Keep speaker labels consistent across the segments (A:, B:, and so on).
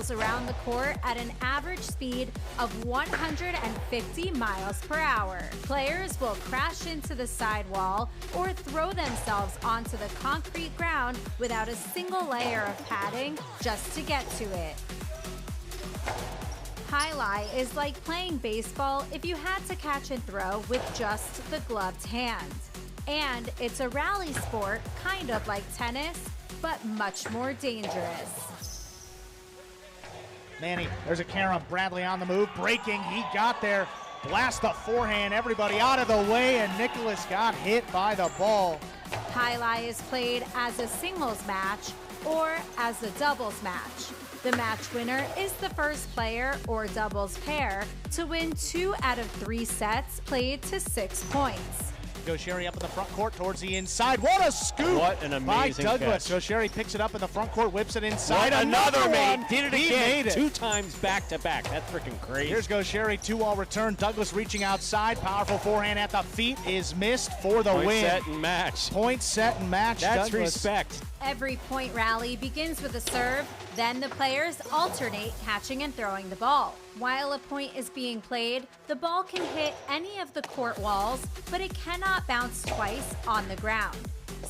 A: travels around the court at an average speed of 150 miles per hour. Players will crash into the sidewall or throw themselves onto the concrete ground without a single layer of padding just to get to it. Jai-Alai is like playing baseball if you had to catch and throw with just the gloved hand. And it's a rally sport, kind of like tennis, but much more dangerous.
B: Manny, there's a carom. Bradley on the move, breaking. He got there. Blast the forehand. Everybody out of the way, and Nicholas got hit by the ball.
A: Jai-Alai is played as a singles match or as a doubles match. The match winner is the first player or doubles pair to win 2 out of 3 sets played to 6 points.
B: Gaucheri up in the front court towards the inside. What a scoop!
C: What an amazing
B: by Douglas.
C: catch.
B: Gaucheri picks it up in the front court, whips it inside.
C: Right, another
B: one.
C: mate. Did it
B: He
C: again.
B: made it.
C: 2 times back to back. That's freaking crazy.
B: Here's Gaucheri, 2-all return. Douglas reaching outside. Powerful forehand at the feet is missed for the
C: Point,
B: win.
C: set, and match.
B: Point, set, and match.
C: That's
B: Douglas.
C: respect.
A: Every point rally begins with a serve, then the players alternate catching and throwing the ball. While a point is being played, the ball can hit any of the court walls, but it cannot bounce twice on the ground.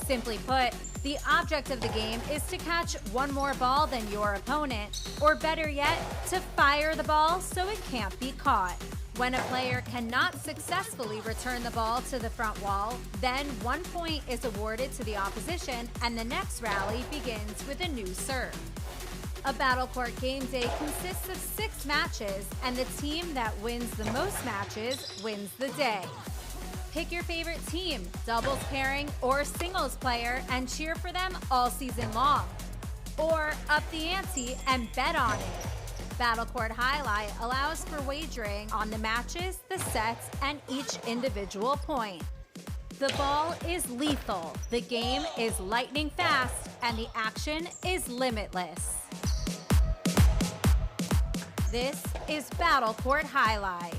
A: Simply put, the object of the game is to catch one more ball than your opponent, or better yet, to fire the ball so it can't be caught. When a player cannot successfully return the ball to the front wall, then 1 point is awarded to the opposition and the next rally begins with a new serve. A battle court game day consists of 6 matches, and the team that wins the most matches wins the day. Pick your favorite team, doubles pairing or singles player, and cheer for them all season long. Or up the ante and bet on it. Battle Court Jai-Alai allows for wagering on the matches, the sets, and each individual point. The ball is lethal, the game is lightning fast, and the action is limitless. This is Battle Court Jai-Alai.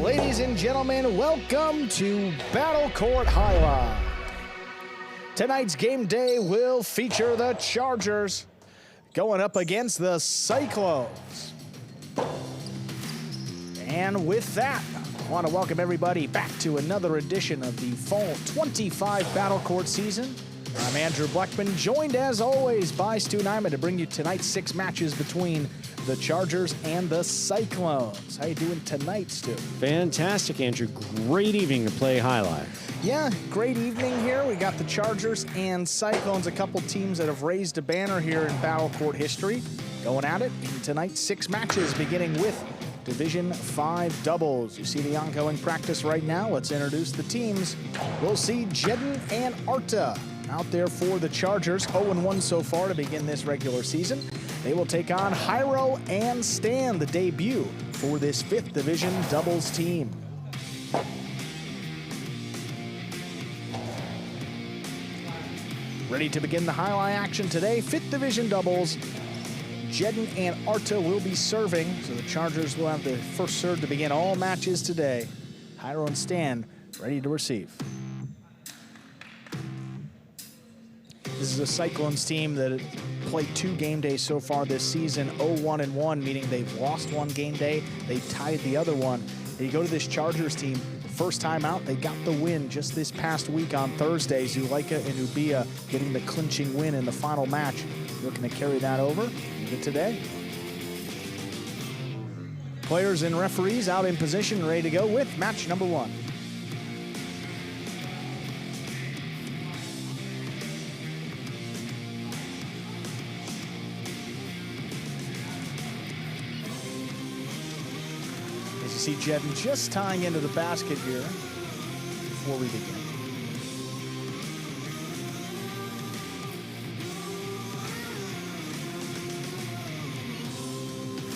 D: Ladies and gentlemen, welcome to Battle Court Jai-Alai. Tonight's game day will feature the Chargers going up against the Cyclones. And with that, I want to welcome everybody back to another edition of the Fall 25 Battle Court season. I'm Andrew Blackman, joined as always by Stu Nyman to bring you tonight's 6 matches between the Chargers and the Cyclones. How you doing tonight, Stu?
C: Fantastic, Andrew. Great evening to play Jai-Alai.
D: Yeah, great evening here. We got the Chargers and Cyclones, a couple teams that have raised a banner here in Battle Court history, going at it in tonight's 6 matches, beginning with Division 5 doubles. You see the ongoing practice right now. Let's introduce the teams. We'll see Jedin and Arta out there for the Chargers, 0-1 so far to begin this regular season. They will take on Hyro and Stan, the debut for this 5th Division doubles team. Ready to begin the Jai-Alai action today, 5th Division doubles. Jedin and Arta will be serving, so the Chargers will have the first serve to begin all matches today. Hyro and Stan ready to receive. This is a Cyclones team that played 2 game days so far this season, 0-1-1, meaning they've lost 1 game day, they tied the other one. And you go to this Chargers team, first time out, they got the win just this past week on Thursday. Zuleika and Ubia getting the clinching win in the final match. Looking to carry that over even today. Players and referees out in position, ready to go with match number 1. See Jedin just tying into the basket here before we begin.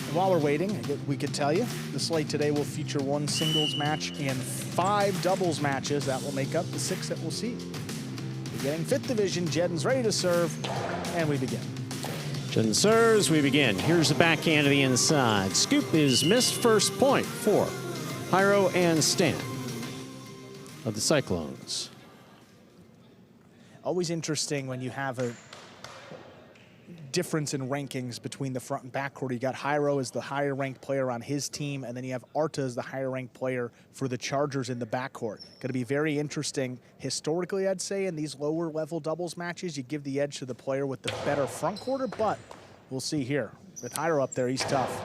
D: And while we're waiting, we could tell you the slate today will feature 1 singles match and 5 doubles matches. That will make up the 6 that we'll see. Beginning 5th Division, Jedin's ready to serve. And we begin.
C: Jen serves, we begin. Here's the backhand to the inside. Scoop is missed, first point for Jairo and Stan of the Cyclones.
D: Always interesting when you have a difference in rankings between the front and backcourt. You got Jairo as the higher ranked player on his team, and then you have Arta as the higher ranked player for the Chargers in the backcourt. Going to be very interesting historically, I'd say, in these lower level doubles matches. You give the edge to the player with the better front quarter, but we'll see here. With Jairo up there, he's tough.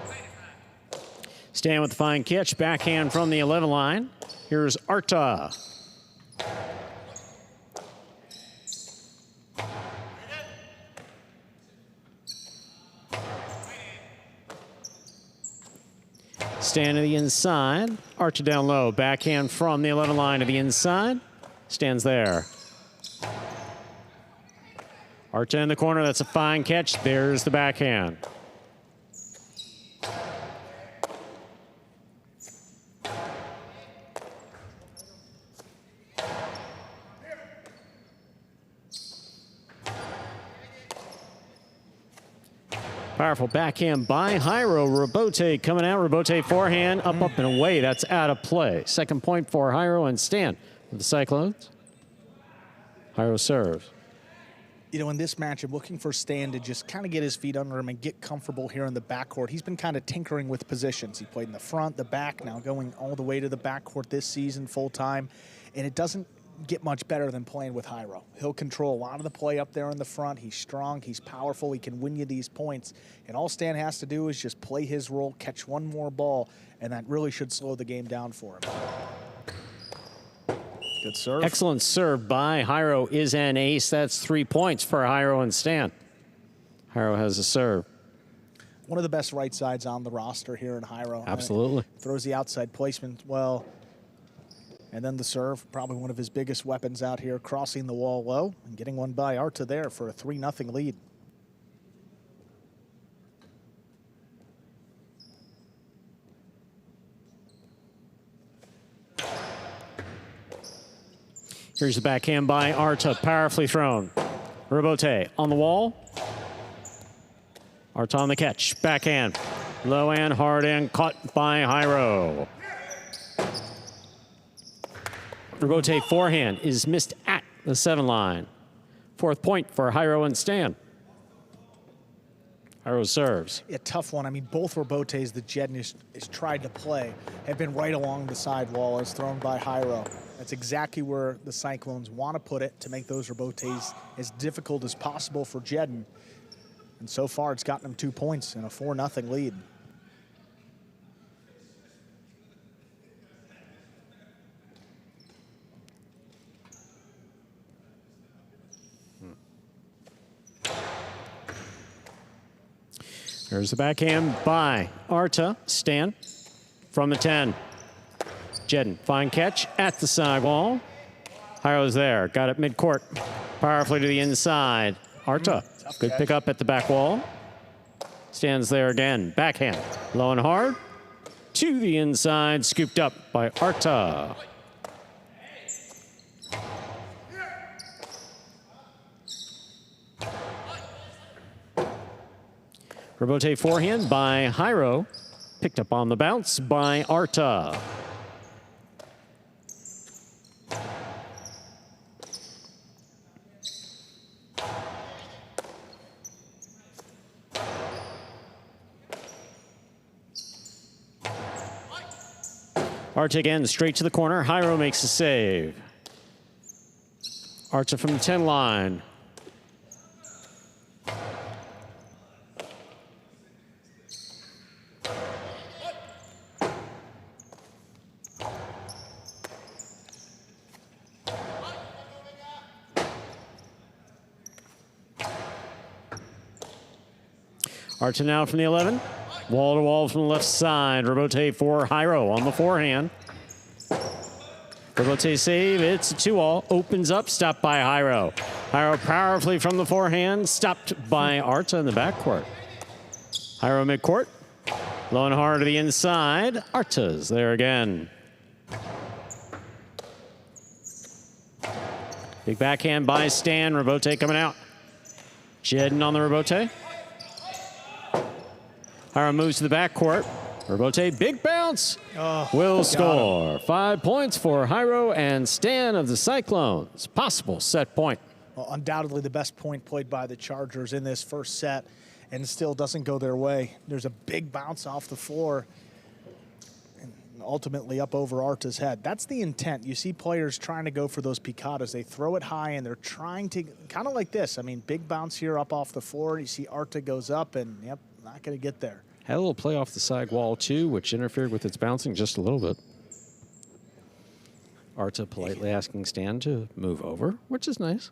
C: Stan with the fine catch, backhand from the 11 line. Here's Arta. Stan to the inside. Arta down low. Backhand from the 11 line to the inside. Stands there. Arta in the corner. That's a fine catch. There's the backhand. Powerful backhand by Jairo. Robote coming out. Robote forehand. Up, up, and away. That's out of play. Second point for Jairo and Stan with the Cyclones. Jairo serves.
D: You know, in this match, I'm looking for Stan to just kind of get his feet under him and get comfortable here in the backcourt. He's been kind of tinkering with positions. He played in the front, the back, now going all the way to the backcourt this season full time. And it doesn't get much better than playing with Jairo. He'll control a lot of the play up there in the front. He's strong, he's powerful, he can win you these points. And all Stan has to do is just play his role, catch one more ball, and that really should slow the game down for him. Good serve.
C: Excellent serve by Jairo is an ace. That's 3 points for Jairo and Stan. Jairo has a serve.
D: One of the best right sides on the roster here in Jairo.
C: Absolutely.
D: Throws the outside placement well. And then the serve, probably one of his biggest weapons out here, crossing the wall low and getting one by Arta there for a 3-0 lead.
C: Here's the backhand by Arta, powerfully thrown. Robote on the wall. Arta on the catch, backhand. Low and hard and caught by Jairo. Robote forehand is missed at the 7 line. Fourth point for Jairo and Stan. Jairo serves.
D: A tough one. I mean, both Robotes that Jedin has tried to play have been right along the side wall as thrown by Jairo. That's exactly where the Cyclones want to put it to make those Robotes as difficult as possible for Jedin. And so far, it's gotten him 2 points and a 4-0 lead.
C: There's the backhand by Arta. Stan from the 10. Jedin, fine catch at the sidewall. Jairo's there. Got it midcourt. Powerfully to the inside. Arta, good pickup at the back wall. Stands there again. Backhand, low and hard. To the inside, scooped up by Arta. Robote forehand by Jairo. Picked up on the bounce by Arta. Arta again, straight to the corner. Jairo makes a save. Arta from the 10 line. Arta now from the 11. Wall to wall from the left side. Robote for Jairo on the forehand. Robote save. It's a 2-all. Opens up. Stopped by Jairo. Jairo powerfully from the forehand. Stopped by Arta in the backcourt. Jairo midcourt. Low and hard to the inside. Arta's there again. Big backhand by Stan. Robote coming out. Jedden on the rebote. Hara moves to the backcourt. Rebote, big bounce. Will score. 5 points for Jairo and Stan of the Cyclones. Possible set point.
D: Well, undoubtedly the best point played by the Chargers in this first set, and still doesn't go their way. There's a big bounce off the floor and ultimately up over Arta's head. That's the intent. You see players trying to go for those picadas. They throw it high and they're trying to, kind of like this. I mean, big bounce here up off the floor. You see Arta goes up and, yep, not going to get there.
C: Had a little play off the side wall, too, which interfered with its bouncing just a little bit. Arta politely asking Stan to move over, which is nice.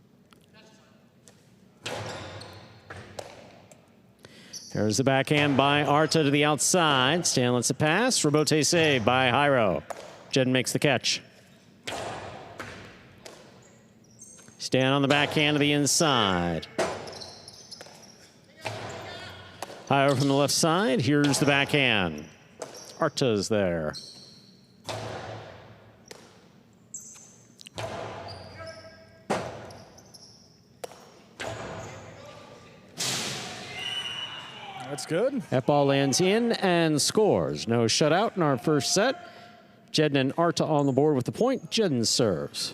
C: There's the backhand by Arta to the outside. Stan lets it pass. Rebote save by Jairo. Jedden makes the catch. Stan on the backhand to the inside. Jairo from the left side. Here's the backhand. Arta's there.
D: That's good.
C: That ball lands in and scores. No shutout in our first set. Jedden and Arta on the board with the point. Jedden serves.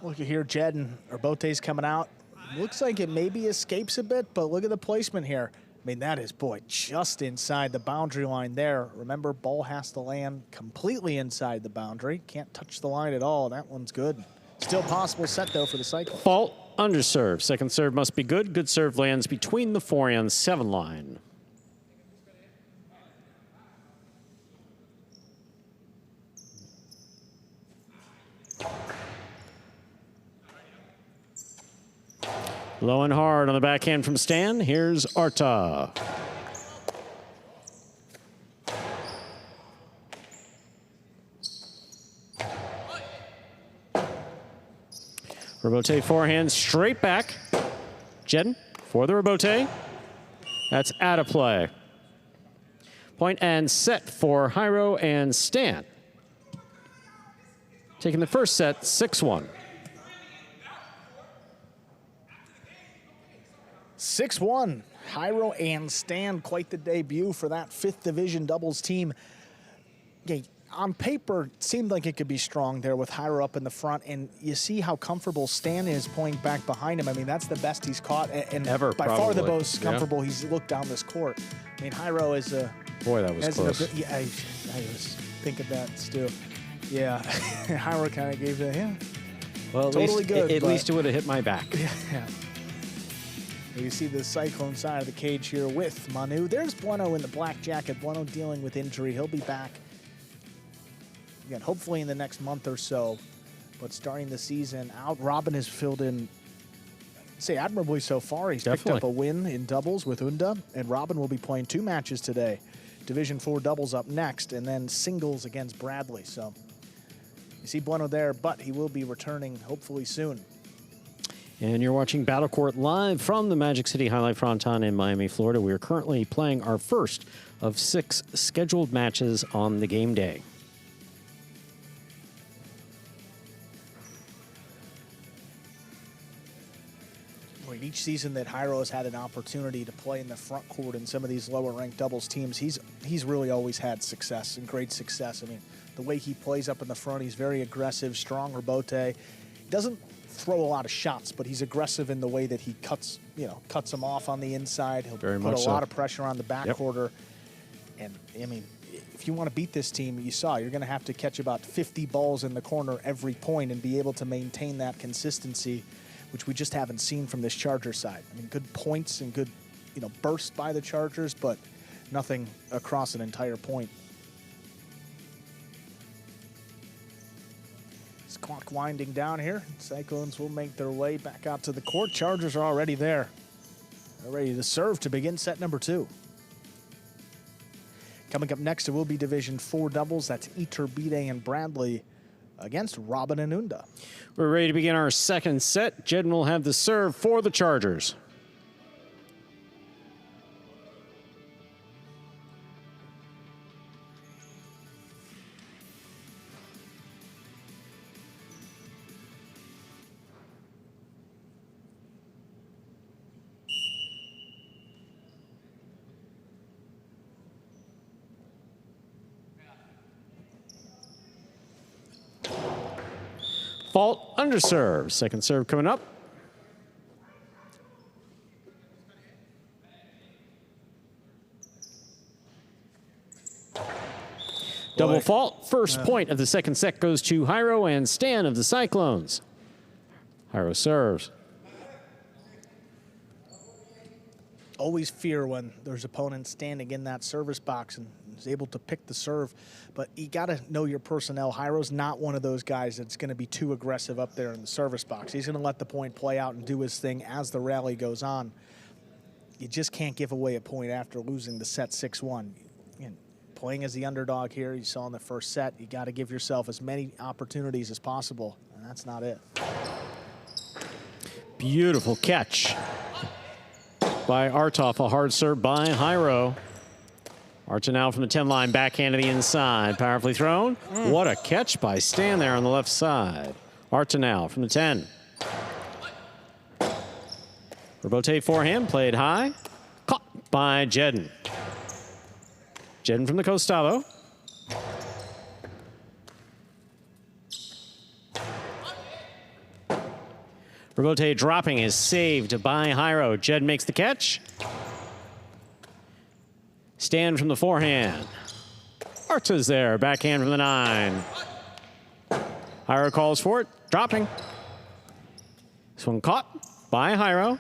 D: Look at here, Jedden, Bote's coming out. Looks like it maybe escapes a bit, but look at the placement here. I mean, that is, boy, just inside the boundary line there. Remember, ball has to land completely inside the boundary. Can't touch the line at all. That one's good. Still possible set, though, for the Cyclones.
C: Fault, underserve. Second serve must be good. Good serve lands between the 4 and 7 line. Low and hard on the backhand from Stan. Here's Arta. Rebote forehand straight back. Jedden for the rebote. That's out of play. Point and set for Jairo and Stan. Taking the first set, 6-1.
D: 6-1. Jairo and Stan, quite the debut for that 5th Division doubles team. Okay, on paper, it seemed like it could be strong there with Jairo up in the front, and you see how comfortable Stan is playing back behind him. I mean, that's the best he's caught, and
C: ever,
D: by
C: probably.
D: far the most comfortable he's looked down this court. I mean, Jairo is a...
C: Boy, that was close.
D: Yeah, I was thinking that, Stu. Yeah, Jairo kind of gave it, yeah.
C: Well,
D: totally good.
C: At least it would have hit my back.
D: Yeah. You see the Cyclone side of the cage here with Manu. There's Bueno in the black jacket. Bueno dealing with injury. He'll be back, again, hopefully in the next month or so. But starting the season out, Robin has filled in, say, admirably so far. He's picked up a win in doubles with Unda, and Robin will be playing 2 matches today. Division 4 doubles up next, and then singles against Bradley. So you see Bueno there, but he will be returning hopefully soon.
C: And you're watching Battle Court live from the Magic City League Fronton in Miami, Florida. We are currently playing our first of 6 scheduled matches on the game day.
D: Each season that Jairo has had an opportunity to play in the front court in some of these lower-ranked doubles teams, he's really always had success and great success. I mean, the way he plays up in the front, he's very aggressive, strong rebote. He doesn't throw a lot of shots, but he's aggressive in the way that he cuts them off on the inside. He'll put a lot of pressure on the backcourt. And, I mean, if you want to beat this team, you saw, you're going to have to catch about 50 balls in the corner every point and be able to maintain that consistency, which we just haven't seen from this Charger side. I mean, good points and good, bursts by the Chargers, but nothing across an entire point. This clock winding down here. Cyclones will make their way back out to the court. Chargers are already there. They're ready to serve to begin set number 2. Coming up next, it will be Division 4 doubles. That's Iturbide and Bradley against Robin and Unda.
C: We're ready to begin our second set. Jedden will have the serve for the Chargers. Fault underserve. Second serve coming up. Double fault. First point of the second set goes to Jairo and Stan of the Cyclones. Jairo serves.
D: Always fear when there's opponents standing in that service box and is able to pick the serve. But you got to know your personnel. Jairo's not one of those guys that's going to be too aggressive up there in the service box. He's going to let the point play out and do his thing as the rally goes on. You just can't give away a point after losing the set 6-1. Playing as the underdog here, you saw in the first set, you got to give yourself as many opportunities as possible, and that's not it.
C: Beautiful catch by Artov, a hard serve by Jairo. Arta now from the 10 line, backhand to the inside, powerfully thrown. What a catch by Stan there on the left side. Arta now from the 10. Rebote forehand, played high, caught by Jedden. Jedden from the costado. Rebote dropping is saved by Jairo. Jedden makes the catch. Stan from the forehand. Arta's there, backhand from the 9. Jairo calls for it, dropping. This one caught by Jairo.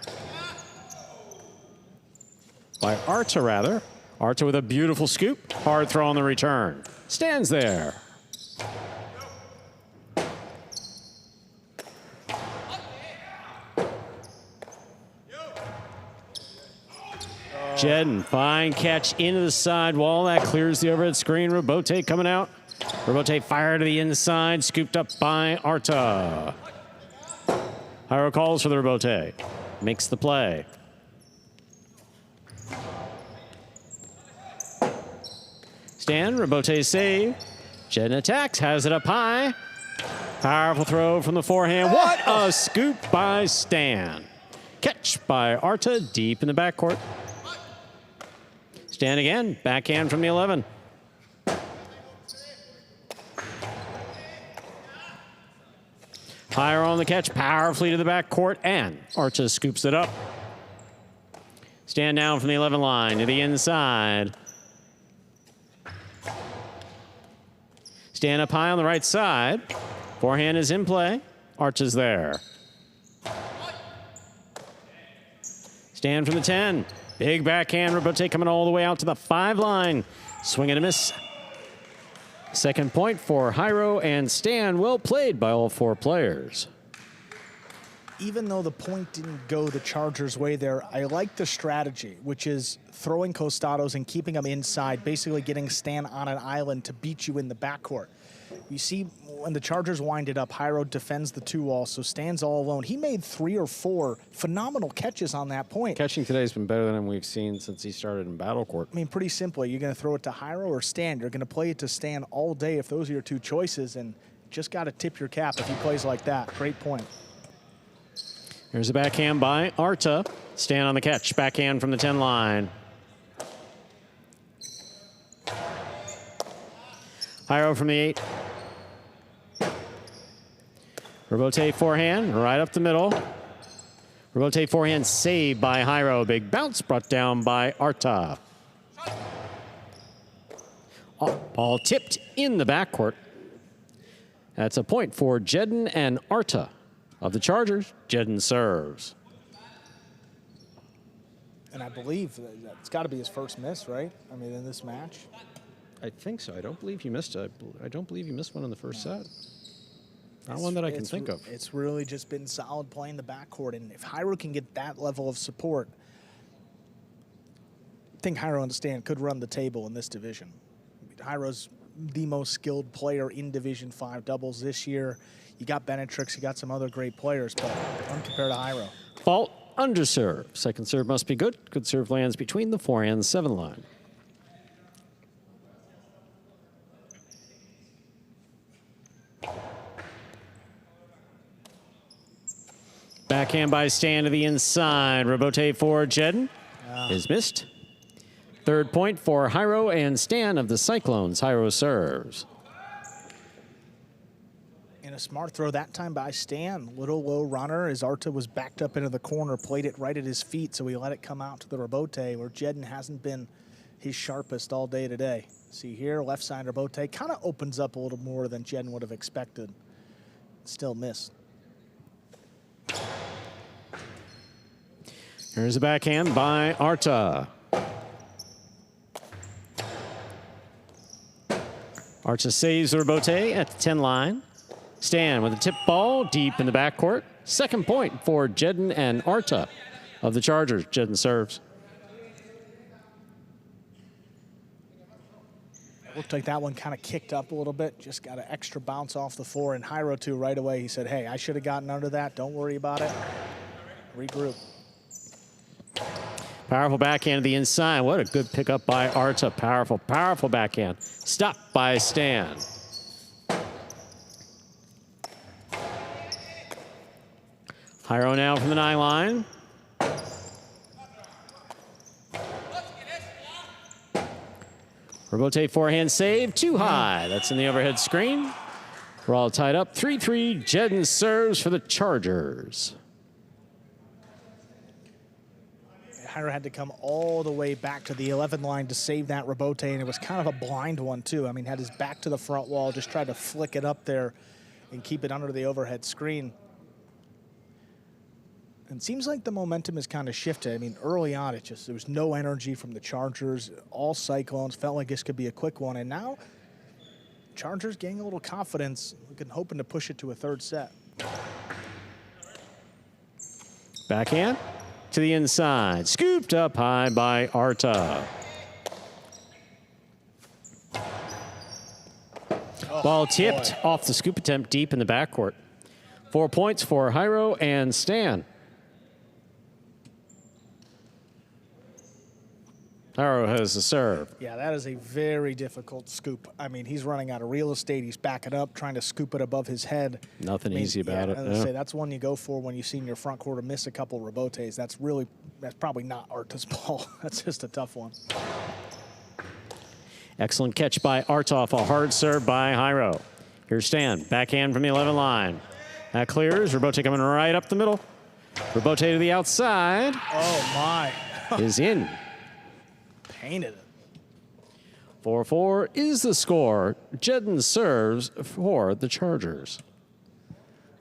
C: By Arta, rather. Arta with a beautiful scoop. Hard throw on the return. Stands there. Jedden, fine catch into the side wall. That clears the overhead screen. Rebote coming out. Rebote fire to the inside. Scooped up by Arta. Jairo calls for the rebote. Makes the play. Stan, rebote save. Jedden attacks, has it up high. Powerful throw from the forehand. What a scoop by Stan. Catch by Arta deep in the backcourt. Stan again, backhand from the 11. Higher on the catch, powerfully to the backcourt, and Arta scoops it up. Stan down from the 11 line to the inside. Stan up high on the right side. Forehand is in play. Arta's there. Stan from the 10. Big backhand. Rebote coming all the way out to the 5 line. Swing and a miss. Second point for Jairo and Stan. Well played by all 4 players.
D: Even though the point didn't go the Chargers' way there, I like the strategy, which is throwing costados and keeping them inside, basically getting Stan on an island to beat you in the backcourt. You see, when the Chargers wind it up, Jairo defends the 2-wall, so Stan's all alone. He made 3 or 4 phenomenal catches on that point.
C: Catching today has been better than we've seen since he started in battle court.
D: I mean, pretty simply, you're going to throw it to Jairo or Stan. You're going to play it to Stan all day if those are your 2 choices, and just got to tip your cap if he plays like that. Great point.
C: Here's a backhand by Arta. Stan on the catch. Backhand from the 10 line. Jairo from the 8. Rebote forehand, right up the middle. Rebote forehand saved by Jairo. Big bounce brought down by Arta. Ball tipped in the backcourt. That's a point for Jedden and Arta. Of the Chargers, Jedden serves.
D: And I believe that's got to be his first miss, right? I mean, in this match.
C: I think so. I don't believe he missed it. I don't believe he missed one in the first set. Not one that I can think of.
D: It's really just been solid playing the backcourt. And if Jairo can get that level of support, I think Jairo and Stan could run the table in this division. Jairo's the most skilled player in Division 5 doubles this year. You got Benetrix, you got some other great players, but don't compare to Jairo.
C: Fault, underserve. Second serve must be good. Good serve lands between the 4 and 7 line. Backhand by Stan to the inside. Rebote for Jedden is missed. Third point for Jairo and Stan of the Cyclones. Jairo serves.
D: And a smart throw that time by Stan. Little low runner as Arta was backed up into the corner, played it right at his feet, so he let it come out to the rebote, where Jedden hasn't been his sharpest all day today. See here, left side rebote kind of opens up a little more than Jedden would have expected. Still missed.
C: Here's a backhand by Arta. Arta saves the rebote at the 10 line. Stan with a tip ball deep in the backcourt. Second point for Jedden and Arta of the Chargers. Jedden serves.
D: It looked like that one kind of kicked up a little bit. Just got an extra bounce off the floor. And Jairo, too, right away, he said, hey, I should have gotten under that. Don't worry about it. Regroup.
C: Powerful backhand to the inside. What a good pickup by Arta. Powerful, powerful backhand. Stopped by Stan. Jairo now from the 9 line. Rebote forehand save, too high. That's in the overhead screen. We're all tied up. 3-3, Jedden serves for the Chargers.
D: Jairo had to come all the way back to the 11 line to save that rebote, and it was kind of a blind one, too. I mean, had his back to the front wall, just tried to flick it up there and keep it under the overhead screen. And it seems like the momentum has kind of shifted. I mean, early on, there was no energy from the Chargers. All Cyclones, felt like this could be a quick one. And now, Chargers gaining a little confidence, hoping to push it to a third set.
C: Backhand to the inside. Scooped up high by Arta. Ball tipped off the scoop attempt deep in the backcourt. 4 points for Jairo and Stan. Jairo has the serve.
D: Yeah, that is a very difficult scoop. I mean, he's running out of real estate. He's backing up, trying to scoop it above his head.
C: Nothing easy about it.
D: I say that's one you go for when you see in your front quarter miss a couple rebotes. That's probably not Arta's ball. That's just a tough one.
C: Excellent catch by Arta off a hard serve by Jairo. Here's Stan, backhand from the 11 line. That clears. Rebote coming right up the middle. Rebote to the outside.
D: Oh, my.
C: Is in.
D: Painted it.
C: 4-4 is the score. Jedden serves for the Chargers.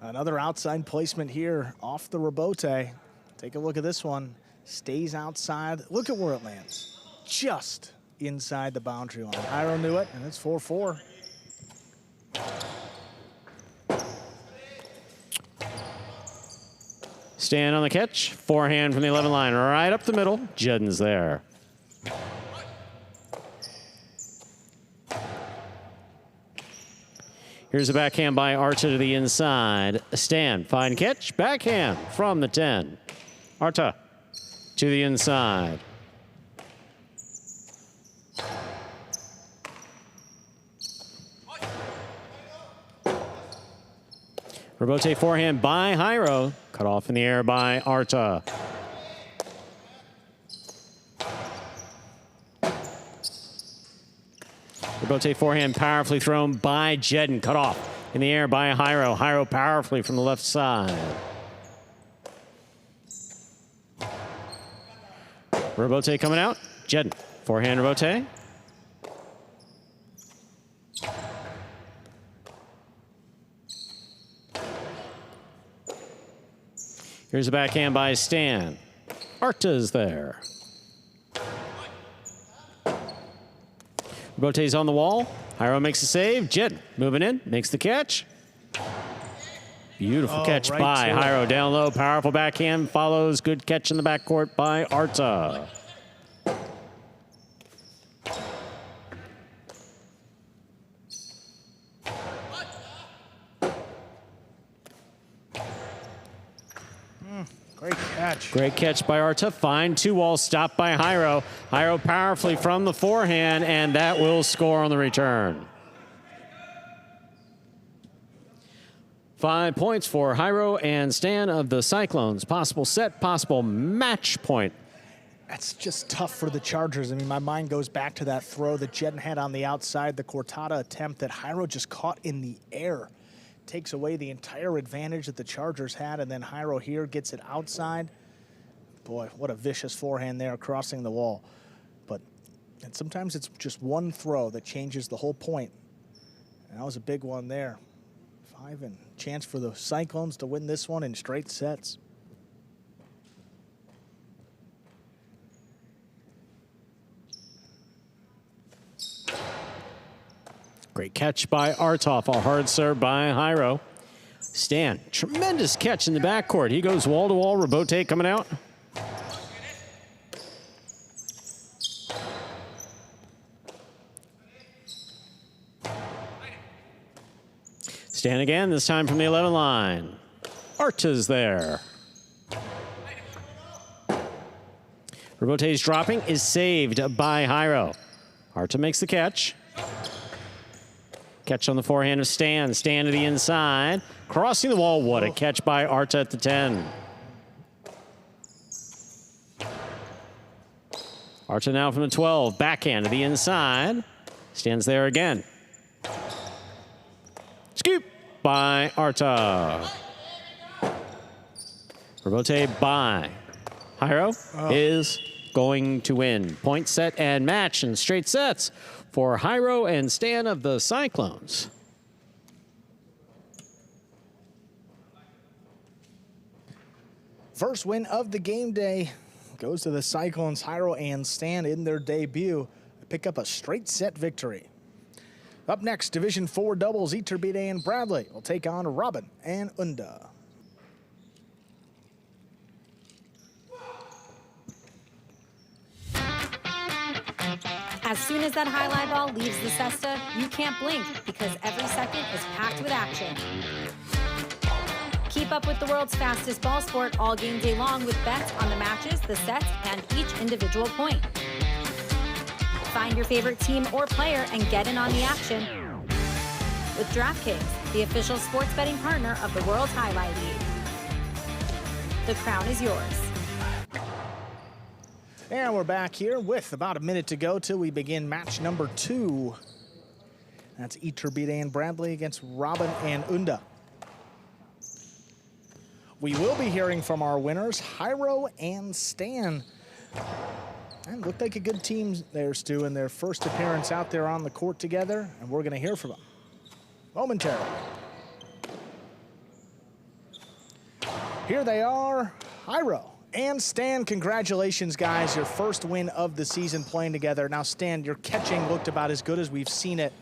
D: Another outside placement here off the rebote. Take a look at this one. Stays outside. Look at where it lands. Just inside the boundary line. Jairo knew it, and it's 4-4.
C: Stan on the catch. Forehand from the 11 line. Right up the middle. Jedden's there. Here's a backhand by Arta to the inside. Stan, fine catch. Backhand from the 10. Arta to the inside. Rebote forehand by Jairo. Cut off in the air by Arta. Rebote forehand powerfully thrown by Jedden. Cut off in the air by Jairo. Jairo powerfully from the left side. Rebote coming out. Jedden. Forehand rebote. Here's a backhand by Stan. Arta's there. Rebote's on the wall. Jairo makes a save. Jedden moving in, makes the catch. Beautiful catch by Jairo down low. Powerful backhand follows. Good catch in the backcourt by Arta.
D: Great catch.
C: Great catch by Arta. Fine two-wall stop by Jairo. Jairo powerfully from the forehand, and that will score on the return. 5 points for Jairo and Stan of the Cyclones. Possible set, possible match point.
D: That's just tough for the Chargers. I mean, my mind goes back to that throw that Jedden had on the outside, the Cortada attempt that Jairo just caught in the air. takes away the entire advantage that the Chargers had, and then Jairo here gets it outside. Boy, what a vicious forehand there, crossing the wall. And sometimes it's just one throw that changes the whole point. And that was a big one there. 5 and chance for the Cyclones to win this one in straight sets.
C: Great catch by Artov, a hard serve by Jairo. Stan, tremendous catch in the backcourt. He goes wall to wall. Rabote coming out. Stan again, this time from the 11 line. Arta's there. Rabote's dropping is saved by Jairo. Arta makes the catch. Catch on the forehand of Stan. Stan to the inside. Crossing the wall. What a catch by Arta at the 10. Arta now from the 12. Backhand to the inside. Stan's there again. Scoop by Arta. Rabote by Jairo is going to win. Point, set, and match in straight sets for Jairo and Stan of the Cyclones.
D: First win of the game day goes to the Cyclones. Jairo and Stan in their debut pick up a straight set victory. Up next, Division 4 doubles, Iturbide and Bradley will take on Robin and Unda.
A: As soon as that highlight ball leaves the cesta, you can't blink because every second is packed with action. Keep up with the world's fastest ball sport all game day long with bets on the matches, the sets, and each individual point. Find your favorite team or player and get in on the action with DraftKings, the official sports betting partner of the World Jai-Alai League. The crown is yours.
D: And we're back here with about a minute to go till we begin match number 2. That's Iturbide and Bradley against Robin and Unda. We will be hearing from our winners, Jairo and Stan. And looked like a good team there, Stu, in their first appearance out there on the court together, and we're going to hear from them momentarily. Here they are, Jairo and Stan. Congratulations, guys. Your first win of the season playing together. Now, Stan, your catching looked about as good as we've seen it.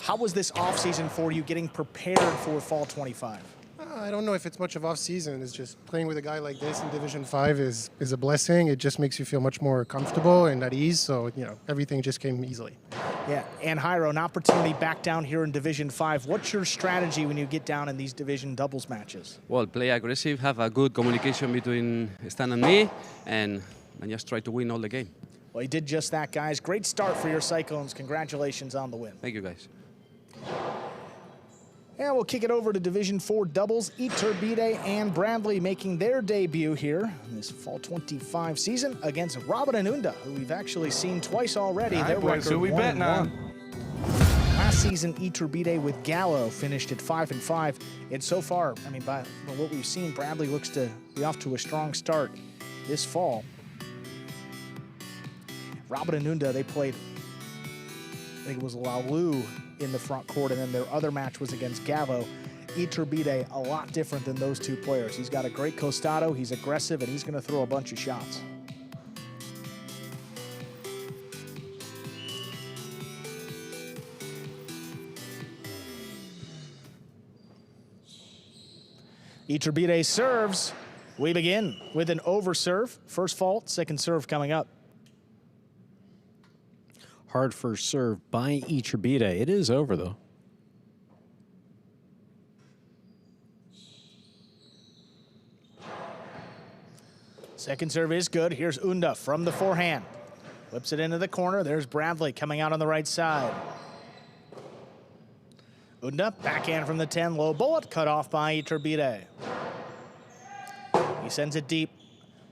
D: How was this offseason for you getting prepared for Fall 25?
E: I don't know if it's much of off-season. It's just playing with a guy like this in Division 5 is a blessing. It just makes you feel much more comfortable and at ease. So, you know, everything just came easily.
D: Yeah, and Jairo, an opportunity back down here in Division 5. What's your strategy when you get down in these division doubles matches?
F: Well, play aggressive, have a good communication between Stan and me, and just try to win all the game.
D: Well, you did just that, guys. Great start for your Cyclones. Congratulations on the win.
F: Thank you, guys.
D: And we'll kick it over to Division 4 doubles. Iturbide and Bradley making their debut here in this Fall 25 season against Robin and Unda, who we've actually seen twice already.
G: All right, boys, who we betting on?
D: Last season, Iturbide with Gallo finished at 5-5. And so far, I mean, by what we've seen, Bradley looks to be off to a strong start this fall. Robin and Unda, they played, I think it was Lalu in the front court, and then their other match was against Gallo. Iturbide, a lot different than those two players. He's got a great costado, he's aggressive, and he's going to throw a bunch of shots. Iturbide serves. We begin with an over serve. First fault, second serve coming up.
C: Hard first serve by Iturbide. It is over, though.
D: Second serve is good. Here's Unda from the forehand. Whips it into the corner. There's Bradley coming out on the right side. Unda, backhand from the 10. Low bullet, cut off by Iturbide. He sends it deep.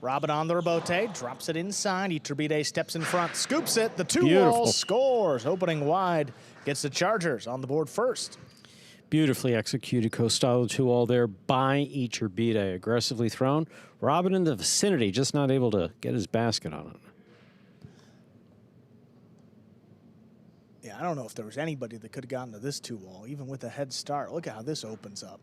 D: Robin on the rebote, drops it inside. Iturbide steps in front, scoops it. The two-wall scores. Opening wide, gets the Chargers on the board first.
C: Beautifully executed Costado 2-all there by Iturbide. Aggressively thrown. Robin in the vicinity, just not able to get his basket on it.
D: Yeah, I don't know if there was anybody that could have gotten to this 2-wall, even with a head start. Look at how this opens up.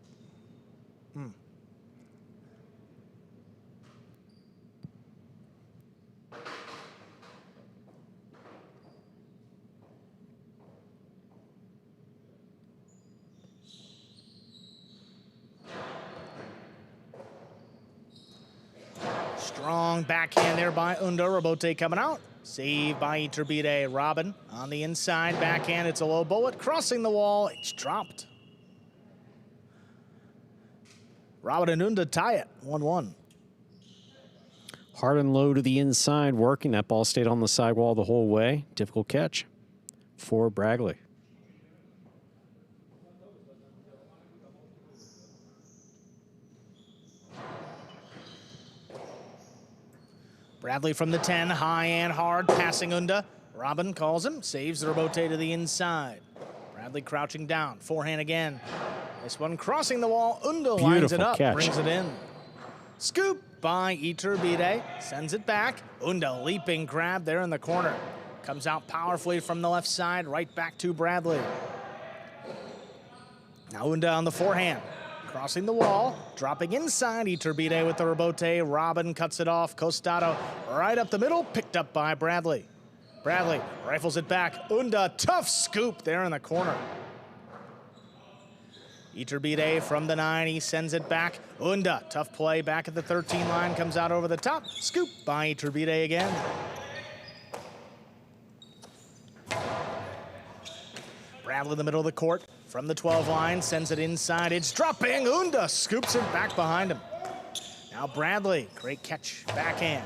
D: Strong backhand there by Unda. Rabote coming out. Saved by Iturbide. Robin on the inside. Backhand. It's a low bullet. Crossing the wall. It's dropped. Robin and Unda tie it. 1-1.
C: Hard and low to the inside, working. That ball stayed on the sidewall the whole way. Difficult catch for Bragley.
D: Bradley from the 10, high and hard, passing Unda. Robin calls him, saves the rebote to the inside. Bradley crouching down, forehand again. This one crossing the wall, Unda lines it up,
C: catch.
D: Brings it in. Scoop by Iturbide, sends it back. Unda leaping grab there in the corner. Comes out powerfully from the left side, right back to Bradley. Now Unda on the forehand. Crossing the wall, dropping inside, Iturbide with the rebote. Robin cuts it off. Costado right up the middle, picked up by Bradley. Bradley rifles it back. Unda, tough scoop there in the corner. Iturbide from the 9, he sends it back. Unda, tough play back at the 13 line, comes out over the top. Scoop by Iturbide again. Bradley in the middle of the court. From the 12 line, sends it inside. It's dropping. Unda scoops it back behind him. Now Bradley, great catch, backhand.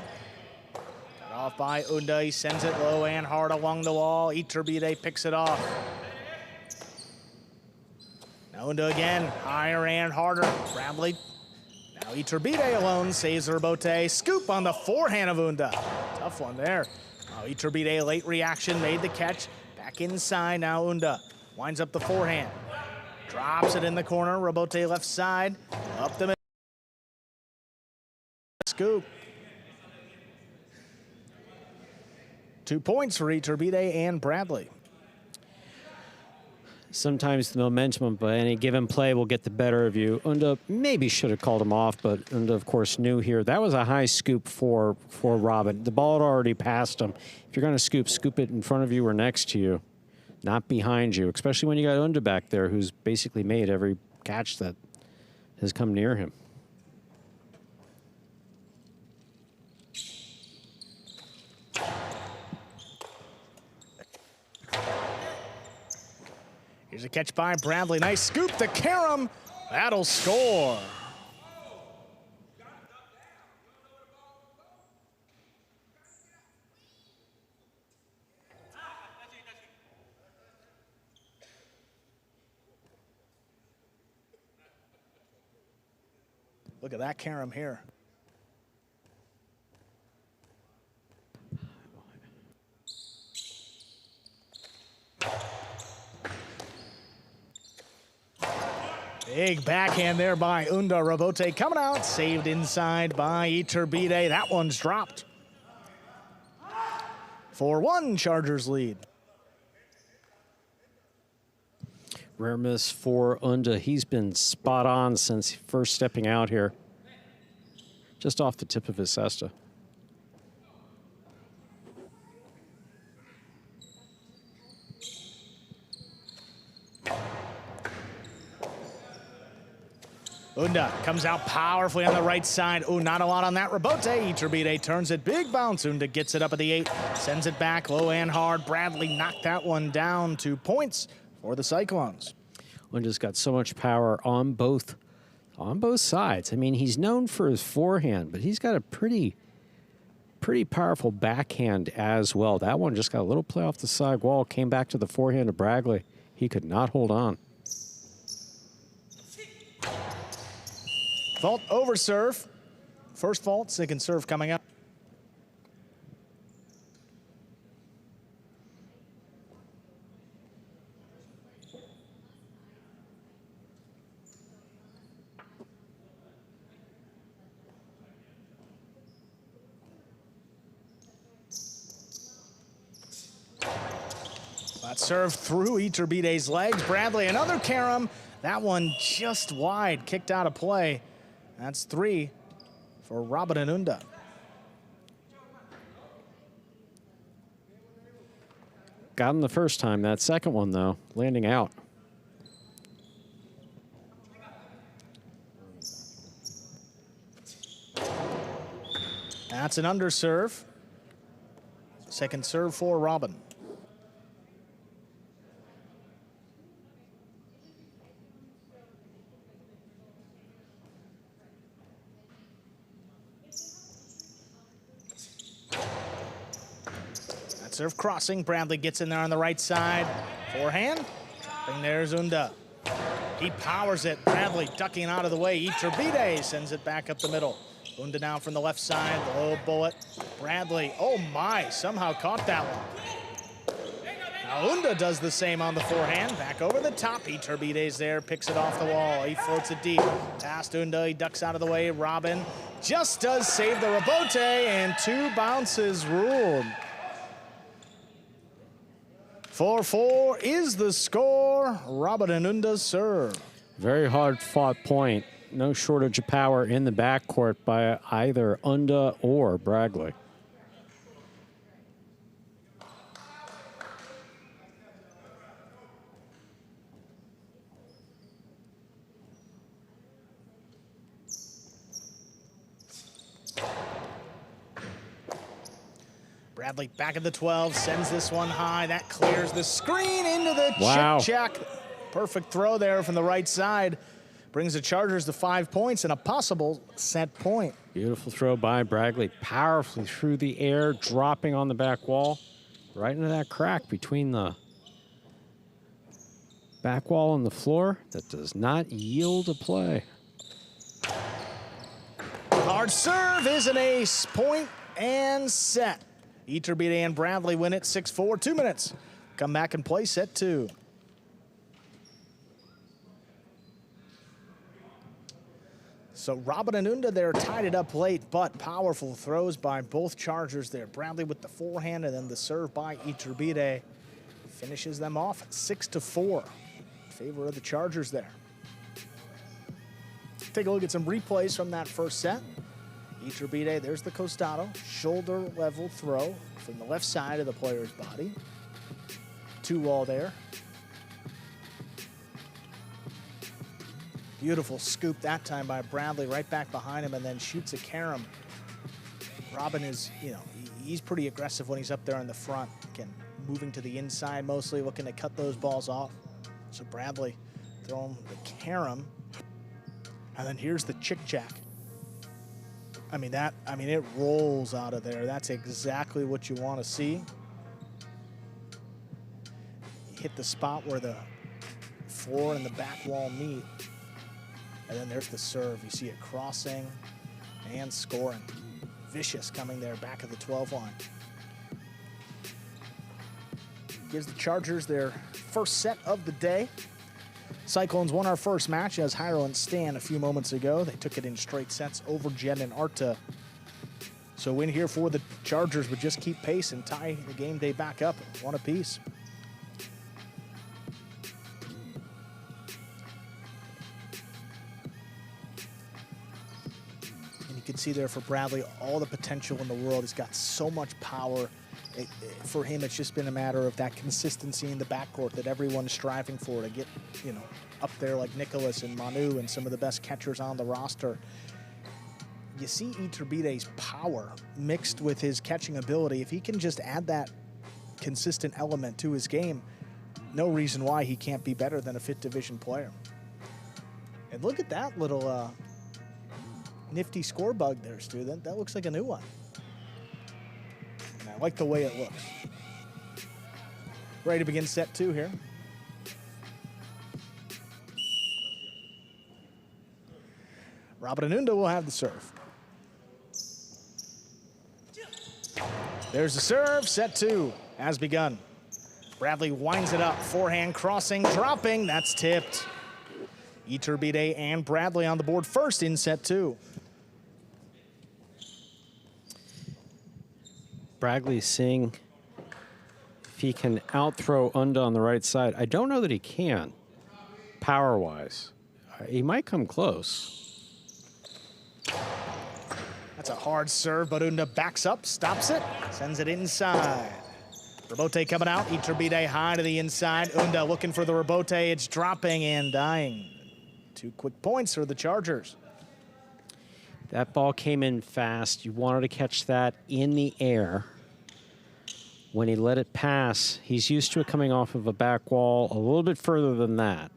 D: Cut off by Unda. He sends it low and hard along the wall. Iturbide picks it off. Now Unda again, higher and harder. Bradley. Now Iturbide alone saves the rebote. Scoop on the forehand of Unda. Tough one there. Iturbide, late reaction, made the catch. Back inside now Unda. Winds up the forehand. Drops it in the corner. Rabote left side. Up the middle. Scoop. 2 points for Iturbide and Bradley.
C: Sometimes the momentum of any given play will get the better of you. Unda maybe should have called him off, but Unda, of course, knew here. That was a high scoop for Robin. The ball had already passed him. If you're going to scoop it in front of you or next to you. Not behind you, especially when you got Unda back there, who's basically made every catch that has come near him.
D: Here's a catch by Bradley. Nice scoop to Karam. That'll score. Look at that Karam here. Big backhand there by Unda. Rabote coming out, saved inside by Iturbide. That one's dropped. 4-1, Chargers lead.
C: Rare miss for Unda. He's been spot on since first stepping out here. Just off the tip of his cesta.
D: Unda comes out powerfully on the right side. Oh, not a lot on that rebote. Iturbide turns it, big bounce. Unda gets it up at the 8, sends it back low and hard. Bradley knocked that one down. 2 points for the Cyclones.
C: Unda's got so much power on both sides. I mean, he's known for his forehand, but he's got a pretty powerful backhand as well. That one just got a little play off the side wall, came back to the forehand of Bragley. He could not hold on.
D: Fault over serve. First fault, second serve coming up. That serve through Iturbide's legs. Bradley, another carom. That one just wide, kicked out of play. That's 3 for Robin Anunda.
C: Got him the first time. That second one, though, landing out.
D: That's an underserve. Second serve for Robin. That serve crossing. Bradley gets in there on the right side. Forehand. And there's Unda. He powers it. Bradley ducking out of the way. Iturbide sends it back up the middle. Unda now from the left side, low bullet. Bradley, oh my, somehow caught that one. Now Unda does the same on the forehand, back over the top. Iturbide's there, picks it off the wall. He floats it deep. Past Unda, he ducks out of the way. Robin just does save the rebote, and 2 bounces ruled. 4-4 is the score. Robin and Unda's serve.
C: Very hard fought point. No shortage of power in the backcourt by either Unda or Bradley.
D: Bradley back at the 12, sends this one high. That clears the screen into the
C: Wow.
D: chip check. Perfect throw there from the right side. Brings the Chargers to 5 points and a possible set point.
C: Beautiful throw by Bradley, powerfully through the air, dropping on the back wall, right into that crack between the back wall and the floor that does not yield a play.
D: Hard serve is an ace. Point and set. Iturbide and Bradley win it 6-4, 2 minutes. Come back and play set 2. So Robin and Unda there tied it up late, but powerful throws by both Chargers there. Bradley with the forehand and then the serve by Iturbide finishes them off at 6-4 in favor of the Chargers there. Take a look at some replays from that first set. Iturbide, there's the costado, shoulder level throw from the left side of the player's body. 2-wall there. Beautiful scoop that time by Bradley, right back behind him, and then shoots a carom. Robin is, he's pretty aggressive when he's up there in the front. Again, moving to the inside mostly, looking to cut those balls off. So Bradley throwing the carom. And then here's the chick-jack. It rolls out of there. That's exactly what you want to see. Hit the spot where the floor and the back wall meet. And then there's the serve. You see it crossing and scoring. Vicious coming there back of the 12 line. Gives the Chargers their first set of the day. Cyclones won our first match as Hyro and Stan a few moments ago. They took it in straight sets over Jen and Arta. So win here for the Chargers would just keep pace and tie the game day back up 1 apiece. And you can see there for Bradley all the potential in the world. He's got so much power. For him, it's just been a matter of that consistency in the backcourt that everyone's striving for to get, up there like Nicholas and Manu and some of the best catchers on the roster. You see Iturbide's power mixed with his catching ability. If he can just add that consistent element to his game, no reason why he can't be better than a 5th division player. And look at that little nifty score bug there, Stu. That looks like a new one. I like the way it looks. Ready to begin set 2 here. Robin and Unda will have the serve. There's the serve. Set 2 has begun. Bradley winds it up. Forehand crossing, dropping. That's tipped. Iturbide and Bradley on the board first in set 2.
C: Bradley seeing if he can out-throw Unda on the right side. I don't know that he can, power-wise. He might come close.
D: That's a hard serve, but Unda backs up, stops it, sends it inside. Rebote coming out, Iturbide high to the inside. Unda looking for the rebote, it's dropping and dying. 2 quick points for the Chargers.
C: That ball came in fast. You wanted to catch that in the air. When he let it pass, he's used to it coming off of a back wall a little bit further than that.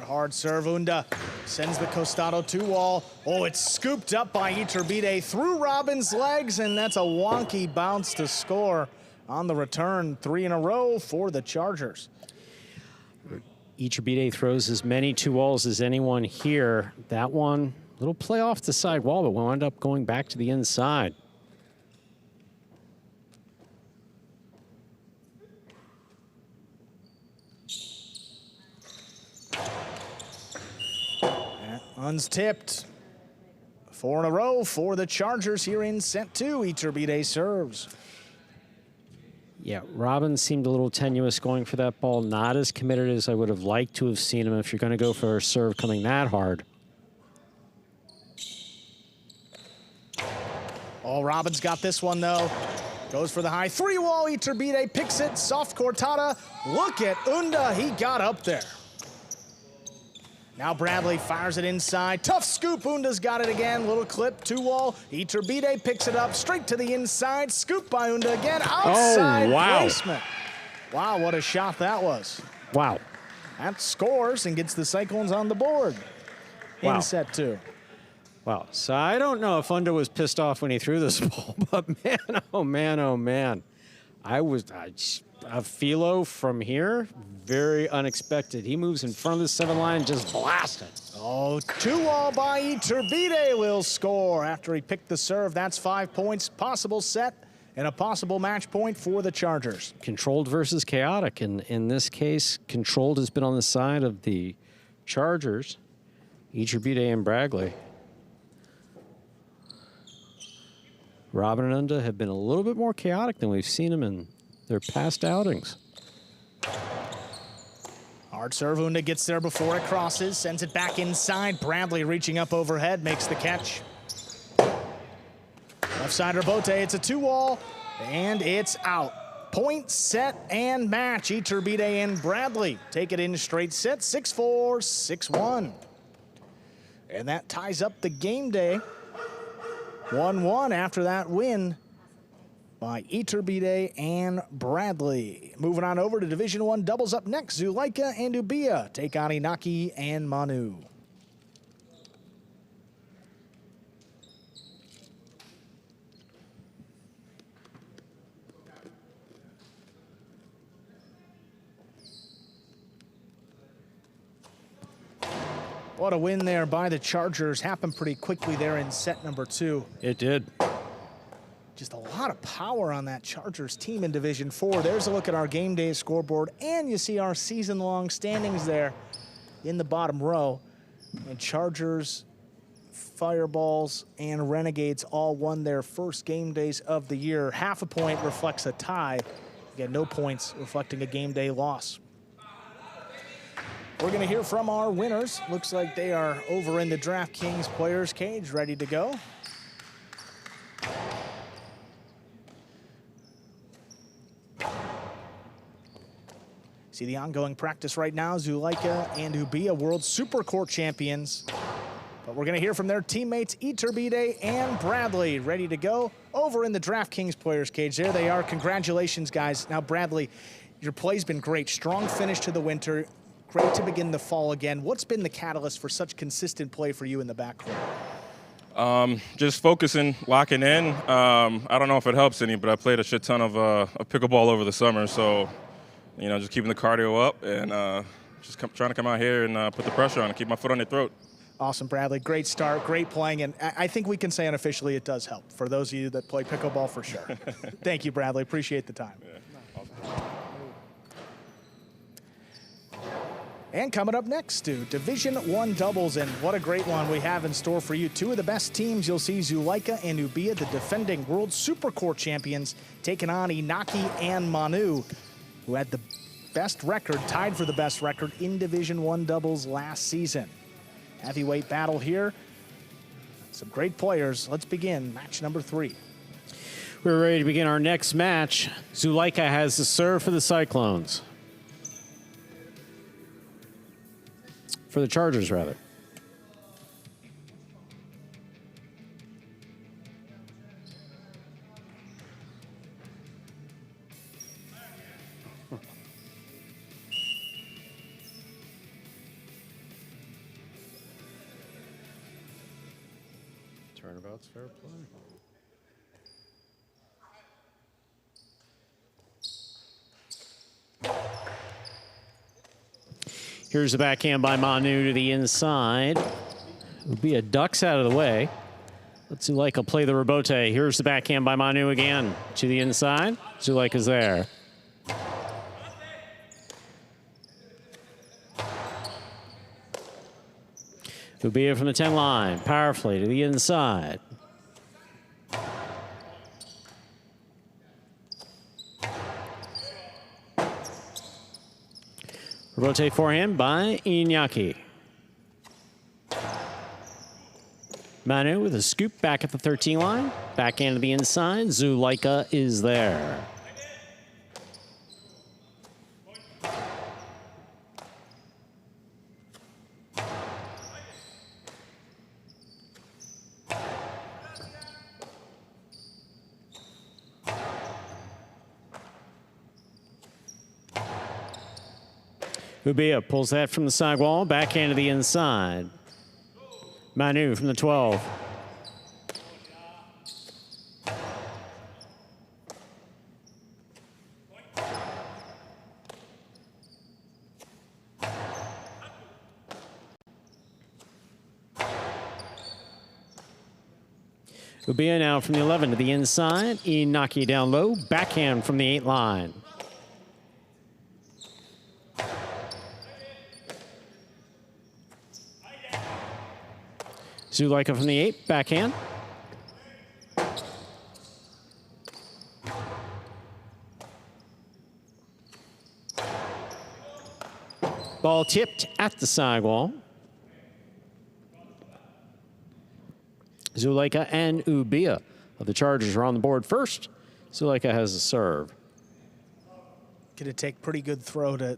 D: Hard serve, Unda sends the Costado 2-wall. Oh, it's scooped up by Iturbide through Robin's legs, and that's a wonky bounce to score on the return. 3 in a row for the Chargers.
C: Iturbide throws as many 2-walls as anyone here. That one, little play off the side wall, but wound up going back to the inside.
D: Untipped. 4 in a row for the Chargers here in set 2. Iturbide serves.
C: Yeah, Robin seemed a little tenuous going for that ball. Not as committed as I would have liked to have seen him if you're going to go for a serve coming that hard.
D: Oh, Robin's got this one, though. Goes for the high 3-wall. Iturbide picks it. Soft cortada. Look at Unda. He got up there. Now Bradley fires it inside. Tough scoop. Unda's got it again. Little clip, 2-wall. Iturbide picks it up straight to the inside. Scoop by Unda again. Outside placement. Wow, what a shot that was.
C: Wow.
D: That scores and gets the Cyclones on the board in set 2.
C: Wow. So I don't know if Unda was pissed off when he threw this ball, but man, oh man, oh man. A Philo from here, very unexpected. He moves in front of the 7 line, just blast it.
D: Oh, 2-wall by Iturbide will score after he picked the serve. That's 5 points, possible set, and a possible match point for the Chargers.
C: Controlled versus chaotic. And in this case, controlled has been on the side of the Chargers, Iturbide and Bradley. Robin and Unda have been a little bit more chaotic than we've seen them in their past outings.
D: Hard serve, Unda gets there before it crosses, sends it back inside. Bradley reaching up overhead, makes the catch. Left side Rebote, it's a 2-wall, and it's out. Point, set, and match. Iturbide and Bradley take it in straight set, 6-4, 6-1. And that ties up the game day. 1-1 after that win by Iturbide and Bradley. Moving on over to Division I doubles up next. Zuleika and Ubia take on Inaki and Manu. What a win there by the Chargers. Happened pretty quickly there in set number 2.
C: It did.
D: Just a lot of power on that Chargers team in Division 4. There's a look at our game day scoreboard, and you see our season-long standings there in the bottom row. And Chargers, Fireballs, and Renegades all won their first game days of the year. Half a point reflects a tie. Again, no points reflecting a game day loss. We're going to hear from our winners. Looks like they are over in the DraftKings players cage, ready to go. See the ongoing practice right now. Zuleika and Ubia, World Super Court champions. But we're going to hear from their teammates, Iturbide and Bradley, ready to go over in the DraftKings players cage. There they are. Congratulations, guys. Now, Bradley, your play's been great. Strong finish to the winter. Great to begin the fall again. What's been the catalyst for such consistent play for you in the backcourt?
G: Just focusing, locking in. I don't know if it helps any, but I played a shit ton of pickleball over the summer, so you know, just keeping the cardio up and just trying to come out here and put the pressure on and keep my foot on their throat.
D: Awesome, Bradley. Great start, great playing, and I think we can say unofficially it does help for those of you that play pickleball for sure. Thank you, Bradley. Appreciate the time.
G: Yeah.
D: And coming up next, Stu, Division I doubles, and what a great one we have in store for you. Two of the best teams you'll see, Zuleika and Ubia, the defending World Super Court champions, taking on Inaki and Manu, who had the best record, tied for the best record in Division I doubles last season. Heavyweight battle here. Some great players. Let's begin match number 3.
C: We're ready to begin our next match. Zuleika has the serve for the Cyclones. For the Chargers, rather. Turnabout's fair play. Here's the backhand by Manu to the inside. It would be a ducks out of the way. Let's Zuleika play the rebote. Here's the backhand by Manu again to the inside. Zuleika's there. Ubia from the 10 line. Powerfully to the inside. Rebote forehand by Iñaki. Manu with a scoop back at the 13 line. Backhand to the inside. Zuleika is there. Ubia pulls that from the side wall, backhand to the inside. Manu from the 12. Ubia now from the 11 to the inside. Inaki down low, backhand from the 8 line. Zuleika from the 8, backhand. Ball tipped at the sidewall. Zuleika and Ubia of the Chargers are on the board first. Zuleika has the serve.
D: Going to take pretty good throw to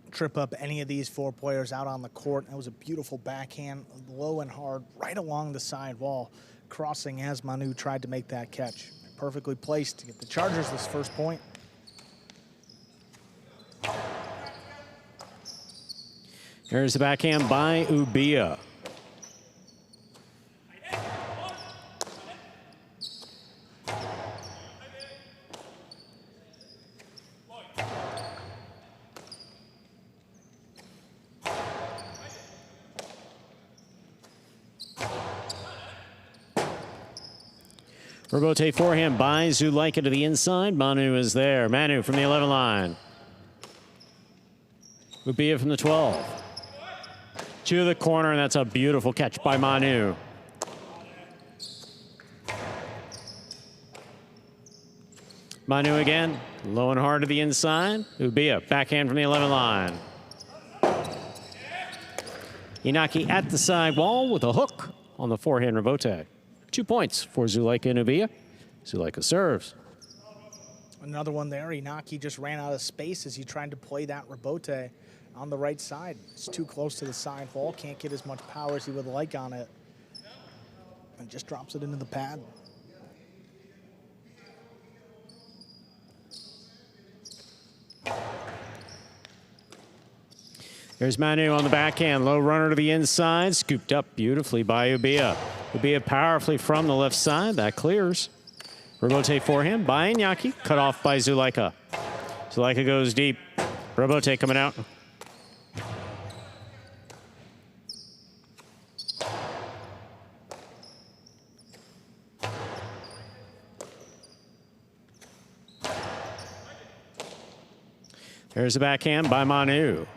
D: trip up any of these 4 players out on the court. That was a beautiful backhand, low and hard, right along the side wall, crossing as Manu tried to make that catch. Perfectly placed to get the Chargers this first point.
C: Here's the backhand by Ubia. Rebote forehand by Zuleika to the inside. Manu is there. Manu from the 11 line. Ubia from the 12. To the corner, and that's a beautiful catch by Manu. Manu again, low and hard to the inside. Ubia, backhand from the 11 line. Inaki at the side wall with a hook on the forehand rebote. 2 points for Zuleika and Ubia. Zuleika serves.
D: Another one there. Inaki just ran out of space as he tried to play that rebote on the right side. It's too close to the side wall. Can't get as much power as he would like on it. And just drops it into the pad.
C: There's Manu on the backhand. Low runner to the inside. Scooped up beautifully by Ubia. Ubia powerfully from the left side. That clears. Rebote forehand by Iñaki. Cut off by Zuleika. Zuleika goes deep. Rebote coming out. Here's a backhand by Manu.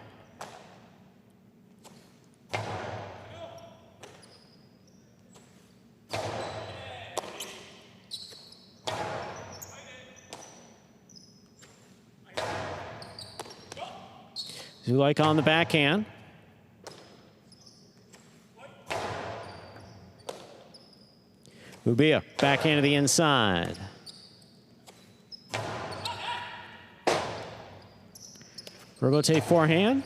C: Zulaika on the backhand. Ubia, backhand to the inside. Robote forehand.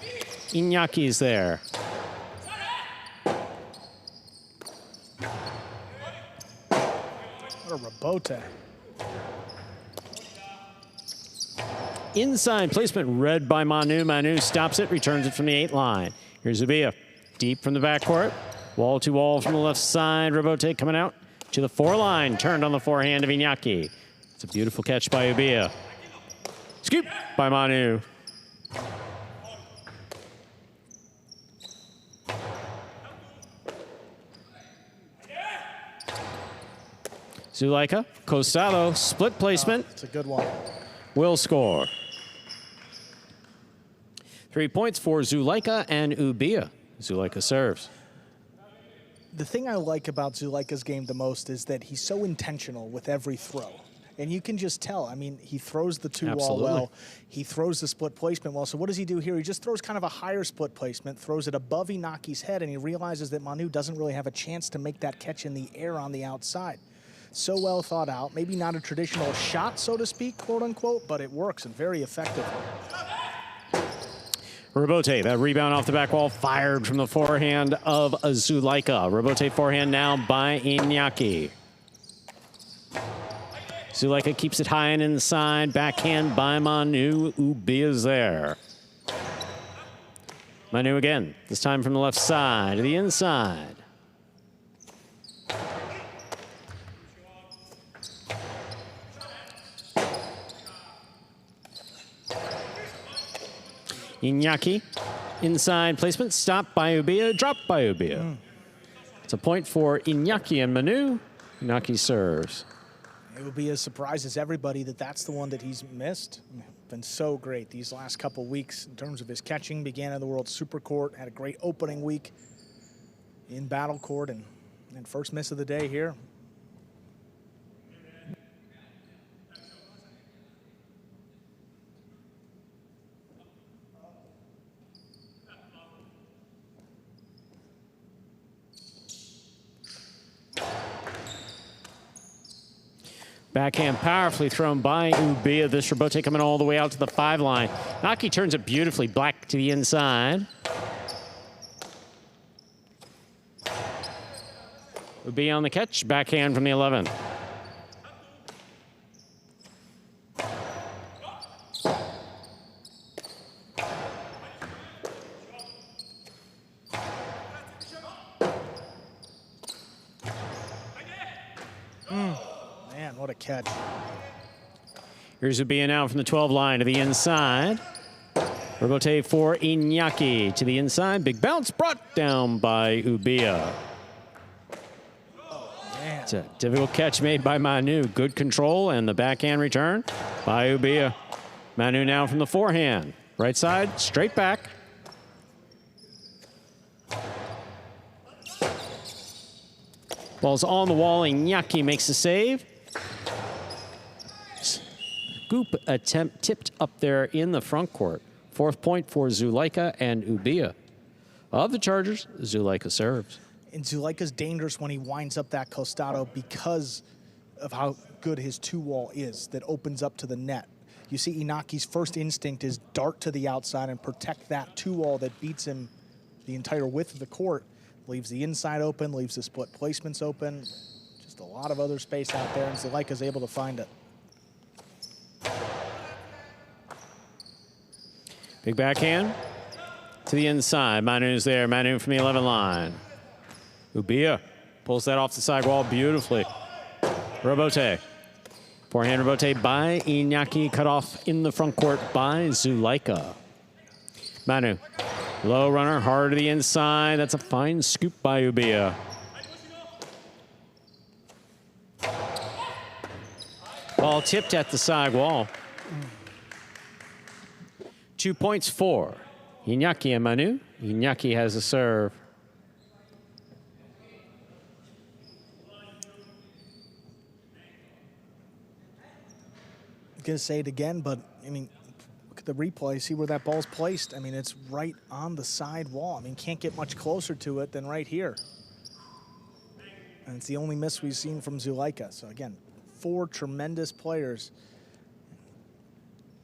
C: Inyaki's there.
D: What a Robote.
C: Inside placement read by Manu. Manu stops it, returns it from the 8 line. Here's Ubia, deep from the backcourt. Wall to wall from the left side. Robote coming out to the 4 line, turned on the forehand of Iñaki. It's a beautiful catch by Ubia. Scoop by Manu. Zulaika, Costado, split placement.
D: It's a good one.
C: Will score. 3 points for Zulaika and Ubia. Zulaika serves.
D: The thing I like about Zulaika's game the most is that he's so intentional with every throw. And you can just tell. I mean, he throws the 2-wall well. He throws the split placement well. So what does he do here? He just throws kind of a higher split placement, throws it above Inaki's head, and he realizes that Manu doesn't really have a chance to make that catch in the air on the outside. So well thought out. Maybe not a traditional shot, so to speak, quote unquote, but it works and very effectively.
C: Robote, that rebound off the back wall, fired from the forehand of Zulaika. Robote forehand now by Iñaki. Zulaika keeps it high and inside. Backhand by Manu. Ubia's there. Manu again, this time from the left side to the inside. Iñaki, inside placement, stopped by Ubia, dropped by Ubia. It's a point for Iñaki and Manu. Iñaki serves.
D: It will be as surprised as everybody that that's the one that he's missed. Been so great these last couple weeks in terms of his catching. Began in the World Super Court, had a great opening week in Battle Court, and first miss of the day here.
C: Backhand powerfully thrown by Ubia. This Robote coming all the way out to the 5 line. Naki turns it beautifully black to the inside. Ubia on the catch. Backhand from the 11.
D: Man, what a catch.
C: Here's Ubia now from the 12 line to the inside. Robote for Iñaki to the inside. Big bounce brought down by Ubia.
D: Man.
C: It's a difficult catch made by Manu. Good control and the backhand return by Ubia. Manu now from the forehand. Right side, straight back. Ball's on the wall. Iñaki makes the save. Scoop attempt tipped up there in the front court. 4th point for Zulaika and Ubia. Of the Chargers, Zulaika serves.
D: And Zulaika's dangerous when he winds up that costado because of how good his 2-wall is that opens up to the net. You see Inaki's first instinct is dart to the outside and protect that 2-wall that beats him the entire width of the court. Leaves the inside open, leaves the split placements open. Just a lot of other space out there, and Zulaika's able to find it.
C: Big backhand to the inside. Manu's there. Manu from the 11 line. Ubia pulls that off the side wall beautifully. Robote. Forehand Robote by Iñaki. Cut off in the front court by Zulaika. Manu. Low runner, hard to the inside. That's a fine scoop by Ubia. Ball tipped at the side wall. 2 points for Iñaki and Manu. Iñaki has a serve.
D: I'm going to say it again, but, I mean, look at the replay. See where that ball's placed. I mean, it's right on the side wall. I mean, can't get much closer to it than right here. And it's the only miss we've seen from Zulaika. So, again, 4 tremendous players.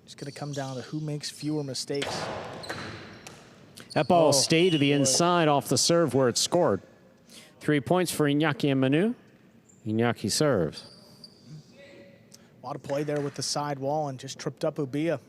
D: It's going to come down to who makes fewer mistakes.
C: That ball stayed to the inside off the serve where it scored. 3 points for Iñaki and Manu. Iñaki serves.
D: A lot of play there with the side wall and just tripped up Ubia.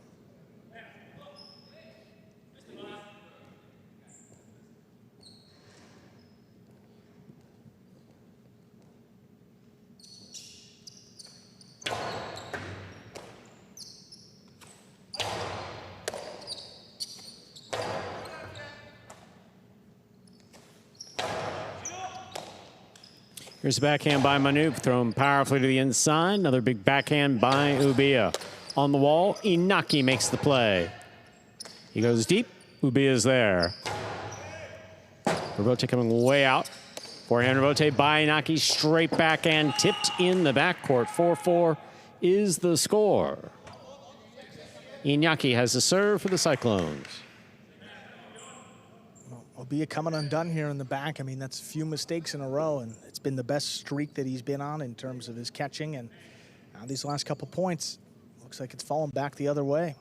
C: Here's the backhand by Manu, thrown powerfully to the inside. Another big backhand by Ubia. On the wall, Iñaki makes the play. He goes deep, Ubia's there. Rebote coming way out. Forehand Rebote by Iñaki, straight backhand, tipped in the backcourt. 4-4 is the score. Iñaki has the serve for the Cyclones.
D: Ubia coming undone here in the back. I mean, that's a few mistakes in a row, and it's been the best streak that he's been on in terms of his catching. And now these last couple points, looks like it's fallen back the other way.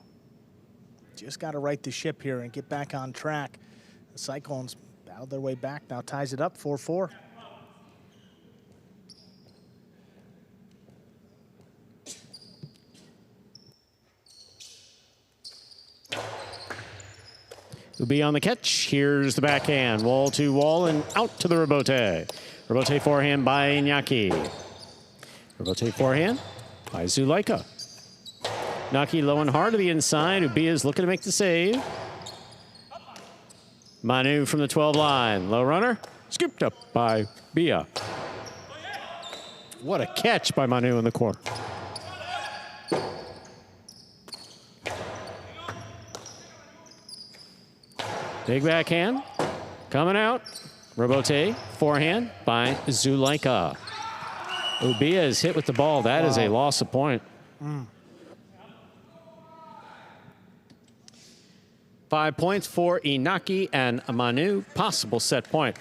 D: Just got to right the ship here and get back on track. The Cyclones battled their way back, now ties it up 4-4.
C: Ubia on the catch. Here's the backhand. Wall to wall and out to the Rebote. Rebote forehand by Iñaki. Rebote forehand by Zulaika. Iñaki low and hard to the inside. Ubia's looking to make the save. Manu from the 12 line. Low runner. Scooped up by Bia. What a catch by Manu in the corner. Big backhand, coming out. Rebote, forehand by Zulaika. Ubia is hit with the ball. That is a loss of point. 5 points for Iñaki and Manu. Possible set point.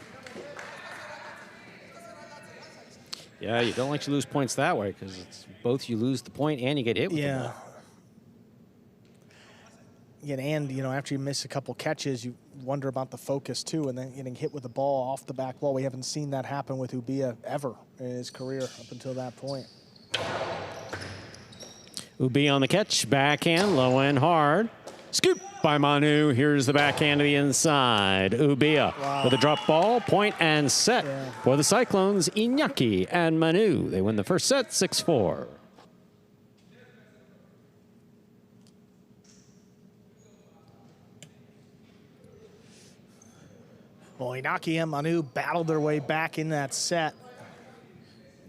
C: Yeah, you don't like to lose points that way because it's both you lose the point and you get hit with the ball.
D: Yeah, and, you know, after you miss a couple catches, you wonder about the focus, too, and then getting hit with the ball off the back wall. We haven't seen that happen with Ubia ever in his career up until that point.
C: Ubia on the catch, backhand, low and hard. Scoop by Manu. Here's the backhand to the inside. Ubia with a drop ball, point and set for the Cyclones, Iñaki and Manu. They win the first set, 6-4.
D: Well, Iñaki and Manu battled their way back in that set.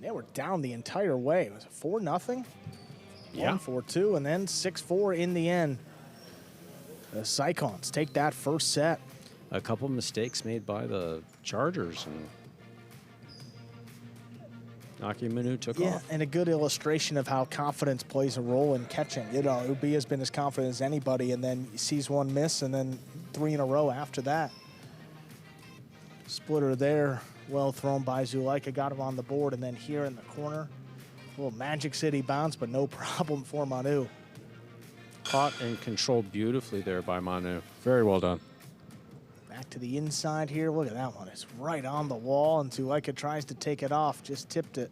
D: They were down the entire way. Was it 4-0?
C: Yeah.
D: 1-4-2, and then 6-4 in the end. The Cyclones take that first set.
C: A couple mistakes made by the Chargers, and Iñaki and Manu took off.
D: And a good illustration of how confidence plays a role in catching. You know, Ubia's been as confident as anybody, and then he sees one miss, and then 3 in a row after that. Splitter there, well thrown by Zulaika, got him on the board, and then here in the corner, a little Magic City bounce, but no problem for Manu.
C: Caught and controlled beautifully there by Manu. Very well done.
D: Back to the inside here. Look at that one. It's right on the wall, and Zulaika tries to take it off, just tipped it.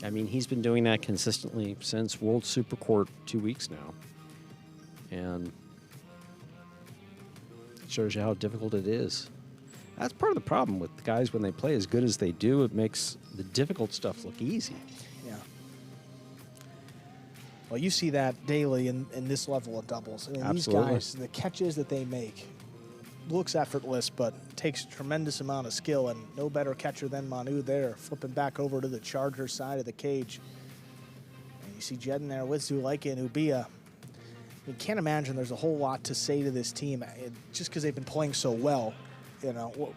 C: I mean, he's been doing that consistently since World Super Court 2 weeks now. And it shows you how difficult it is. That's part of the problem with guys when they play as good as they do. It makes the difficult stuff look easy.
D: Yeah. Well, you see that daily in this level of doubles. I mean,
C: Absolutely.
D: these guys, the catches that they make, looks effortless, but takes a tremendous amount of skill, and no better catcher than Manu there, flipping back over to the Charger side of the cage. And you see Jedin there with Zulaika and Ubia. you can't imagine there's a whole lot to say to this team just because they've been playing so well. You know,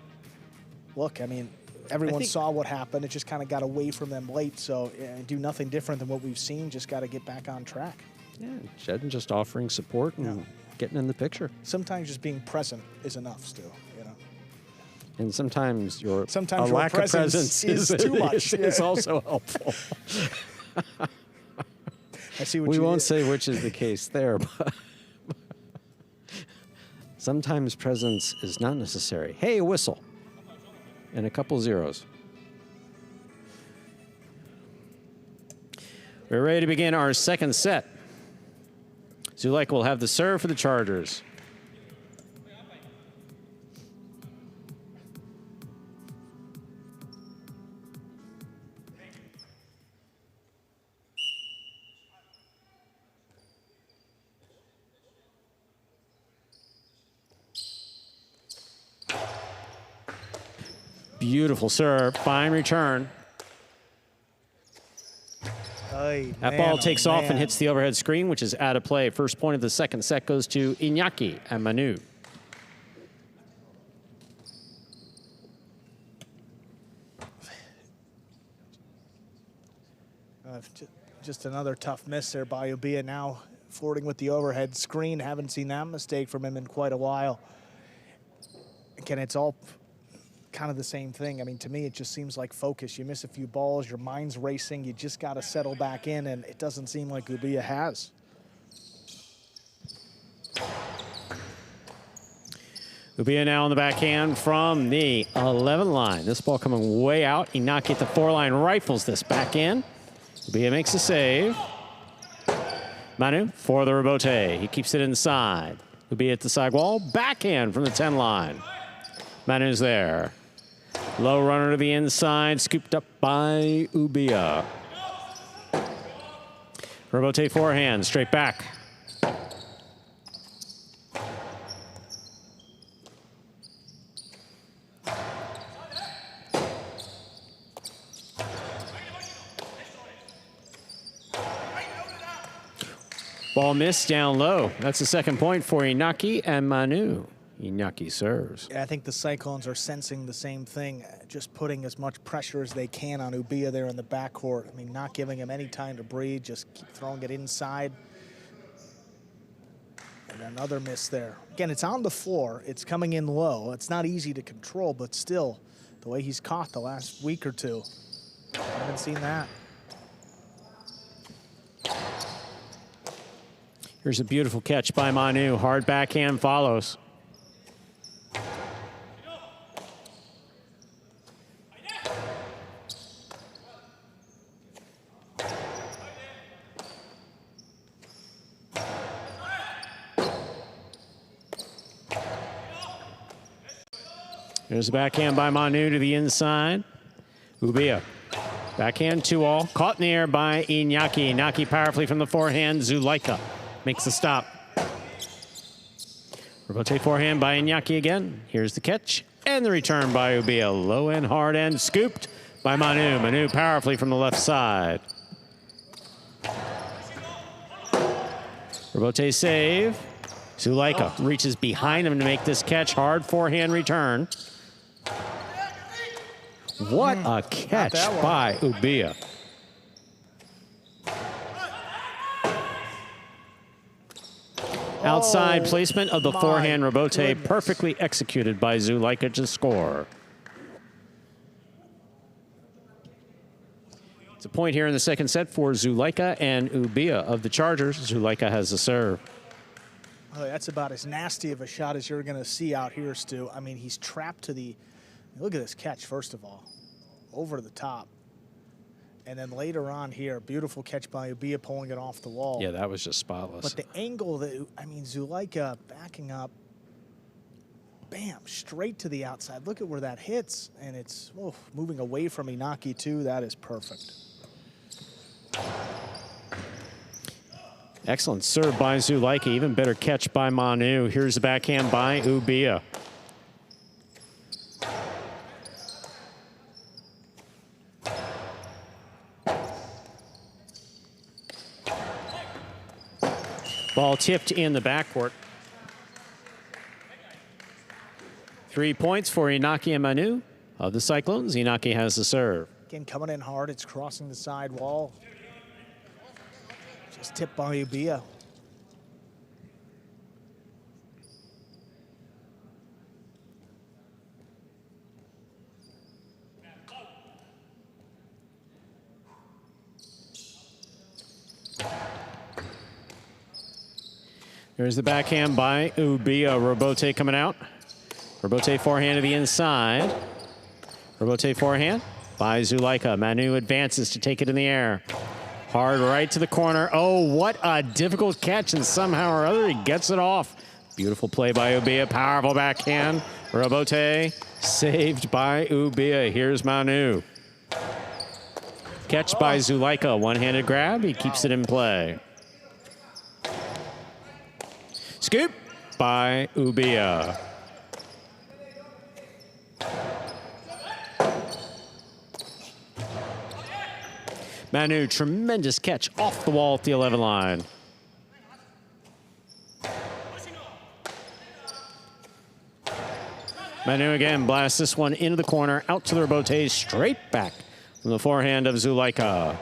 D: look, I mean, everyone saw what happened. It just kind of got away from them late. So do nothing different than what we've seen. Just got to get back on track.
C: Yeah, Jed just offering support and getting in the picture.
D: Sometimes just being present is enough still, you know.
C: And sometimes your
D: lack of
C: presence
D: is too much.
C: Is also helpful.
D: I see what
C: we
D: you
C: won't
D: did.
C: say which is the case there, but sometimes presence is not necessary. Hey, a whistle. And a couple zeros. We're ready to begin our second set. Zulaika will have the serve for the Chargers. Beautiful serve, fine return. That ball takes off and hits the overhead screen, which is out of play. First point of the second set goes to Iñaki and Manu.
D: Just another tough miss there by Ubia, now flirting with the overhead screen. Haven't seen that mistake from him in quite a while. Again, it's all kind of the same thing. I mean, to me, it just seems like focus. You miss a few balls, your mind's racing, you just got to settle back in, and it doesn't seem like Ubia has.
C: Ubia now on the backhand from the 11 line. This ball coming way out. Iñaki at the 4 line rifles this back in. Ubia makes a save. Manu for the rebote. He keeps it inside. Ubia at the sidewall. Backhand from the 10 line. Manu's there. Low runner to the inside, scooped up by Ubia. Rebote forehand, straight back. Ball missed down low. That's the second point for Iñaki and Manu. Iñaki serves.
D: Yeah, I think the Cyclones are sensing the same thing, just putting as much pressure as they can on Ubia there in the backcourt. I mean, not giving him any time to breathe, just keep throwing it inside. And another miss there. Again, it's on the floor. It's coming in low. It's not easy to control, but still, the way he's caught the last week or two, I haven't seen that.
C: Here's a beautiful catch by Manu. Hard backhand follows. There's a backhand by Manu to the inside. Ubia. Backhand 2-all. Caught in the air by Iñaki. Iñaki powerfully from the forehand. Zulaika makes the stop. Rebote forehand by Iñaki again. Here's the catch. And the return by Ubia. Low and hard end. Scooped by Manu. Manu powerfully from the left side. Rebote save. Zulaika reaches behind him to make this catch. Hard forehand return. What a catch by Ubia. Outside placement of the forehand rebote, perfectly executed by Zulaika to score. It's a point here in the second set for Zulaika and Ubia of the Chargers. Zulaika has the serve.
D: Oh, that's about as nasty of a shot as you're going to see out here, Stu. I mean, he's trapped to the... Look at this catch, first of all. Over the top. And then later on here, beautiful catch by Ubia pulling it off the wall.
C: Yeah, that was just spotless.
D: But the angle that, I mean, Zulaika backing up, bam, straight to the outside. Look at where that hits. And it's moving away from Iñaki, too. That is perfect.
C: Excellent serve by Zulaika. Even better catch by Manu. Here's the backhand by Ubia. Ball tipped in the backcourt. 3 points for Inaki and Manu of the Cyclones. Inaki has the serve.
D: Again, coming in hard. It's crossing the side wall. Just tipped by Ubia.
C: Here's the backhand by Ubia. Robote coming out. Robote forehand to the inside. Robote forehand by Zulaika. Manu advances to take it in the air. Hard right to the corner. Oh, what a difficult catch, and somehow or other he gets it off. Beautiful play by Ubia. Powerful backhand. Robote saved by Ubia. Here's Manu. Catch by Zulaika. One-handed grab. He keeps it in play. Scoop by Ubia. Manu, tremendous catch off the wall at the 11 line. Manu again blasts this one into the corner, out to the Robote, straight back from the forehand of Zulaika.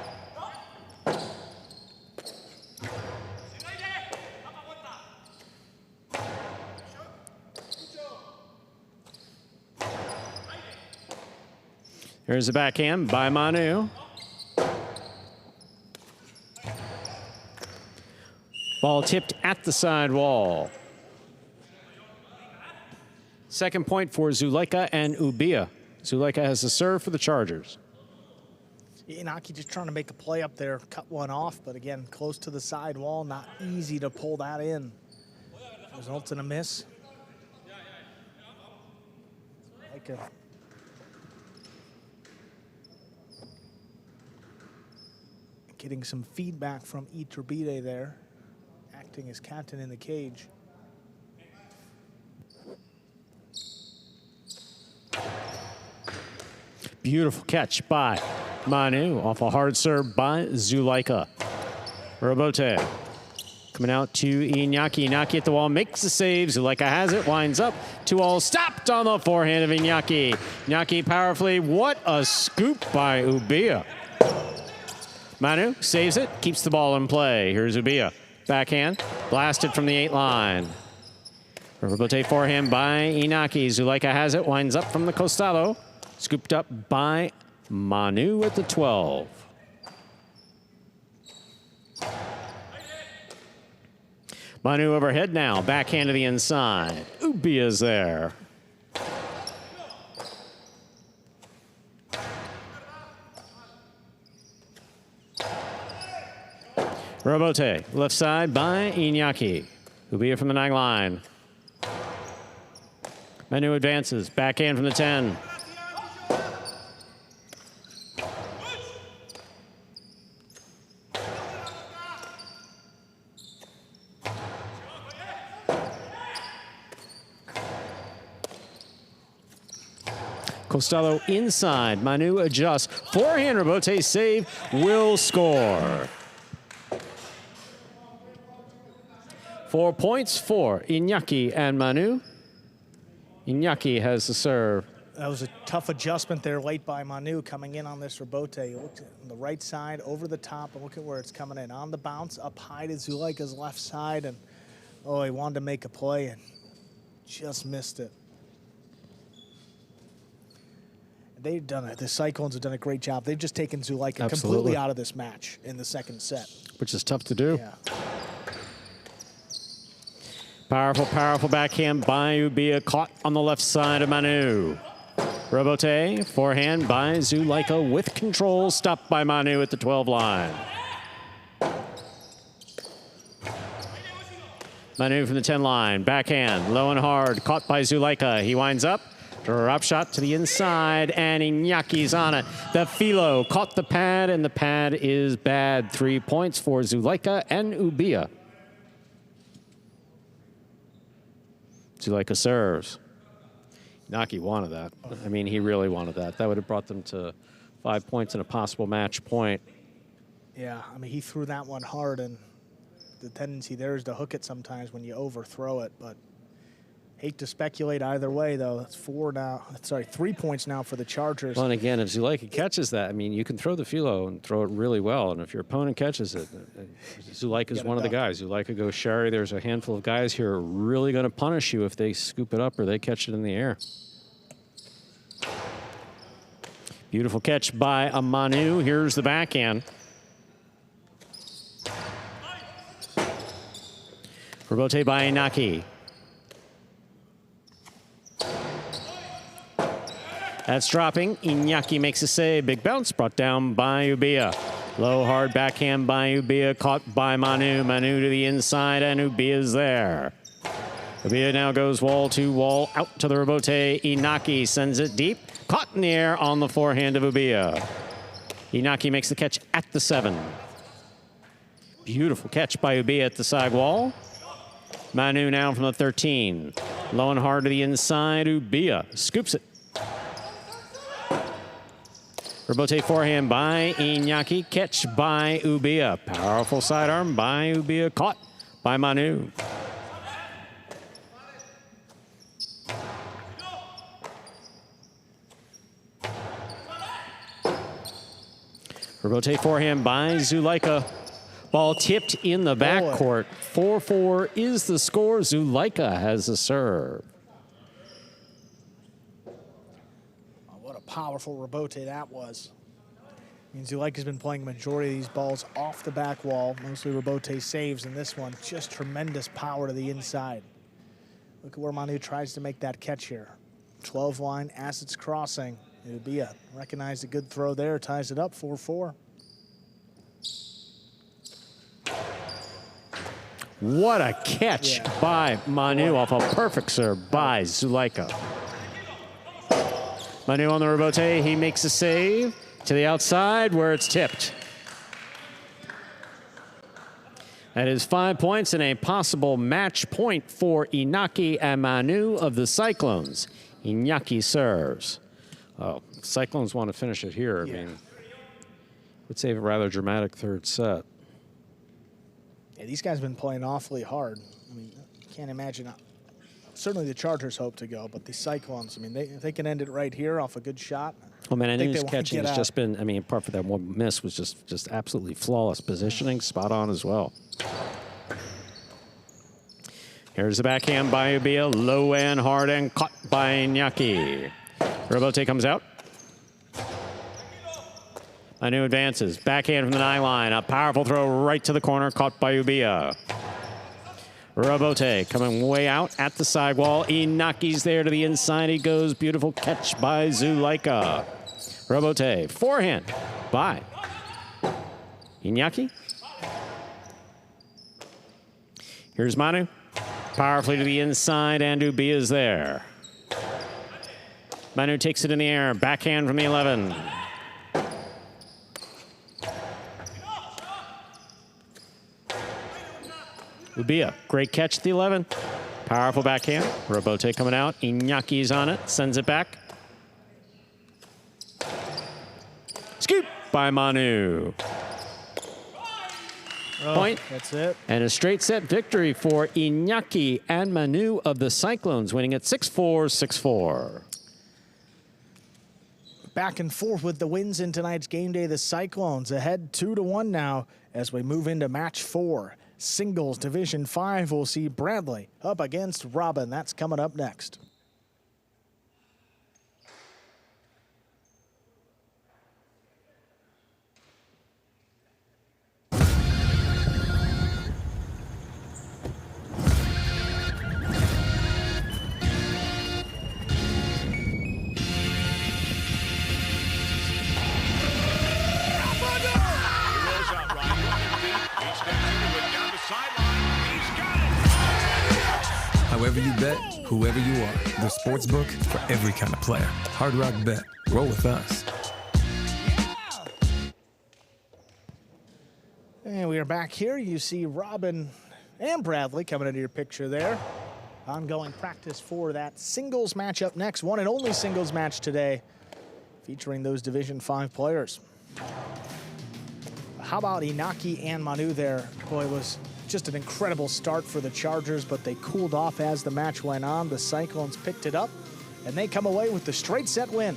C: Here's the backhand by Manu. Ball tipped at the side wall. Second point for Zulaika and Ubia. Zulaika has the serve for the Chargers.
D: Inaki just trying to make a play up there, cut one off, but again, close to the side wall, not easy to pull that in. Results in a miss. Getting some feedback from Iturbide there, acting as captain in the cage.
C: Beautiful catch by Manu off a hard serve by Zulaika. Robote coming out to Iñaki. Iñaki at the wall, makes the save. Zulaika has it, winds up. 2-all stopped on the forehand of Iñaki. Iñaki powerfully. What a scoop by Ubia. Manu saves it, keeps the ball in play. Here's Ubia. Backhand, blasted from the 8 line. Robote forehand by Inaki. Zulaika has it, winds up from the costado. Scooped up by Manu at the 12. Manu overhead now, backhand to the inside. Ubia's there. Robote, left side by Iñaki. Ubia from the 9 line. Manu advances, backhand from the 10. Costello inside, Manu adjusts. Forehand, Robote save, will score. 4 points for Iñaki and Manu. Iñaki has the serve.
D: That was a tough adjustment there late by Manu coming in on this Robote. You looked on the right side, over the top, and look at where it's coming in. On the bounce, up high to Zulaika's left side, and oh, he wanted to make a play and just missed it. They've done it. The Cyclones have done a great job. They've just taken Zulaika completely out of this match in the second set.
C: Which is tough to do.
D: Yeah.
C: Powerful, powerful backhand by Ubia, caught on the left side of Manu. Robote, forehand by Zulaika with control, stopped by Manu at the 12 line. Manu from the 10 line, backhand, low and hard, caught by Zulaika. He winds up, drop shot to the inside, and Iñaki's on it. The Filo caught the pad, and the pad is bad. 3 points for Zulaika and Ubia. Zulaika serves. Inaki wanted that. I mean, he really wanted that. That would have brought them to 5 points and a possible match point.
D: Yeah, I mean, he threw that one hard, and the tendency there is to hook it sometimes when you overthrow it, but hate to speculate either way, though. It's 3 points now for the Chargers.
C: Well, and again, if Zulaika catches that, I mean, you can throw the philo and throw it really well, and if your opponent catches it, Zulaika is one of the guys. Zulaika goes Shari. There's a handful of guys here who are really going to punish you if they scoop it up or they catch it in the air. Beautiful catch by Manu. Here's the backhand. Rebote by Inaki. That's dropping. Iñaki makes a save. Big bounce brought down by Ubia. Low, hard backhand by Ubia. Caught by Manu. Manu to the inside, and Ubia's there. Ubia now goes wall to wall. Out to the rebote. Inaki sends it deep. Caught in the air on the forehand of Ubia. Inaki makes the catch at the 7. Beautiful catch by Ubia at the side wall. Manu now from the 13. Low and hard to the inside. Ubia scoops it. Rebote forehand by Iñaki. Catch by Ubia. Powerful sidearm by Ubia. Caught by Manu. Rebote forehand by Zulaika. Ball tipped in the backcourt. 4-4 is the score. Zulaika has a serve.
D: What a powerful rebote that was. I mean, Zulaika's been playing a majority of these balls off the back wall. Mostly rebote saves in this one. Just tremendous power to the inside. Look at where Manu tries to make that catch here. 12 line as it's crossing. It would be recognized a good throw there. Ties it up 4-4.
C: What a catch by Manu off a perfect serve by Zulaika. Manu on the rebote. He makes a save to the outside where it's tipped. That is 5 points and a possible match point for Inaki and Manu of the Cyclones. Inaki serves. Oh, Cyclones want to finish it here. I mean, would save a rather dramatic third set.
D: Yeah, these guys have been playing awfully hard. I mean, can't imagine. Certainly the Chargers hope to go, but the Cyclones, I mean, if they can end it right here off a good shot.
C: Well, man, I think his catching has just been, I mean, apart from that one miss, was just absolutely flawless. Positioning, spot on as well. Here's the backhand by Ubia. Low and hard and caught by Iñaki. Rebote comes out. Manu advances. Backhand from the 9 line. A powerful throw right to the corner. Caught by Ubia. Rebote coming way out at the sidewall. Inaki's there to the inside. He goes. Beautiful catch by Zulaika. Rebote. Forehand by Iñaki. Here's Manu. Powerfully to the inside, and Ubia's there. Manu takes it in the air. Backhand from the 11. Ubia, great catch at the 11. Powerful backhand. Rebote coming out. Iñaki's on it. Sends it back. Scoop by Manu. Point.
D: That's it.
C: And a straight set victory for Iñaki and Manu of the Cyclones, winning at 6-4, 6-4.
D: Back and forth with the wins in tonight's game day. The Cyclones ahead 2-1 now as we move into match 4. Singles Division 5, we'll see Bradley up against Robin. That's coming up next.
H: However you bet, whoever you are, the sportsbook for every kind of player. Hard Rock Bet. Roll with us.
D: And we are back here. You see Robin and Bradley coming into your picture there. Ongoing practice for that singles match up next. One and only singles match today featuring those Division 5 players. How about Inaki and Manu there? Boy, it was Just an incredible start for the Chargers, but they cooled off as the match went on. The Cyclones picked it up, and they come away with the straight set win.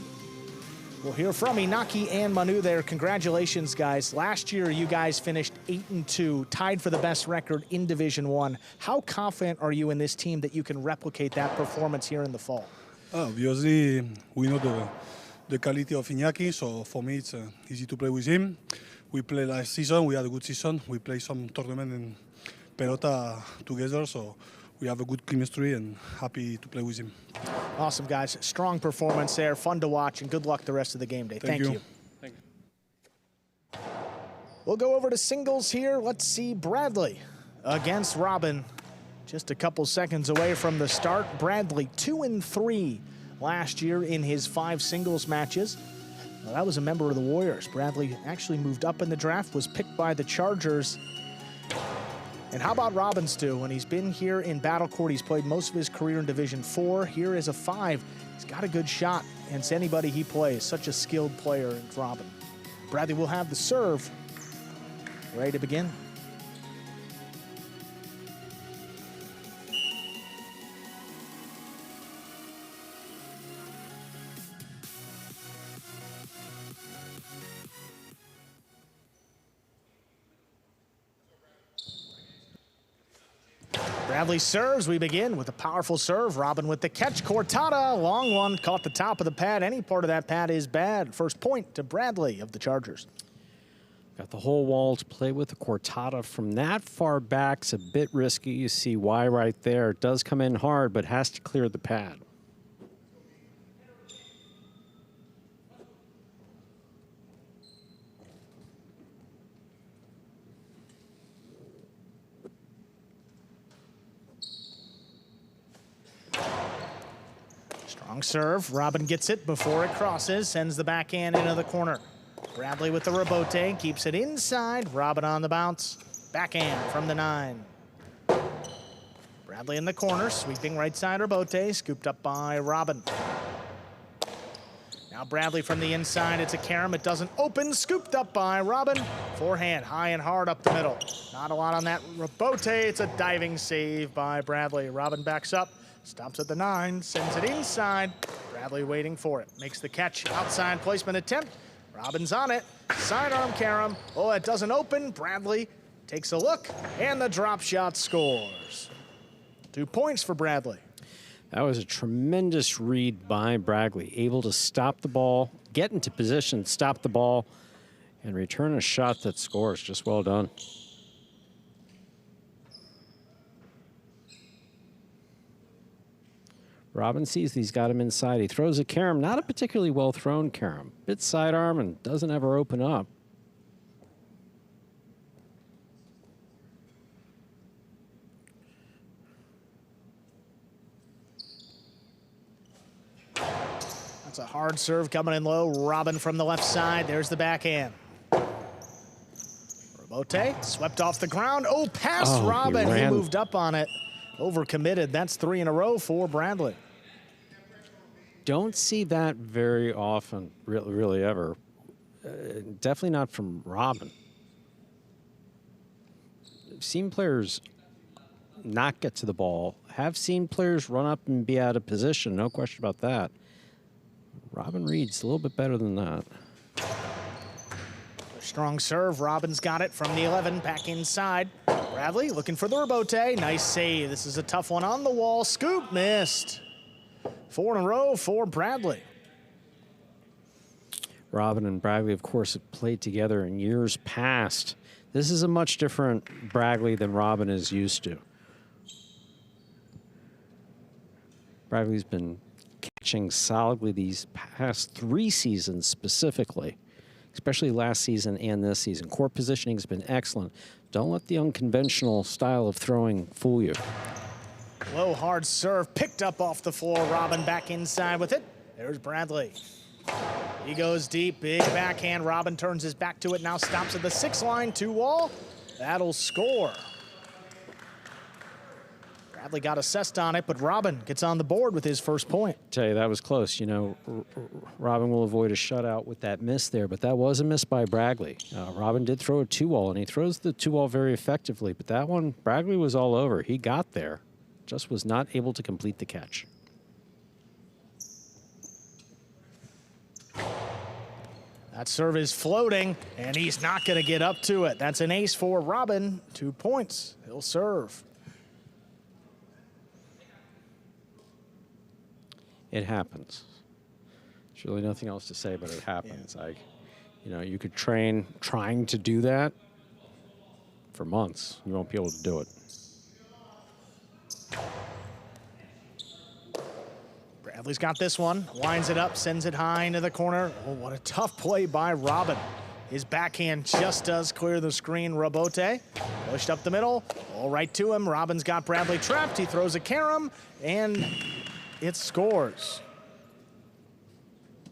D: We'll hear from Inaki and Manu there. Congratulations, guys. Last year, you guys finished 8-2, tied for the best record in Division I. How confident are you in this team that you can replicate that performance here in the fall?
I: Obviously, we know the quality of Inaki, so for me, it's easy to play with him. We played last season. We had a good season. We played some tournament in Pelota together, so we have a good chemistry and happy to play with him.
D: Awesome, guys. Strong performance there. Fun to watch, and good luck the rest of the game day. Thank you.
I: Thank you.
D: We'll go over to singles here. Let's see Bradley against Robin. Just a couple seconds away from the start. Bradley 2-3 last year in his 5 singles matches. Well, that was a member of the Warriors. Bradley actually moved up in the draft, was picked by the Chargers. And how about Robin, Stu? When he's been here in Battle Court, he's played most of his career in Division IV. Here is a 5. He's got a good shot against anybody he plays. Such a skilled player in Robin. Bradley will have the serve. Ready to begin. Bradley serves. We begin with a powerful serve. Robin with the catch. Cortada, long one, caught the top of the pad. Any part of that pad is bad. First point to Bradley of the Chargers.
C: Got the whole wall to play with. The Cortada from that far back's a bit risky. You see why right there. It does come in hard, but has to clear the pad.
D: Strong serve. Robin gets it before it crosses, sends the backhand into the corner. Bradley with the rebote, keeps it inside. Robin on the bounce. Backhand from the 9. Bradley in the corner, sweeping right side rebote, scooped up by Robin. Now Bradley from the inside, it's a carom, it doesn't open, scooped up by Robin. Forehand, high and hard up the middle. Not a lot on that rebote, it's a diving save by Bradley. Robin backs up. Stops at the 9, sends it inside. Bradley waiting for it. Makes the catch, outside placement attempt. Robin's on it. Sidearm carom. Oh, it doesn't open. Bradley takes a look, and the drop shot scores. 2 points for Bradley.
C: That was a tremendous read by Bradley. Able to stop the ball, get into position, stop the ball, and return a shot that scores. Just well done. Robin sees he's got him inside. He throws a carom, not a particularly well-thrown carom. Bit sidearm and doesn't ever open up.
D: That's a hard serve coming in low. Robin from the left side. There's the backhand. Rebote swept off the ground. Oh, past Robin. He moved up on it. Overcommitted. That's 3 in a row for Bradley.
C: Don't see that very often, really ever. Definitely not from Robin. I've seen players not get to the ball. Have seen players run up and be out of position. No question about that. Robin reads a little bit better than that.
D: Strong serve. Robin's got it from the 11, back inside. Bradley looking for the rebote. Nice save. This is a tough one on the wall. Scoop missed. 4 in a row for Bradley.
C: Robin and Bradley, of course, have played together in years past. This is a much different Bradley than Robin is used to. Bradley's been catching solidly these past 3 seasons specifically, especially last season and this season. Court positioning has been excellent. Don't let the unconventional style of throwing fool you.
D: Low hard serve picked up off the floor. Robin back inside with it. There's Bradley. He goes deep, big backhand. Robin turns his back to it, now stops at the 6 line, 2 wall. That'll score. Bradley got assessed on it, but Robin gets on the board with his first point.
C: Tell you, that was close. You know, Robin will avoid a shutout with that miss there, but that was a miss by Bradley. Robin did throw a 2-wall, and he throws the 2-wall very effectively, but that one, Bradley was all over. He got there, just was not able to complete the catch.
D: That serve is floating, and he's not going to get up to it. That's an ace for Robin. 2 points. He'll serve.
C: It happens. There's really nothing else to say, but it happens.
D: Yeah.
C: You know, you could train trying to do that for months. You won't be able to do it.
D: Bradley's got this one, winds it up, sends it high into the corner. Oh, what a tough play by Robin. His backhand just does clear the screen. Robote pushed up the middle, all right to him. Robin's got Bradley trapped. He throws a carom, and it scores.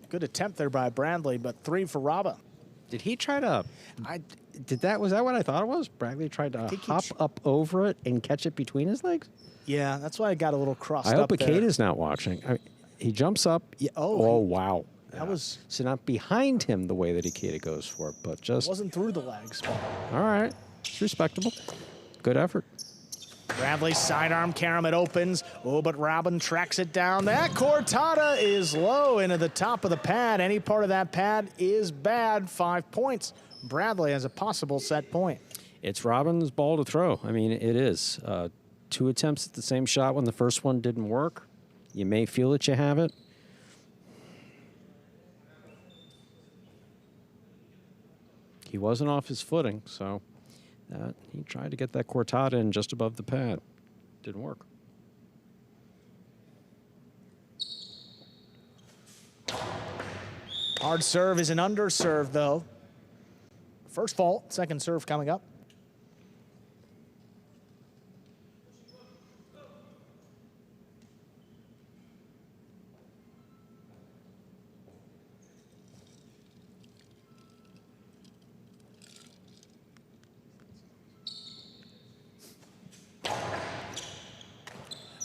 D: Good attempt there by Bradley, but 3 for Robin.
C: Did he try to? Was that what I thought it was? Bradley tried to hop up over it and catch it between his legs?
D: Yeah, that's why I got a little crossed up
C: I hope
D: there.
C: Ikeda not watching. He jumps up. Yeah, oh, wow.
D: That was...
C: So not behind him the way that Ikeda goes for it, but just...
D: It wasn't through the legs. But...
C: All right. It's respectable. Good effort.
D: Bradley sidearm carom, it opens. Oh, but Robin tracks it down. That cortada is low into the top of the pad. Any part of that pad is bad. 5 points. Bradley has a possible set point.
C: It's Robin's ball to throw. I mean, it is. 2 attempts at the same shot when the first one didn't work. You may feel that you have it. He wasn't off his footing, so he tried to get that cortada in just above the pad. Didn't work.
D: Hard serve is an underserve, though. First fault, second serve coming up.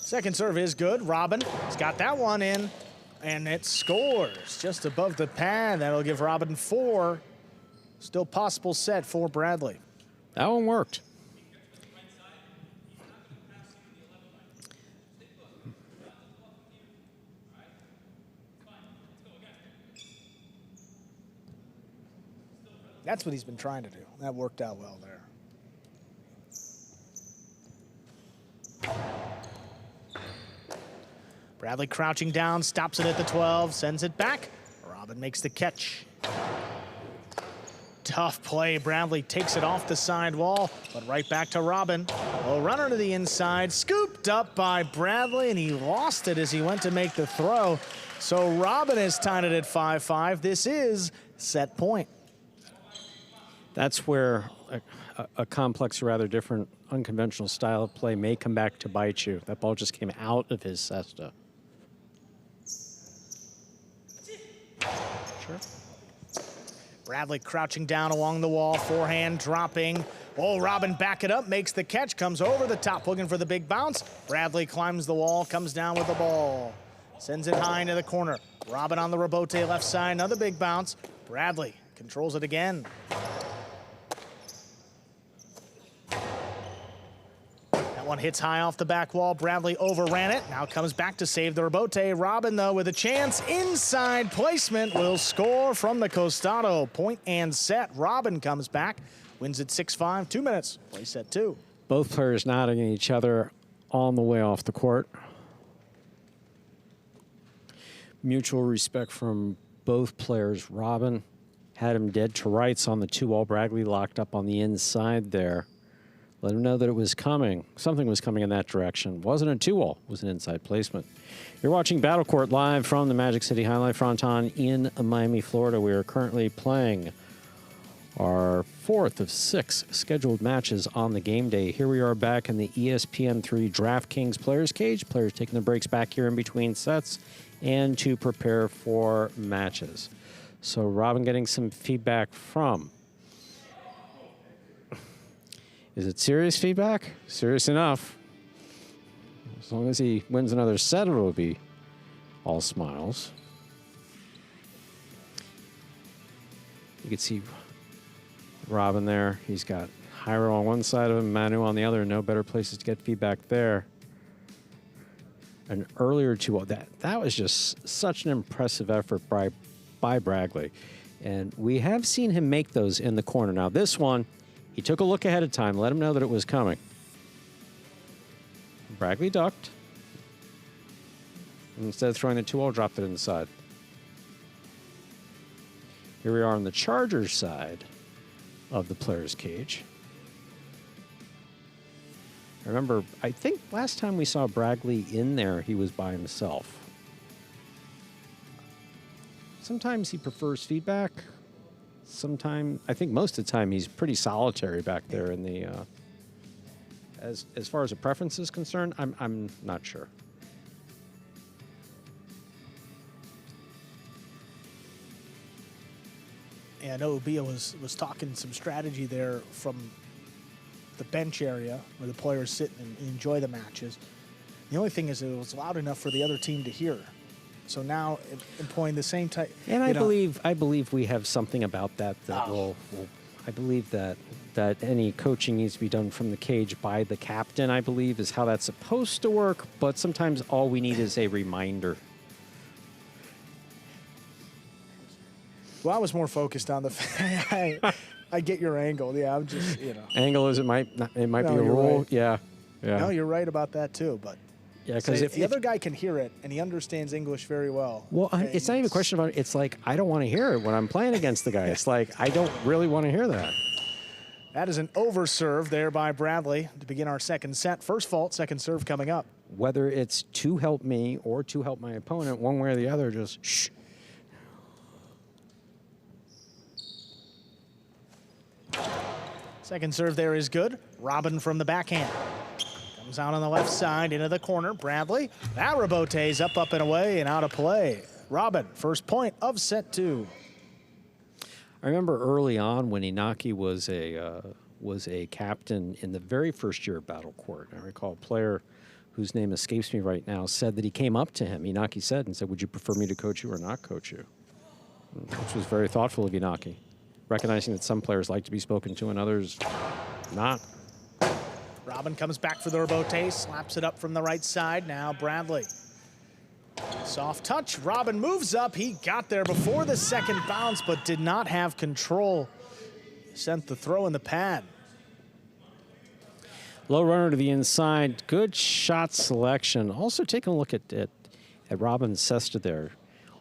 D: Second serve is good. Robin has got that one in, and it scores just above the pad. That'll give Robin 4. Still possible set for Bradley.
C: That one worked.
D: That's what he's been trying to do. That worked out well there. Bradley crouching down, stops it at the 12, sends it back. Robin makes the catch. Tough play. Bradley takes it off the side wall, but right back to Robin. A runner to the inside, scooped up by Bradley, and he lost it as he went to make the throw. So Robin has tied it at 5-5. This is set point.
C: That's where a complex, rather different, unconventional style of play may come back to bite you. That ball just came out of his cesta.
D: Sure. Bradley crouching down along the wall, forehand dropping. Oh, Robin back it up, makes the catch, comes over the top, looking for the big bounce. Bradley climbs the wall, comes down with the ball. Sends it high into the corner. Robin on the Robote left side, another big bounce. Bradley controls it again. That one hits high off the back wall. Bradley overran it. Now comes back to save the Robote. Robin, though, with a chance. Inside placement will score from the costado. Point and set. Robin comes back. Wins at 6-5. 2 minutes. Play set 2.
C: Both players nodding at each other on the way off the court. Mutual respect from both players. Robin had him dead to rights on the 2-wall. Bradley locked up on the inside there. Let him know that it was coming. Something was coming in that direction. Wasn't a 2-wall. It was an inside placement. You're watching Battle Court live from the Magic City Jai-Alai Fronton in Miami, Florida. We are currently playing our 4th of 6 scheduled matches on the game day. Here we are back in the ESPN3 DraftKings Players Cage. Players taking their breaks back here in between sets and to prepare for matches. So Robin getting some feedback from... Is it serious feedback? Serious enough. As long as he wins another set, it'll be all smiles. You can see Robin there. He's got Jairo on one side of him, Manu on the other. No better places to get feedback there. An earlier 2-0. That was just such an impressive effort by Bragley. And we have seen him make those in the corner. Now this one, he took a look ahead of time, let him know that it was coming. Bragley ducked. And instead of throwing the 2-0, dropped it inside. Here we are on the Chargers side of the player's cage. I remember, I think last time we saw Bragley in there, he was by himself. Sometimes he prefers feedback. Sometimes, I think most of the time, he's pretty solitary back there in the. As far as a preference is concerned, I'm not sure.
D: Yeah, I know Ubia was talking some strategy there from the bench area where the players sit and enjoy the matches. The only thing is it was loud enough for the other team to hear. So now employing the same type.
C: And I believe we have something about that will I believe that any coaching needs to be done from the cage by the captain, I believe, is how that's supposed to work. But sometimes all we need is a reminder.
D: Well, I was more focused on the I get your angle. Yeah, I'm just,
C: Angle is it might be a rule. Right. Yeah.
D: No, you're right about that too, but
C: yeah, because
D: if the other guy can hear it and he understands English very well.
C: Well, it's not even a question about it. It's like, I don't want to hear it when I'm playing against the guy. It's like, I don't really want to hear that.
D: That is an overserve there by Bradley to begin our second set. First fault, second serve coming up.
C: Whether it's to help me or to help my opponent, one way or the other, just shh.
D: Second serve there is good. Robin from the backhand. Comes out on the left side into the corner. Bradley. That rebotes up and away and out of play. Robin, first point of set 2.
C: I remember early on when Inaki was a captain in the very first year of Battle Court. I recall a player whose name escapes me right now said that he came up to him. Inaki said, would you prefer me to coach you or not coach you? Which was very thoughtful of Inaki, recognizing that some players like to be spoken to and others not.
D: Robin comes back for the rebote, slaps it up from the right side. Now Bradley. Soft touch. Robin moves up. He got there before the second bounce, but did not have control. Sent the throw in the pad.
C: Low runner to the inside. Good shot selection. Also taking a look at Robin's cesta there.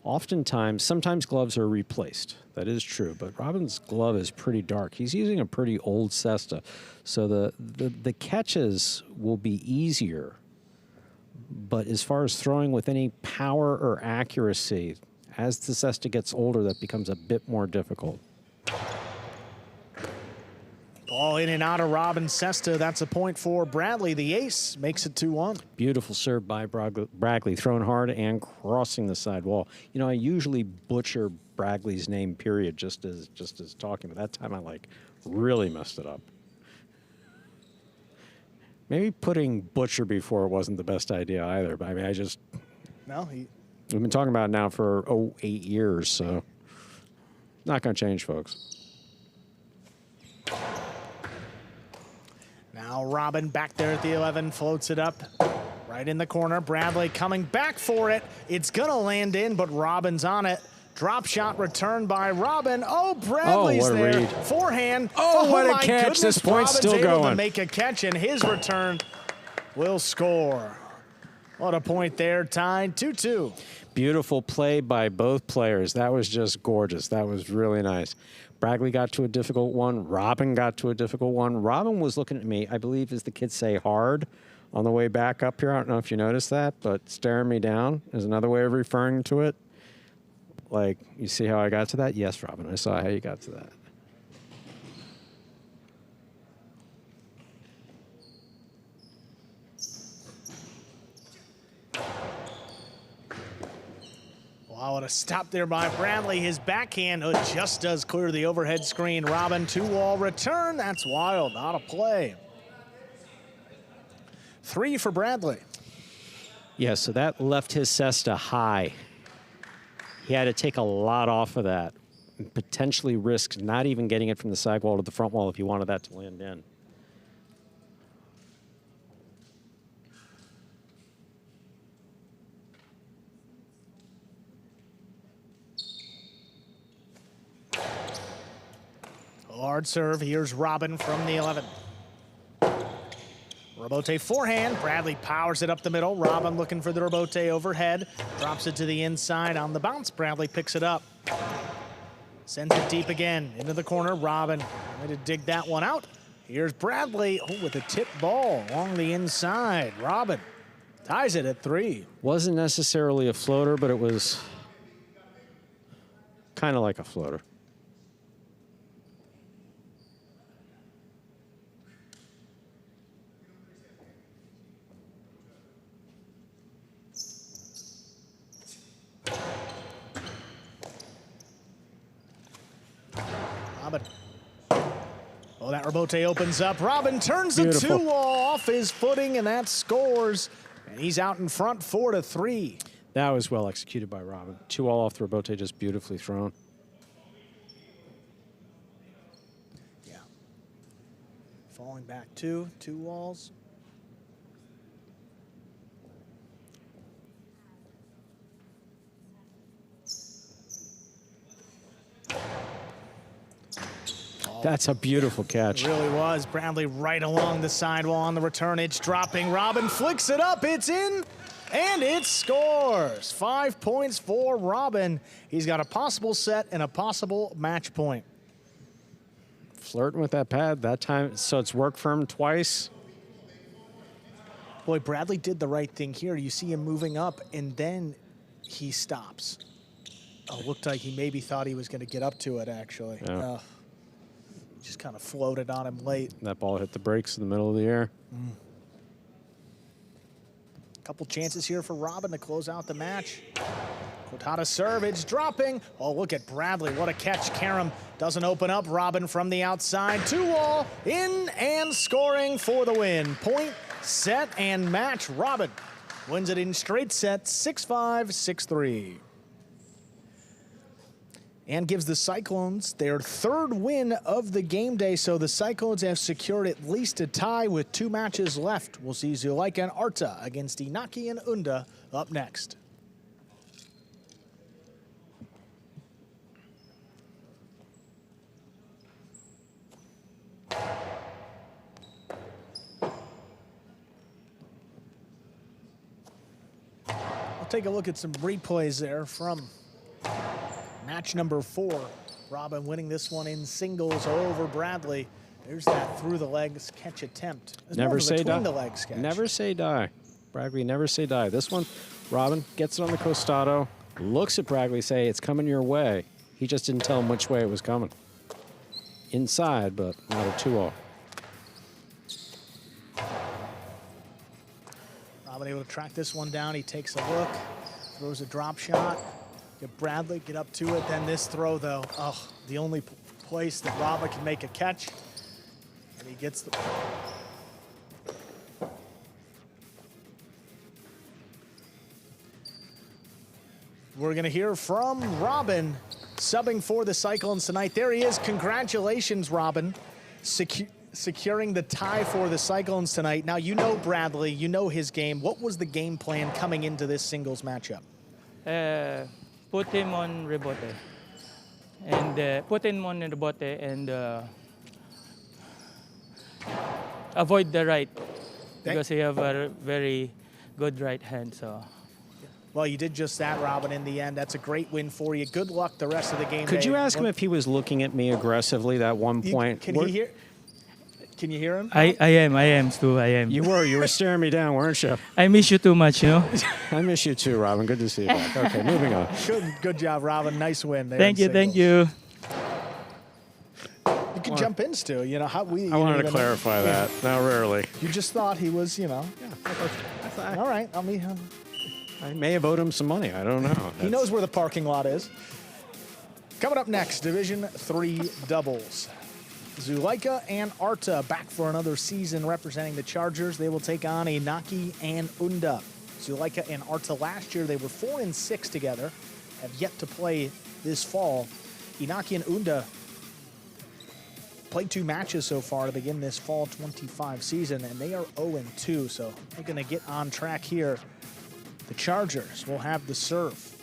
C: Oftentimes, sometimes gloves are replaced. That is true, but Robin's glove is pretty dark. He's using a pretty old cesta, so the catches will be easier. But as far as throwing with any power or accuracy, as the cesta gets older, that becomes a bit more difficult.
D: Ball in and out of Robin's cesta. That's a point for Bradley. The ace makes it 2-1.
C: Beautiful serve by Bragley, throwing hard and crossing the side wall. I usually butcher Bragley's name, period, just as talking, but that time I really messed it up. Maybe putting butcher before wasn't the best idea either, but I mean, we've been talking about it now for 8 years, so not going to change, folks.
D: Now Robin back there at the 11, floats it up right in the corner. Bradley coming back for it. It's going to land in, but Robin's on it. Drop shot returned by Robin. Oh, Bradley's there. Read. Forehand.
C: Oh, what a catch.
D: Goodness.
C: This point's
D: Robin's
C: still
D: able
C: going.
D: To make a catch, and his return will score. What a point there. Tied 2-2.
C: Beautiful play by both players. That was just gorgeous. That was really nice. Bragley got to a difficult one. Robin got to a difficult one. Robin was looking at me, I believe, as the kids say, hard on the way back up here. I don't know if you noticed that, but staring me down is another way of referring to it. Like, you see how I got to that? Yes, Robin, I saw how you got to that.
D: Wow, what a stop there by Bradley. His backhand just does clear the overhead screen. Robin, 2-wall return. That's wild, not a play. 3 for Bradley.
C: Yeah, so that left his cesta high. He had to take a lot off of that and potentially risk not even getting it from the side wall to the front wall if he wanted that to land in.
D: Hard serve. Here's Robin from the 11. Rebote forehand. Bradley powers it up the middle. Robin looking for the rebote overhead. Drops it to the inside on the bounce. Bradley picks it up. Sends it deep again into the corner. Robin trying to dig that one out. Here's Bradley with a tip ball along the inside. Robin ties it at 3.
C: Wasn't necessarily a floater, but it was kind of like a floater.
D: Robin. Oh, that rebote opens up. Robin turns the
C: Beautiful.
D: 2-wall off his footing, and that scores. And he's out in front 4-3.
C: That was well executed by Robin. 2-all off the rebote, just beautifully thrown.
D: Yeah. Falling back 2 walls.
C: That's a beautiful catch.
D: It really was. Bradley right along the sidewall on the return. It's dropping. Robin flicks it up. It's in, and it scores. 5 points for Robin. He's got a possible set and a possible match point.
C: Flirting with that pad that time, so it's worked for him twice.
D: Boy, Bradley did the right thing here. You see him moving up, and then he stops. Oh, looked like he maybe thought he was going to get up to it, actually.
C: Yeah.
D: Just kind of floated on him late.
C: That ball hit the brakes in the middle of the air.
D: Couple chances here for Robin to close out the match. Cortada serve, it's dropping. Oh, look at Bradley, what a catch. Karam doesn't open up. Robin from the outside, 2-wall, in and scoring for the win. Point, set, and match. Robin wins it in straight sets, 6-5, 6-3. And gives the Cyclones their 3rd win of the game day. So the Cyclones have secured at least a tie with 2 matches left. We'll see Zuleika and Arta against Inaki and Unda up next. We'll take a look at some replays there from match number 4. Robin winning this one in singles over Bradley. There's that through the legs catch attempt.
C: Never say die.
D: The legs catch.
C: Never say die. Bradley, never say die. This one, Robin gets it on the costado, looks at Bradley, say it's coming your way. He just didn't tell him which way it was coming. Inside, but not a 2-0.
D: Robin able to track this one down. He takes a look, throws a drop shot. Get Bradley, get up to it. Then this throw, though. Oh, the only place that Robin can make a catch. And he gets the... We're going to hear from Robin, subbing for the Cyclones tonight. There he is. Congratulations, Robin, securing the tie for the Cyclones tonight. Now, you know Bradley. You know his game. What was the game plan coming into this singles matchup?
J: Put him on rebote. And put him on rebote and avoid the right. Because he have a very good right hand, so...
D: Well, you did just that, Robin, in the end. That's a great win for you. Good luck the rest of the game.
C: Could you ask him if he was looking at me aggressively that one point?
D: Can he hear? Can you hear him?
J: I am, Stu, I am.
C: You were staring me down, weren't you?
J: I miss you too much, you know?
C: I miss you too, Robin. Good to see you back. Okay, moving on.
D: Good job, Robin. Nice win there.
J: Thank you.
D: You can jump in, Stu. You know how we.
C: I wanted to clarify that. Now, rarely.
D: You just thought he was, you know.
C: Yeah,
D: all right.
C: I may have owed him some money. I don't know.
D: He knows where the parking lot is. Coming up next, Division 3 doubles. Zuleika and Arta back for another season representing the Chargers. They will take on Inaki and Unda. Zulaika and Arta last year, they were 4-6 together, have yet to play this fall. Inaki and Unda played 2 matches so far to begin this fall 25 season, and they are 0-2, so they're going to get on track here. The Chargers will have the serve.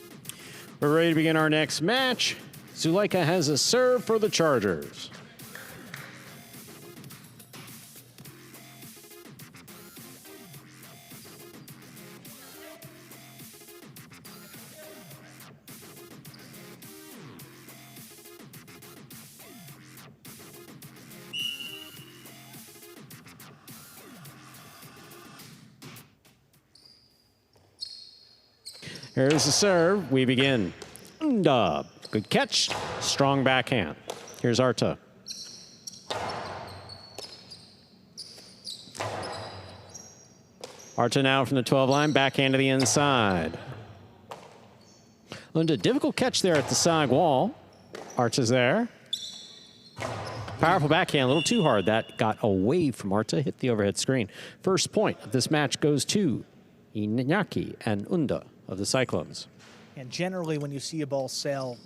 C: We're ready to begin our next match. Zulaika has a serve for the Chargers. Here's the serve. We begin. Unda. Good catch. Strong backhand. Here's Arta. Arta now from the 12 line. Backhand to the inside. Unda, difficult catch there at the side wall. Arta's there. Powerful backhand, a little too hard. That got away from Arta, hit the overhead screen. First point of this match goes to Iñaki and Unda of the Cyclones.
D: And generally, when you see a ball sail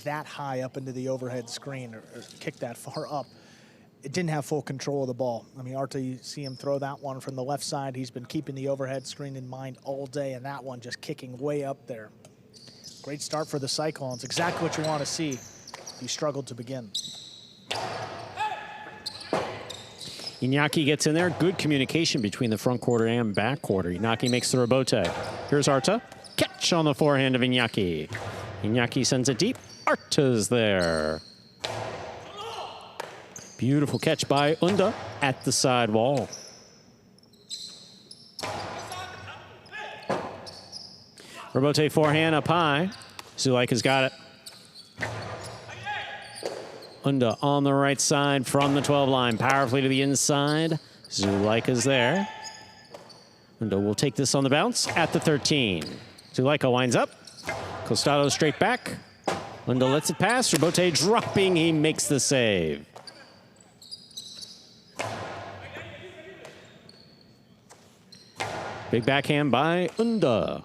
D: that high up into the overhead screen or kick that far up, it didn't have full control of the ball. I mean, Arta, you see him throw that one from the left side. He's been keeping the overhead screen in mind all day, and that one just kicking way up there. Great start for the Cyclones. Exactly what you want to see. He struggled to begin.
C: Iñaki gets in there. Good communication between the front quarter and back quarter. Iñaki makes the rebote. Here's Arta. Catch on the forehand of Iñaki. Iñaki sends it deep. Arta's there. Beautiful catch by Unda at the side wall. Rebote forehand up high. Zulaika's got it. Unda on the right side from the 12 line. Powerfully to the inside. Zulaika's there. Unda will take this on the bounce at the 13. Zulaika winds up. Costado straight back. Unda lets it pass. Rebote dropping. He makes the save. Big backhand by Unda.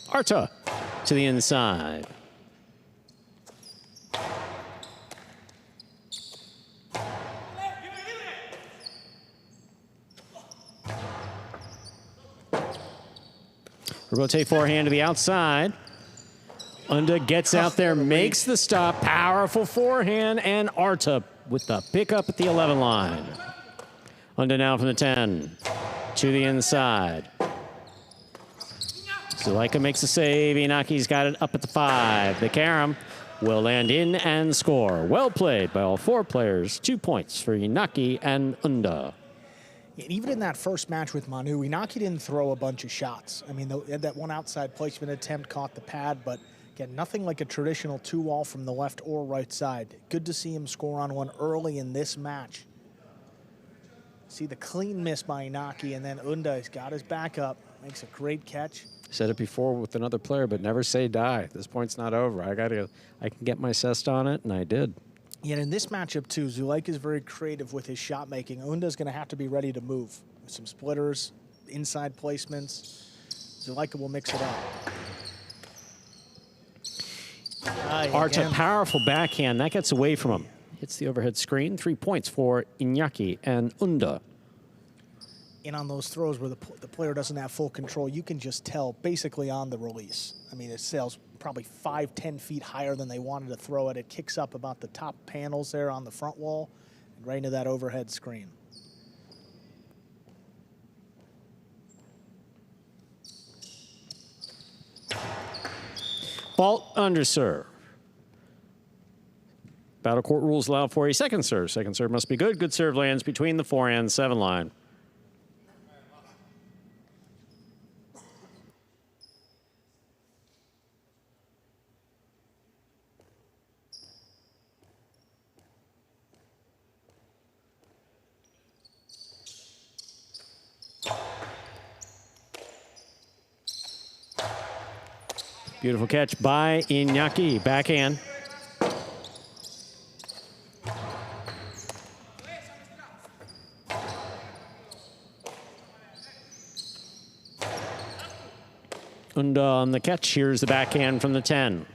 C: Arta to the inside. Rebote forehand to the outside. Unda gets out there, makes the stop. Powerful forehand, and Arta with the pickup at the 11 line. Unda now from the 10 to the inside. Zulaika makes a save. Inaki's got it up at the 5. The carom will land in and score. Well played by all 4 players. 2 points for Inaki and Unda.
D: And even in that first match with Manu, Inaki didn't throw a bunch of shots. I mean, that one outside placement attempt caught the pad, but again, nothing like a traditional 2-wall from the left or right side. Good to see him score on one early in this match. See the clean miss by Inaki, and then Unda has got his back up, makes a great catch.
C: Said it before with another player, but never say die. This point's not over. I can get my cest on it, and I did.
D: Yet in this matchup, too, Zulaika is very creative with his shot making. Unda's going to have to be ready to move with some splitters, inside placements. Zulaika will mix it up.
C: Arta, powerful backhand. That gets away from him. Hits the overhead screen. 3 points for Inaki and Unda.
D: And on those throws where the player doesn't have full control, you can just tell basically on the release. I mean, it sails probably 5-10 feet higher than they wanted to throw it. It kicks up about the top panels there on the front wall and right into that overhead screen.
C: Fault under serve. Battle court rules allow for a second serve. Second serve must be good. Good serve lands between the 4 and 7 line. Beautiful catch by Inaki. Backhand. Unda on the catch. Here's the backhand from the 10.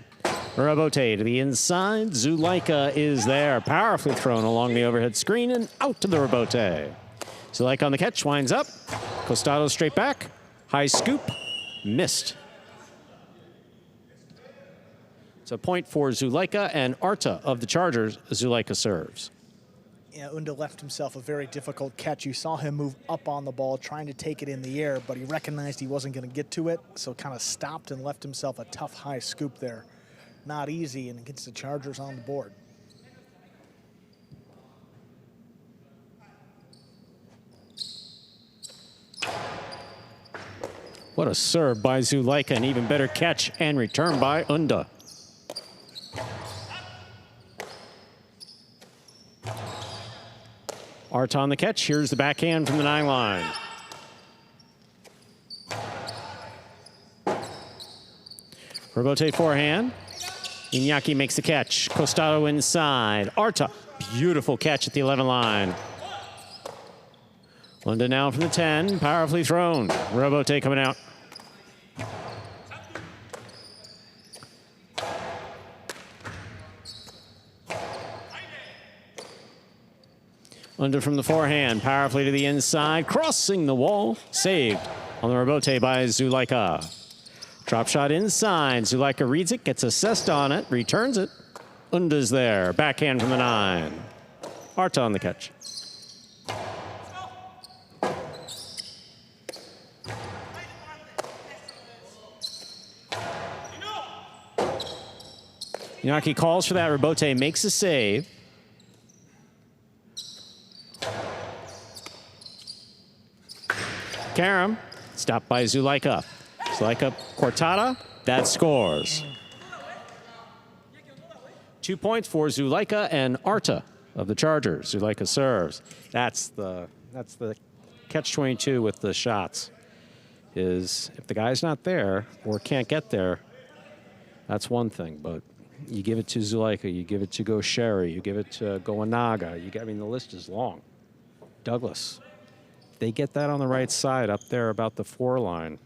C: Rebote to the inside. Zuleika is there. Powerfully thrown along the overhead screen and out to the rebote. Zuleika on the catch. Winds up. Costado straight back. High scoop. Missed. It's a point for Zuleika and Arta of the Chargers. Zuleika serves.
D: Yeah, Unda left himself a very difficult catch. You saw him move up on the ball, trying to take it in the air, but he recognized he wasn't going to get to it, so kind of stopped and left himself a tough high scoop there. Not easy, and gets the Chargers on the board.
C: What a serve by Zuleika, an even better catch and return by Unda. Arta on the catch. Here's the backhand from the 9 line. Rebote forehand. Iñaki makes the catch. Costado inside. Arta, beautiful catch at the 11 line. Unda now from the 10, powerfully thrown. Rebote coming out. Unda from the forehand, powerfully to the inside, crossing the wall, saved on the rebote by Zuleika. Drop shot inside, Zuleika reads it, gets assessed on it, returns it. Unda's there, backhand from the 9. Arta on the catch. Iñaki calls for that, rebote makes a save. Karam, stopped by Zuleika. Zuleika, Cortada, that scores. 2 points for Zuleika and Arta of the Chargers. Zuleika serves. That's the catch-22 with the shots. Is if the guy's not there or can't get there, that's one thing. But you give it to Zuleika, you give it to Gosheri, you give it to Goanaga. I mean, the list is long. Douglas. They get that on the right side up there about the 4 line.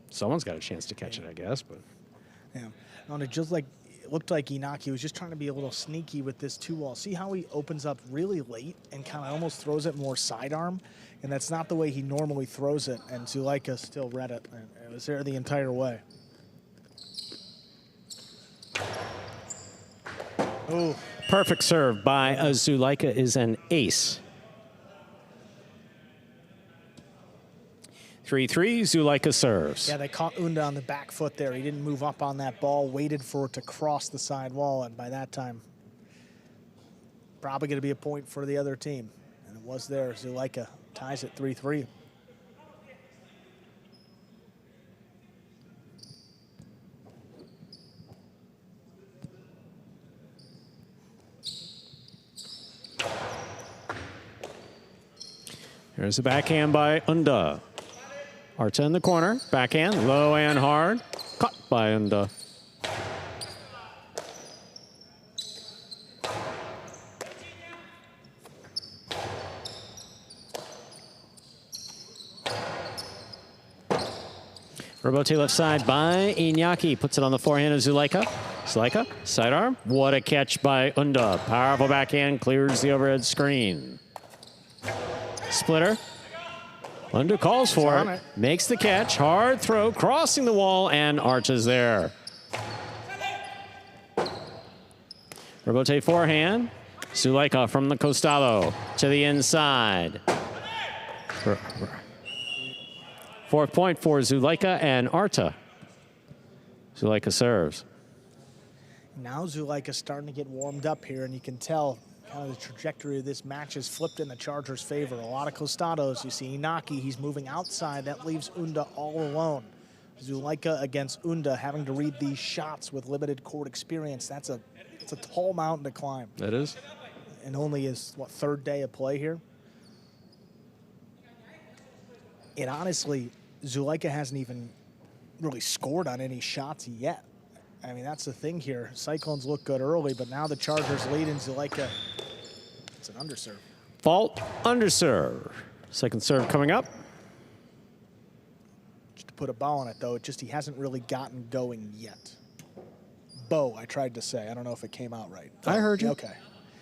C: Someone's got a chance to catch it, I guess. But
D: yeah, no, it just it looked like Iñaki was just trying to be a little sneaky with this 2-wall. See how he opens up really late and kind of almost throws it more sidearm, and that's not the way he normally throws it. And Zuleika still read it, and it was there the entire way.
C: Oh, perfect serve by Zuleika is an ace. 3-3, Zuleika serves.
D: Yeah, they caught Unda on the back foot there. He didn't move up on that ball, waited for it to cross the side wall, and by that time, probably going to be a point for the other team. And it was there. Zuleika ties it 3-3.
C: Here's the backhand by Unda. Arta in the corner, backhand, low and hard, caught by Unda. Rebote left side by Iñaki, puts it on the forehand of Zuleika. Zuleika, sidearm, what a catch by Unda. Powerful backhand, clears the overhead screen. Splitter. Unda calls for it, makes the catch, hard throw, crossing the wall, and Arta's there. Rebote forehand. Zuleika from the Costado to the inside. 4th point for Zuleika and Arta. Zuleika serves.
D: Now Zuleika's starting to get warmed up here, and you can tell kind of the trajectory of this match has flipped in the Chargers' favor. A lot of Costados. You see Iñaki, he's moving outside. That leaves Unda all alone. Zuleika against Unda, having to read these shots with limited court experience. It's a tall mountain to climb.
C: That is.
D: And only his, 3rd day of play here? And honestly, Zuleika hasn't even really scored on any shots yet. I mean, that's the thing here. Cyclones look good early, but now the Chargers lead in Zuleika. It's an underserve.
C: Fault, underserve. Second serve coming up.
D: Just a put a bow on it, though. It just he hasn't really gotten going yet. Bow, I tried to say. I don't know if it came out right.
C: I heard you.
D: Okay.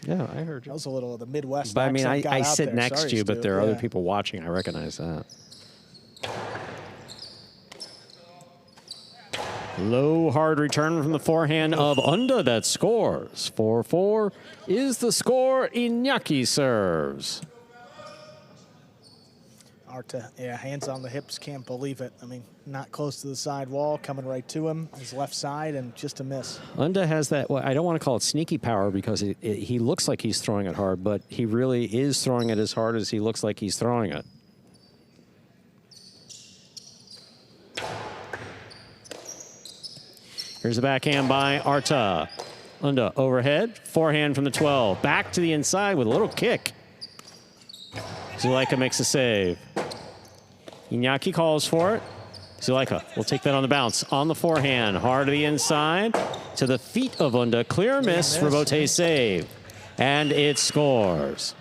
C: Yeah, I heard you.
D: That was a little of the Midwest
C: But I mean,
D: accent got
C: I
D: out
C: sit
D: there.
C: next
D: Sorry,
C: to you, but
D: Stu.
C: there are other
D: Yeah.
C: people watching. I recognize that. Low, hard return from the forehand of Unda that scores. 4-4 is the score. Iñaki serves.
D: Arta, yeah, hands on the hips, can't believe it. I mean, not close to the side wall, coming right to him, his left side, and just a miss.
C: Unda has that, well, I don't want to call it sneaky power because he looks like he's throwing it hard, but he really is throwing it as hard as he looks like he's throwing it. Here's the backhand by Arta. Unda overhead, forehand from the 12. Back to the inside with a little kick. Zulaika makes a save. Iñaki calls for it. Zulaika will take that on the bounce. On the forehand, hard to the inside. To the feet of Unda. Clear miss, Rebote save. And it scores.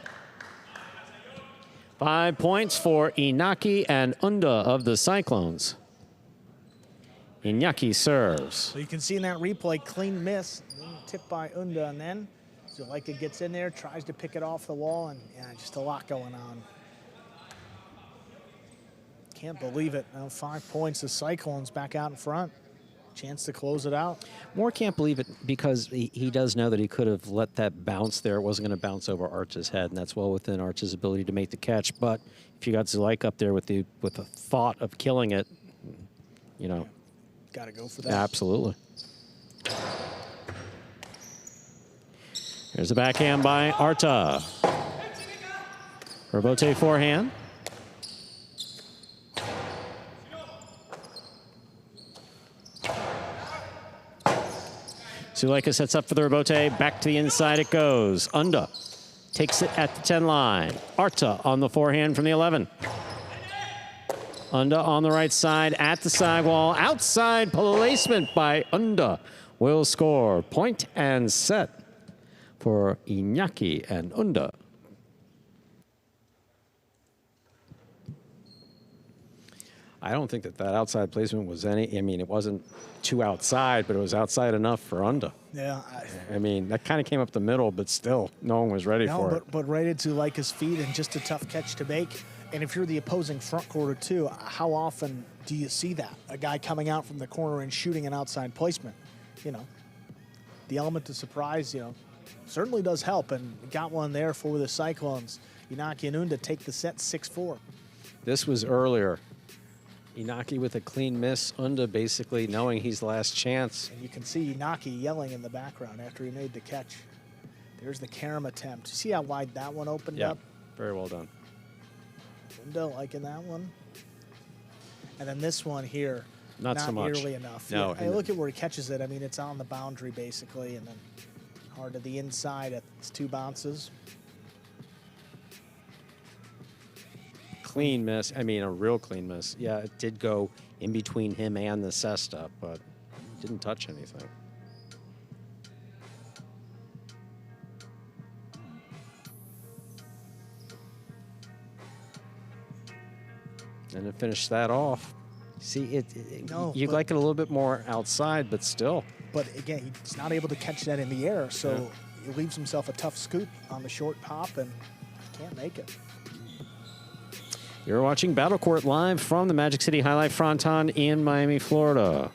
C: 5 points for Iñaki and Unda of the Cyclones. Iñaki serves.
D: So you can see in that replay, clean miss, tipped by Unda, and then Zulaika gets in there, tries to pick it off the wall, and yeah, just a lot going on. Can't believe it. Now 5 points, the Cyclones back out in front. Chance to close it out.
C: More can't believe it because he does know that he could have let that bounce there. It wasn't going to bounce over Arch's head, and that's well within Arch's ability to make the catch. But if you got Zulaika up there with the thought of killing it, you know.
D: Got to go for that.
C: Absolutely. There's a backhand by Arta. Rebote forehand. Zulaika sets up for the rebote. Back to the inside it goes. Unda takes it at the 10 line. Arta on the forehand from the 11. Unda on the right side at the sidewall. Outside placement by Unda will score. Point and set for Iñaki and Unda. I don't think that outside placement was any, I mean, it wasn't too outside, but it was outside enough for Unda.
D: Yeah.
C: I mean, that kind of came up the middle, but still, no one was ready for it.
D: But right into Zulaika's feet and just a tough catch to make. And if you're the opposing front quarter too, how often do you see that? A guy coming out from the corner and shooting an outside placement. You know, the element of surprise, you know, certainly does help, and got one there for the Cyclones. Iñaki and Unda take the set 6-4.
C: This was earlier. Iñaki with a clean miss. Unda basically knowing he's last chance.
D: And you can see Iñaki yelling in the background after he made the catch. There's the carom attempt. See how wide that one opened up?
C: Very well done.
D: Unda liking that one. And then this one here,
C: not so much.
D: Nearly enough.
C: No.
D: Yeah, look at where he catches it. I mean, it's on the boundary basically, and then hard to the inside. It's 2 bounces.
C: Clean miss. I mean, a real clean miss. Yeah, it did go in between him and the cesta, but didn't touch anything. And to finish that off, see, you'd like it a little bit more outside, but still.
D: But again, he's not able to catch that in the air, so he leaves himself a tough scoop on the short pop and can't make it.
C: You're watching Battle Court live from the Magic City Jai-Alai Fronton in Miami, Florida.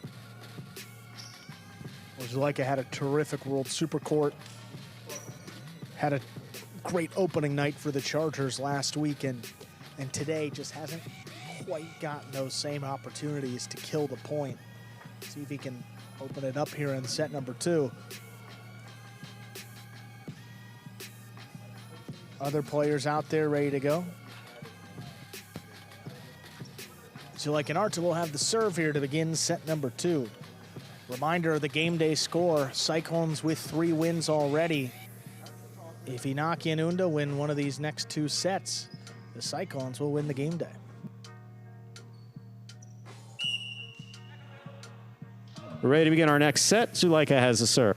D: Zulaika had a terrific World Super Court. Had a great opening night for the Chargers last week, and today just hasn't quite gotten those same opportunities to kill the point. See if he can open it up here in set number 2. Other players out there ready to go. Zulaika and Arta will have the serve here to begin set number 2. Reminder of the game day score. Cyclones with 3 wins already. If Iñaki and Unda win one of these next 2 sets, the Cyclones will win the game day.
C: We're ready to begin our next set. Zulaika has the serve.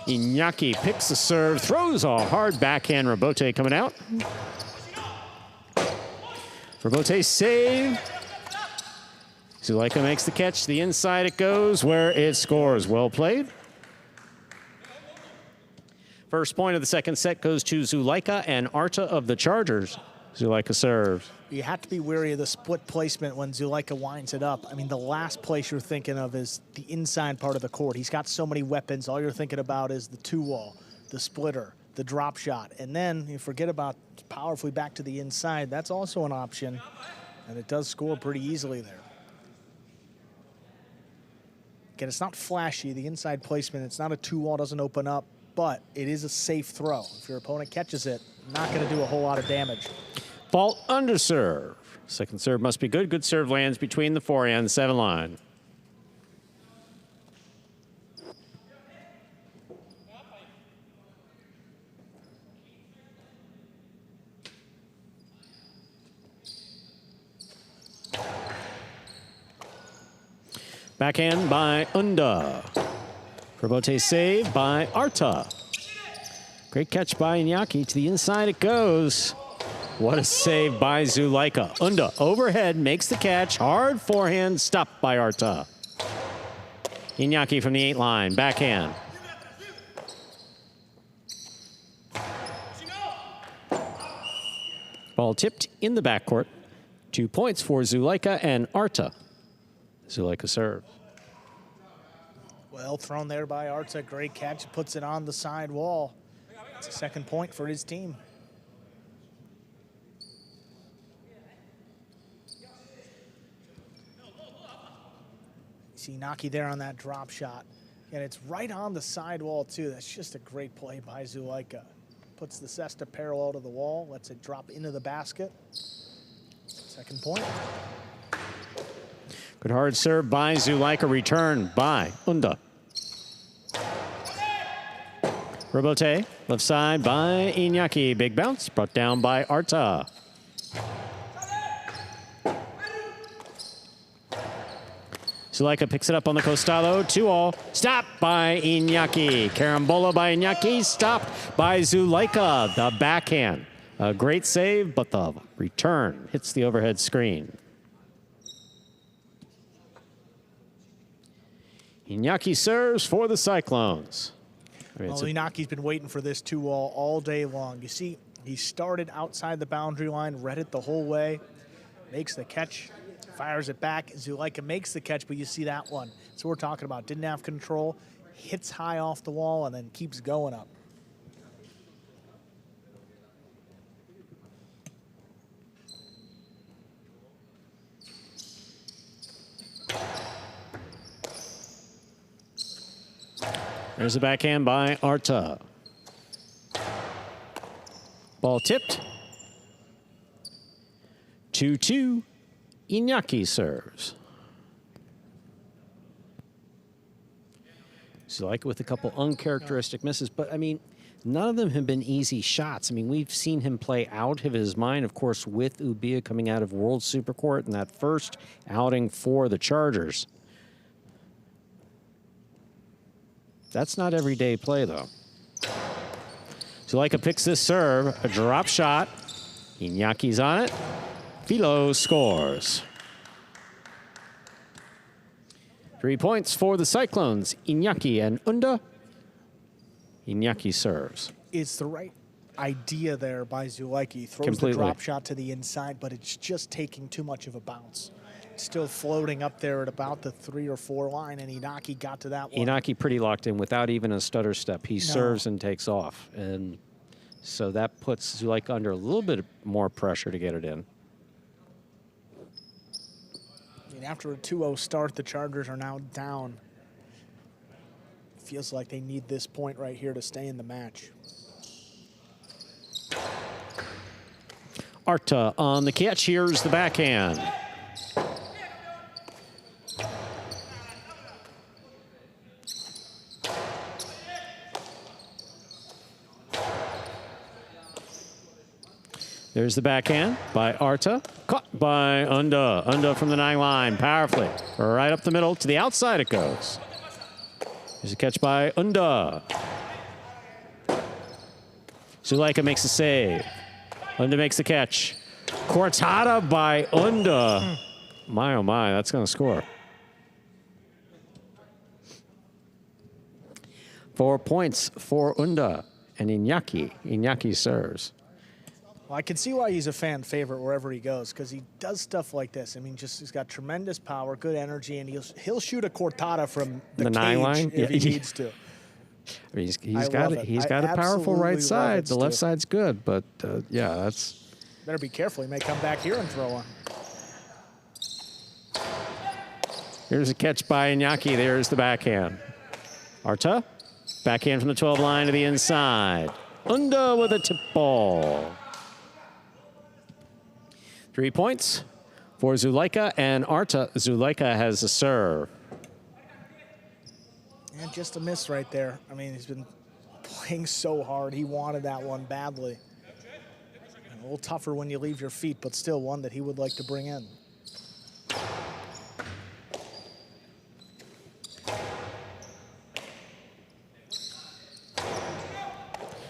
C: Iñaki picks the serve, throws a hard backhand. Rebote coming out. Rebote save. Zulaika makes the catch. To the inside it goes, where it scores. Well played. First point of the second set goes to Zulaika and Arta of the Chargers. Zulaika serves.
D: You have to be wary of the split placement when Zulaika winds it up. I mean, the last place you're thinking of is the inside part of the court. He's got so many weapons. All you're thinking about is the two-wall, the splitter, the drop shot. And then you forget about powerfully back to the inside. That's also an option, and it does score pretty easily there. Again, it's not flashy, the inside placement. It's not a two-wall, doesn't open up, but it is a safe throw. If your opponent catches it, not going to do a whole lot of damage.
C: Ball under serve. Second serve must be good. Good serve lands between the forehand 7 line. Backhand by Unda. Rebote save by Arta. Great catch by Iñaki. To the inside it goes. What a save by Zulaika. Unda overhead makes the catch. Hard forehand stopped by Arta. Iñaki from the 8 line. Backhand. Ball tipped in the backcourt. 2 points for Zulaika and Arta. Zulaika serves.
D: Well thrown there by Arta. Great catch. Puts it on the side wall. It's a second point for his team. See Naki there on that drop shot. And it's right on the side wall, too. That's just a great play by Zulaika. Puts the cesta parallel to the wall, lets it drop into the basket. Second point.
C: Good hard serve by Zulaika. Return by Unda. Rebote, left side by Iñaki. Big bounce, brought down by Arta. Zulaika picks it up on the Costalo. 2-all. Stopped by Iñaki. Carambola by Iñaki. Stopped by Zulaika. The backhand. A great save, but the return hits the overhead screen. Iñaki serves for the Cyclones.
D: Well, Iñaki's been waiting for this 2-all all day long. You see, he started outside the boundary line, read it the whole way, makes the catch, fires it back. Zulaika makes the catch, but you see that one. That's what we're talking about. Didn't have control, hits high off the wall, and then keeps going up.
C: There's a backhand by Arta. Ball tipped. 2-2. Iñaki serves. Zulaika with a couple uncharacteristic misses, but I mean, none of them have been easy shots. I mean, we've seen him play out of his mind, of course, with Ubia coming out of World Supercourt in that first outing for the Chargers. That's not everyday play, though. Zulaika picks this serve, a drop shot. Iñaki's on it. Philo scores. 3 points for the Cyclones. Iñaki and Unda. Iñaki serves.
D: It's the right idea there by Zulaika. He throws the drop shot to the inside, but it's just taking too much of a bounce. Still floating up there at about the 3 or 4 line, and Iñaki got to that one.
C: Iñaki pretty locked in without even a stutter step. He serves and takes off. And so that puts Zulaika under a little bit more pressure to get it in.
D: I mean, after a 2-0 start, the Chargers are now down. Feels like they need this point right here to stay in the match.
C: Arta on the catch. Here's the backhand. There's the backhand by Arta. Caught by Unda. Unda from the 9 line. Powerfully. Right up the middle. To the outside it goes. There's a catch by Unda. Zuleika makes a save. Unda makes the catch. Cortada by Unda. My, oh my, that's going to score. 4 points for Unda and Iñaki. Iñaki serves.
D: Well, I can see why he's a fan favorite wherever he goes, because he does stuff like this. I mean, he's got tremendous power, good energy, and he'll shoot a cortada from the
C: 9
D: cage
C: line
D: if he needs to.
C: I mean, he's got a powerful right side. The left side's good, but yeah, that's.
D: Better be careful. He may come back here and throw one.
C: Here's a catch by Iñaki. There's the backhand. Arta, backhand from the 12 line to the inside. Unda with a tip ball. 3 points for Zuleika and Arta. Zuleika has a serve.
D: And just a miss right there. I mean, he's been playing so hard. He wanted that one badly. A little tougher when you leave your feet, but still one that he would like to bring in.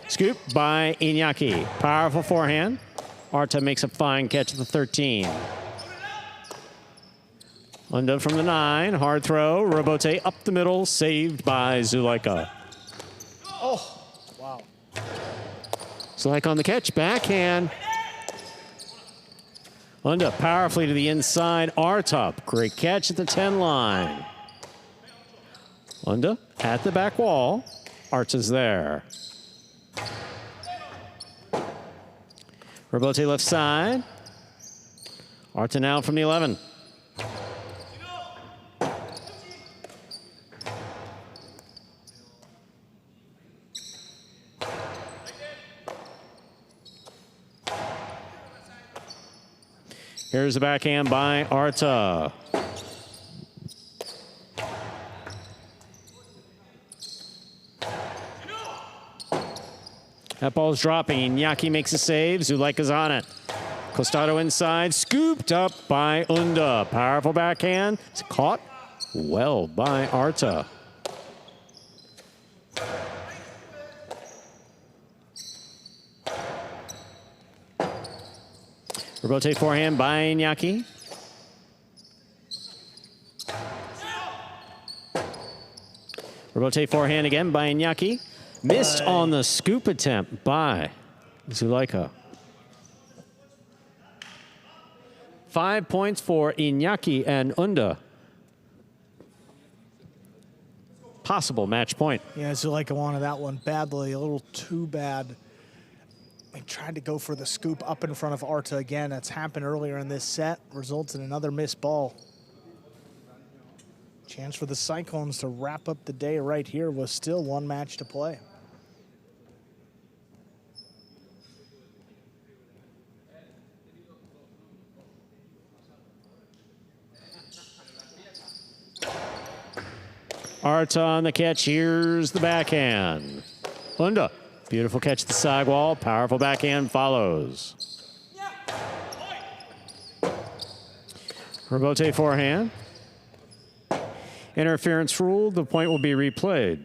C: Scoop by Iñaki. Powerful forehand. Arta makes a fine catch at the 13. Unda from the 9. Hard throw. Robote up the middle. Saved by Zuleika.
D: Oh, wow.
C: Zuleika on the catch. Backhand. Unda powerfully to the inside. Arta. Great catch at the 10 line. Unda at the back wall. Arta's there. Robote left side. Arta now from the 11. Here's the backhand by Arta. That ball's dropping. Iñaki makes a save. Zuleika's on it. Costado inside. Scooped up by Unda. Powerful backhand. It's caught well by Arta. Robote forehand by Iñaki. Robote forehand again by Iñaki. Missed on the scoop attempt by Zuleika. 5 points for Iñaki and Unda. Possible match point.
D: Yeah, Zuleika wanted that one badly, a little too bad. He tried to go for the scoop up in front of Arta again. That's happened earlier in this set. Results in another missed ball. Chance for the Cyclones to wrap up the day right here with still one match to play.
C: Arta on the catch. Here's the backhand. Unda. Beautiful catch at the side wall. Powerful backhand follows. Robote forehand. Interference ruled. The point will be replayed.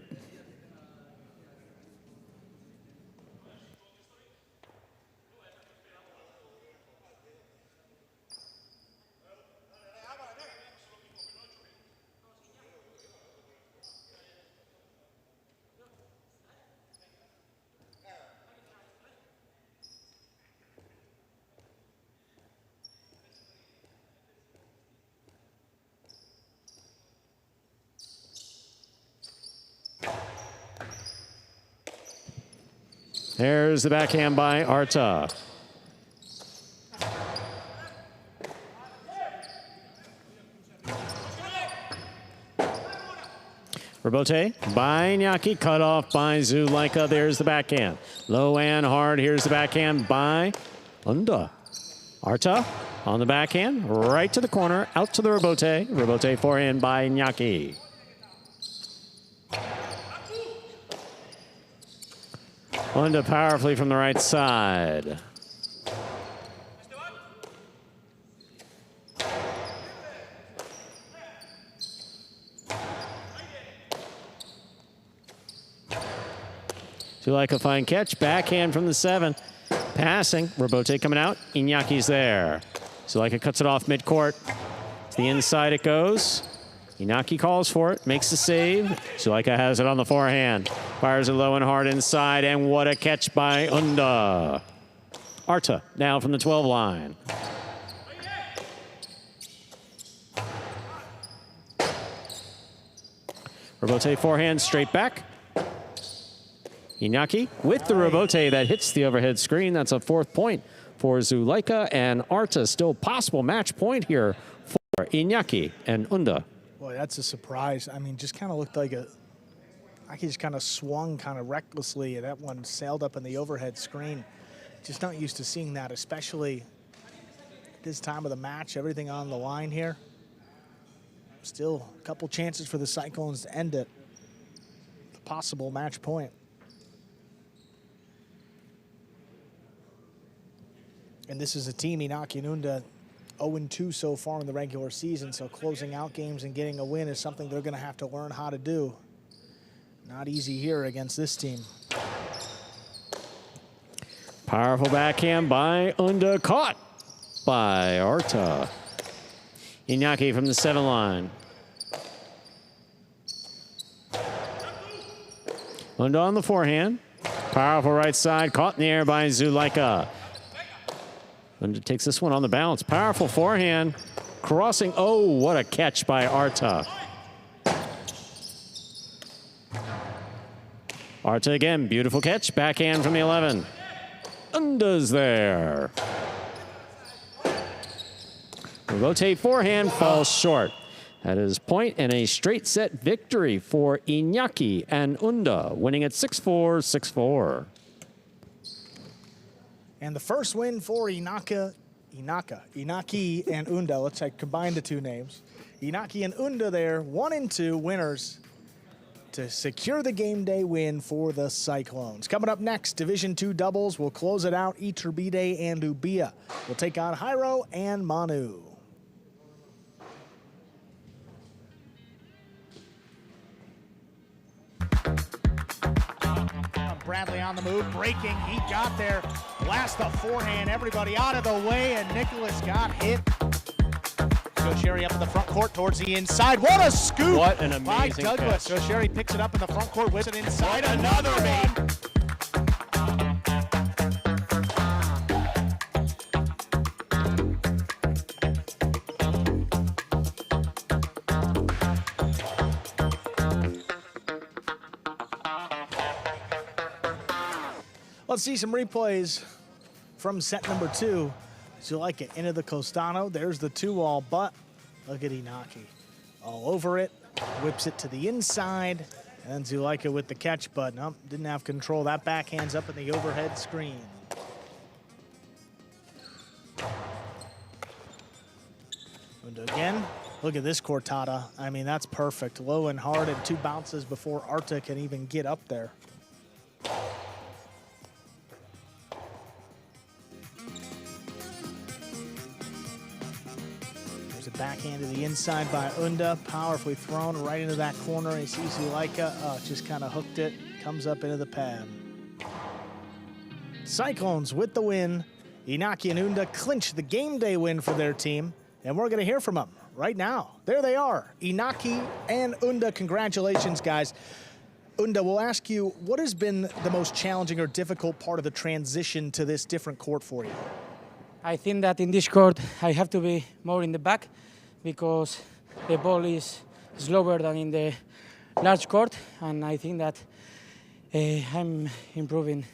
C: There's the backhand by Arta. Robote by Iñaki, cut off by Zuleika. There's the backhand. Low and hard. Here's the backhand by Unda. Arta on the backhand, right to the corner, out to the Robote. Robote forehand by Iñaki. Unda powerfully from the right side. Zulaika fine catch, backhand from the 7. Passing, Robote coming out, Inyaki's there. Zulaika cuts it off midcourt. To the inside it goes. Inaki calls for it, makes the save. Zulaika has it on the forehand. Fires it low and hard inside, and what a catch by Unda. Arta now from the 12 line. Robote forehand straight back. Inaki with the Robote that hits the overhead screen. That's a 4th point for Zulaika, and Arta still possible match point here for Inaki and Unda.
D: Boy, that's a surprise. I mean, just kind of looked like he just kind of swung kind of recklessly, and that one sailed up in the overhead screen. Just not used to seeing that, especially at this time of the match. Everything on the line here. Still a couple chances for the Cyclones to end it. The possible match point. And this is a team, Inaki and Unda, 0-2 so far in the regular season, so closing out games and getting a win is something they're going to have to learn how to do. Not easy here against this team.
C: Powerful backhand by Unda, caught by Arta. Inaki from the 7 line. Unda on the forehand. Powerful right side, caught in the air by Zulaika. Unda takes this one on the bounce. Powerful forehand, crossing. Oh, what a catch by Arta. Arta again, beautiful catch. Backhand from the 11. Unda's there. Rotate forehand falls short. That is point and a straight set victory for Inaki and Unda, winning at 6-4, 6-4.
D: And the first win for Inaki and Unda. Let's combine the two names. Inaki and Unda there, 1-2 winners to secure the game day win for the Cyclones. Coming up next, Division II doubles. We'll close it out. Iturbide and Ubia will take on Jairo and Manu.
B: Bradley on the move, breaking, he got there. Blast the forehand, everybody out of the way, and Nicholas got hit. Joe Sherry up in the front court towards the inside. What a scoop!
C: What an amazing
B: by Douglas.
C: catch.
B: Joe Sherry picks it up in the front court, whips it inside. Another one.
D: Let's see some replays from set number 2. Zulaika into the Costano. There's the 2-all, but look at Inaki. All over it, whips it to the inside, and Zulaika with the catch, but no, didn't have control. That backhand's up in the overhead screen. And again, look at this cortada. I mean, that's perfect. Low and hard and 2 bounces before Arta can even get up there. Backhand to the inside by Unda, powerfully thrown right into that corner. He sees Zulaika, just kind of hooked it, comes up into the pad. Cyclones with the win. Inaki and Unda clinch the game day win for their team, and we're going to hear from them right now. There they are, Inaki and Unda. Congratulations, guys. Unda, we'll ask you, what has been the most challenging or difficult part of the transition to this different court for you?
J: I think that in this court, I have to be more in the back because the ball is slower than in the large court, and I think that I'm improving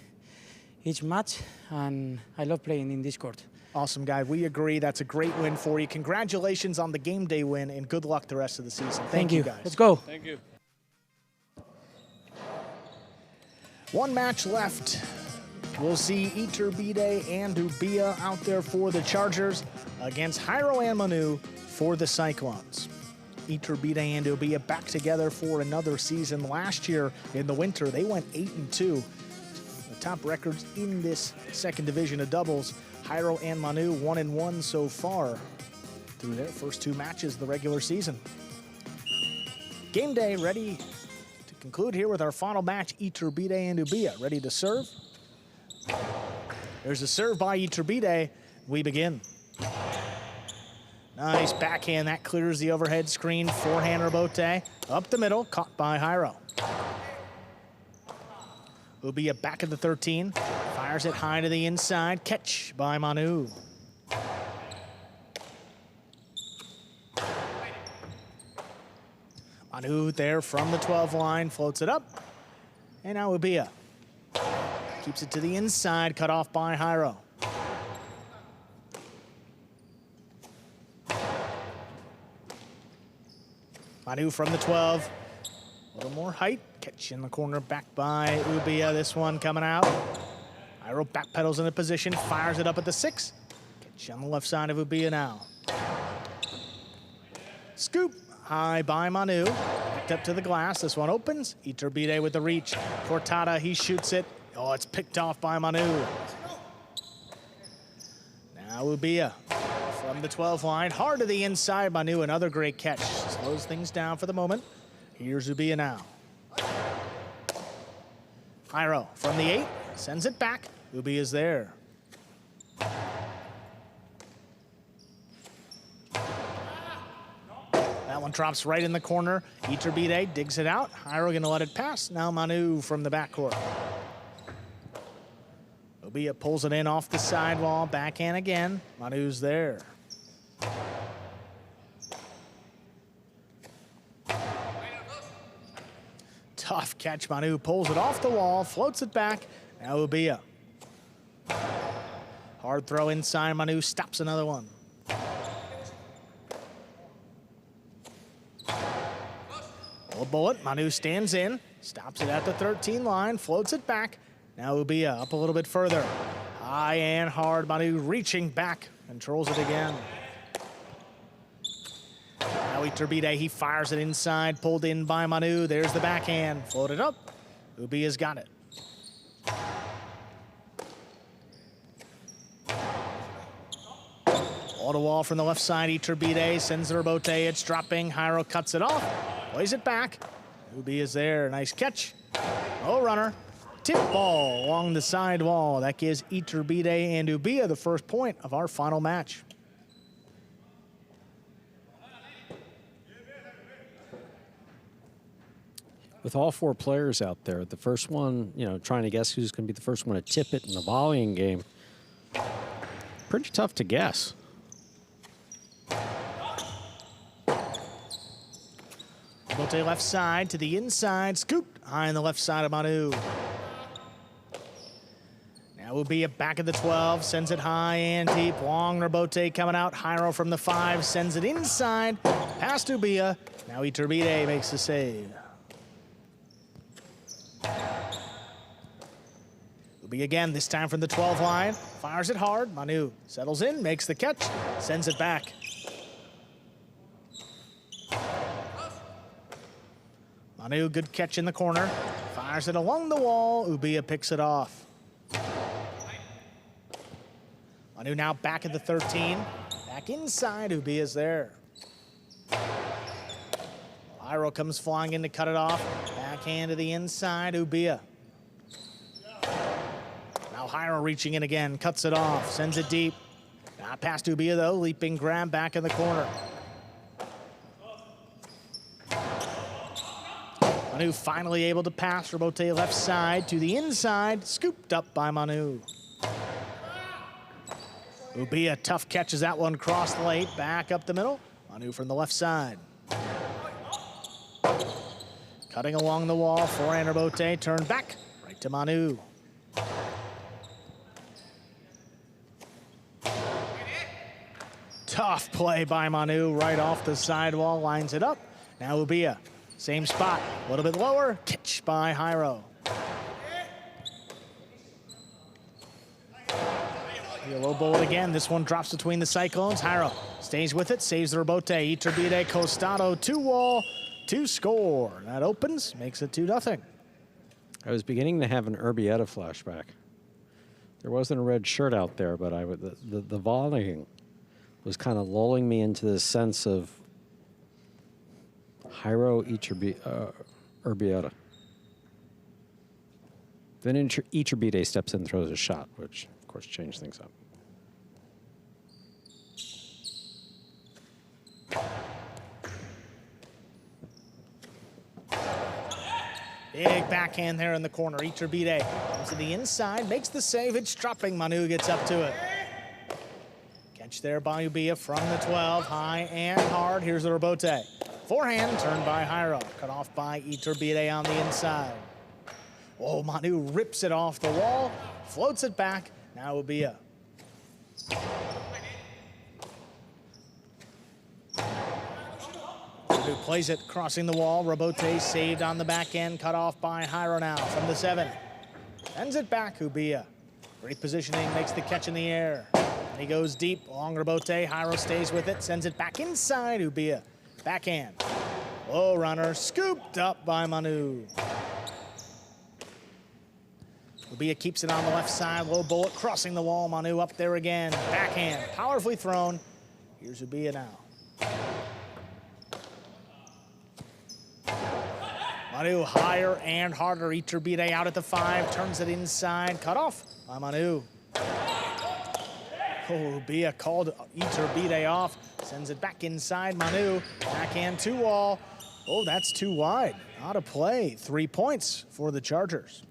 J: each match, and I love playing in this court.
D: Awesome, guy. We agree. That's a great win for you. Congratulations on the game day win, and good luck the rest of the season. Thank you, guys.
J: Let's go.
G: Thank you.
D: One match left. We'll see Iturbide and Ubia out there for the Chargers against Jairo and Manu for the Cyclones. Iturbide and Ubia back together for another season. Last year in the winter, they went 8-2. The top records in this second division of doubles. Jairo and Manu 1-1 so far through their first 2 matches of the regular season. Game day ready to conclude here with our final match, Iturbide and Ubia. Ready to serve? There's a serve by Iturbide. We begin. Nice backhand, that clears the overhead screen. Forehand rebote, up the middle, caught by Jairo. Ubia back at the 13, fires it high to the inside, catch by Manu. Manu there from the 12 line, floats it up, and now Ubia. Keeps it to the inside, cut off by Jairo. Manu from the 12, a little more height, catch in the corner, back by Ubia, this one coming out. Jairo backpedals into position, fires it up at the 6. Catch on the left side of Ubia now. Scoop, high by Manu, picked up to the glass, this one opens. Iturbide with the reach, Cortada, he shoots it. Oh, it's picked off by Manu. Now Ubia from the 12 line, hard to the inside. Manu, another great catch. Slows things down for the moment. Here's Ubia now. Jairo from the 8, sends it back. Ubia's there. That one drops right in the corner. Iturbide digs it out. Jairo gonna let it pass. Now Manu from the backcourt. Ubia pulls it in off the sidewall, backhand again. Manu's there. Tough catch, Manu pulls it off the wall, floats it back. Now Ubia. Hard throw inside, Manu stops another one. Little bullet, Manu stands in, stops it at the 13 line, floats it back. Now Ubia up a little bit further. High and hard, Manu reaching back, controls it again. Now Iturbide, he fires it inside, pulled in by Manu. There's the backhand, floated up. Ubia's got it. Wall to wall from the left side, Iturbide sends the rebote, it's dropping. Jairo cuts it off, plays it back. Ubia's there, nice catch. Oh, runner. Tip ball along the side wall. That gives Iturbide and Ubia the first point of our final match.
C: With all 4 players out there, the first one, trying to guess who's going to be the first one to tip it in the volleying game, pretty tough to guess.
D: Bote left side to the inside, scooped high on the left side of Manu. Now Ubia back at the 12, sends it high and deep. Long rebote coming out. Jairo from the 5 sends it inside, past Ubia. Now Iturbide makes the save. Ubia again, this time from the 12 line. Fires it hard. Manu settles in, makes the catch, sends it back. Manu, good catch in the corner. Fires it along the wall. Ubia picks it off. Manu now back at the 13. Back inside, Ubia's there. Jairo comes flying in to cut it off. Backhand to the inside, Ubia. Now Jairo reaching in again, cuts it off, sends it deep. Not past Ubia though, leaping grab back in the corner. Manu finally able to pass, rebote left side to the inside, scooped up by Manu. Ubia, tough catches that one, crossed late, back up the middle. Manu from the left side. Cutting along the wall, forehand rebote, turn back, right to Manu. Tough play by Manu, right off the sidewall, lines it up. Now Ubia, same spot, a little bit lower, catch by Jairo. A low bullet again, this one drops between the Cyclones. Jairo stays with it, saves the rebote. Iturbide, Costado, 2-wall, 2-score. That opens, makes it 2-0.
C: I was beginning to have an Urbieta flashback. There wasn't a red shirt out there, but the volleying was kind of lulling me into this sense of Jairo Urbieta. Then Iturbide steps in and throws a shot, which, of course, changed things up.
D: Big backhand there in the corner. Iturbide comes to the inside, makes the save. It's dropping. Manu gets up to it. Catch there by Ubia from the 12. High and hard. Here's the rebote. Forehand turned by Jairo. Cut off by Iturbide on the inside. Oh, Manu rips it off the wall. Floats it back. Now Ubia. Who plays it, crossing the wall. Rebote saved on the back end, cut off by Jairo now from the 7. Sends it back, Ubia. Great positioning, makes the catch in the air. And he goes deep, long Rebote. Jairo stays with it, sends it back inside, Ubia. Backhand. Low runner, scooped up by Manu. Ubia keeps it on the left side, low bullet, crossing the wall. Manu up there again, backhand, powerfully thrown. Here's Ubia now. Manu higher and harder. Iturbide out at the 5, turns it inside, cut off by Manu. Oh, Ubia called Iturbide off, sends it back inside. Manu, backhand 2-wall. Oh, that's too wide. Out of play. 3 points for the Chargers.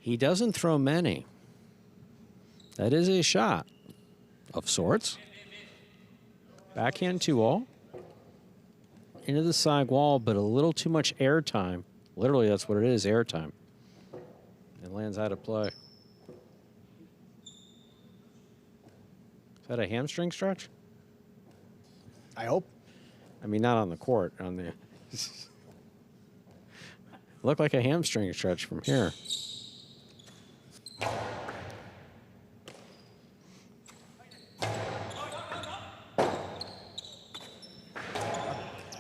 C: He doesn't throw many. That is a shot of sorts. Backhand 2-wall. Into the side wall, but a little too much air time. Literally, that's what it is, air time. It lands out of play. Is that a hamstring stretch?
D: I hope.
C: I mean, not on the court. On the looked like a hamstring stretch from here.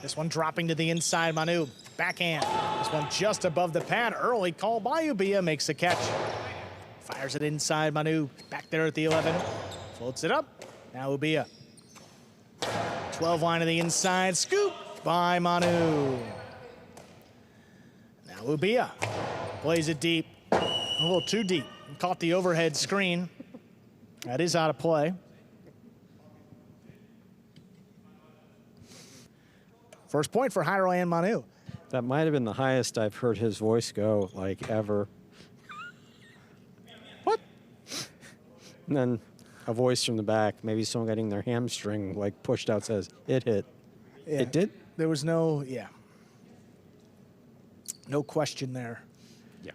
D: This one dropping to the inside, Manu. Backhand. This one just above the pad. Early call by Ubia, makes the catch. Fires it inside, Manu. Back there at the 11. Floats it up. Now Ubia. 12 line to the inside. Scoop by Manu. Now Ubia plays it deep. A little too deep. Caught the overhead screen. That is out of play. First point for Jairo and Manu.
C: That might have been the highest I've heard his voice go, like, ever. What? And then a voice from the back, maybe someone getting their hamstring, like, pushed out, says, it hit.
D: Yeah.
C: It did?
D: There was no, no question there.
C: Yeah.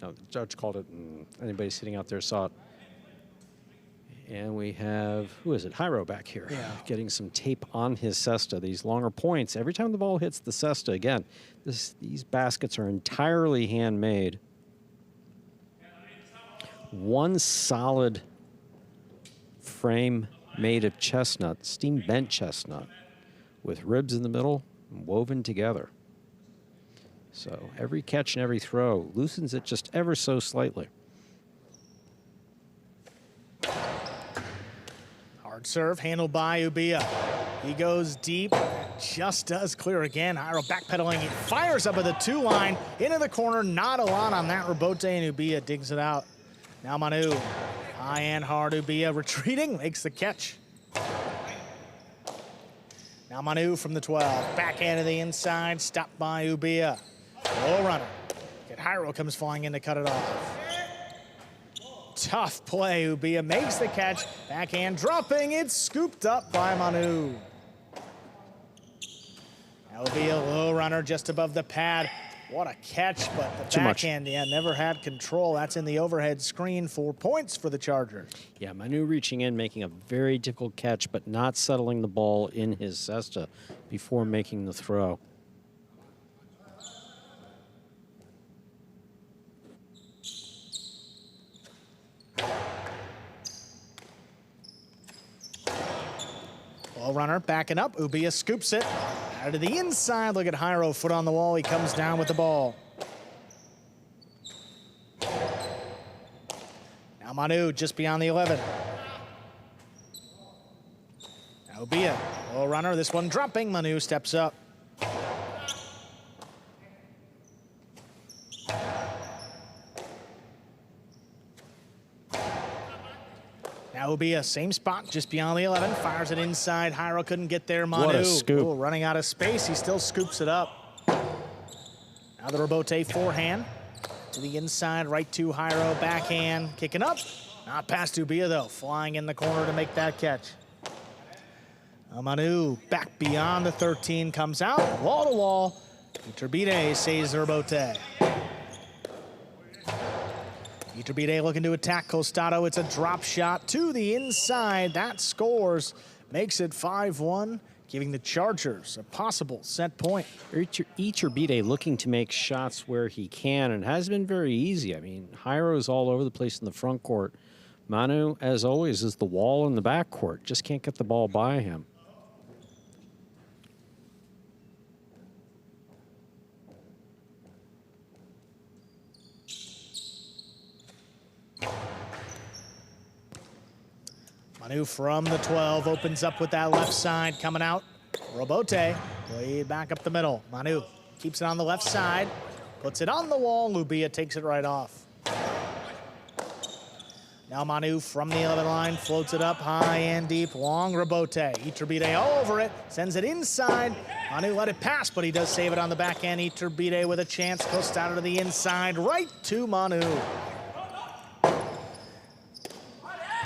C: No, the judge called it, and anybody sitting out there saw it. And we have, who is it? Jairo back here, getting some tape on his cesta. These longer points, every time the ball hits the cesta, again, these baskets are entirely handmade. One solid frame made of chestnut, steam bent chestnut, with ribs in the middle and woven together. So every catch and every throw loosens it just ever so slightly.
D: Hard serve, handled by Ubia. He goes deep, just does clear again. Jairo backpedaling, he fires up at the 2 line, into the corner, not a lot on that Rebote, and Ubia digs it out. Now Manu, high and hard, Ubia retreating, makes the catch. Now Manu from the 12, backhand to the inside, stopped by Ubia. Low runner. Jairo comes flying in to cut it off. Tough play, Ubia makes the catch. Backhand dropping, it's scooped up by Manu. Now Ubia, low runner just above the pad. What a catch, but the backhand, never had control. That's in the overhead screen. 4 points for the Chargers.
C: Yeah, Manu reaching in, making a very difficult catch, but not settling the ball in his cesta before making the throw.
D: Ball runner backing up. Ubia scoops it out to the inside. Look at Jairo, foot on the wall. He comes down with the ball. Now Manu just beyond the 11. Now Ubia, ball runner. This one dropping. Manu steps up. Now Ubia, same spot, just beyond the 11. Fires it inside. Jairo couldn't get there. Manu,
C: What a scoop.
D: running out of space. He still scoops it up. Now the rebote forehand. To the inside, right to Jairo. Backhand, kicking up. Not past Ubia, though. Flying in the corner to make that catch. Manu back beyond the 13. Comes out, wall to wall. Iturbide saves the rebote. Iturbide looking to attack Costado. It's a drop shot to the inside. That scores, makes it 5-1, giving the Chargers a possible set point.
C: Iturbide looking to make shots where he can, and has been very easy. I mean, Jairo's all over the place in the front court. Manu, as always, is the wall in the back court. Just can't get the ball by him.
D: Manu from the 12 opens up with that left side coming out. Rebote played back up the middle. Manu keeps it on the left side, puts it on the wall. Ubia takes it right off. Now Manu from the 11 line floats it up high and deep. Long rebote. Iturbide all over it, sends it inside. Manu let it pass, but he does save it on the back end. Iturbide with a chance, goes down to the inside, right to Manu.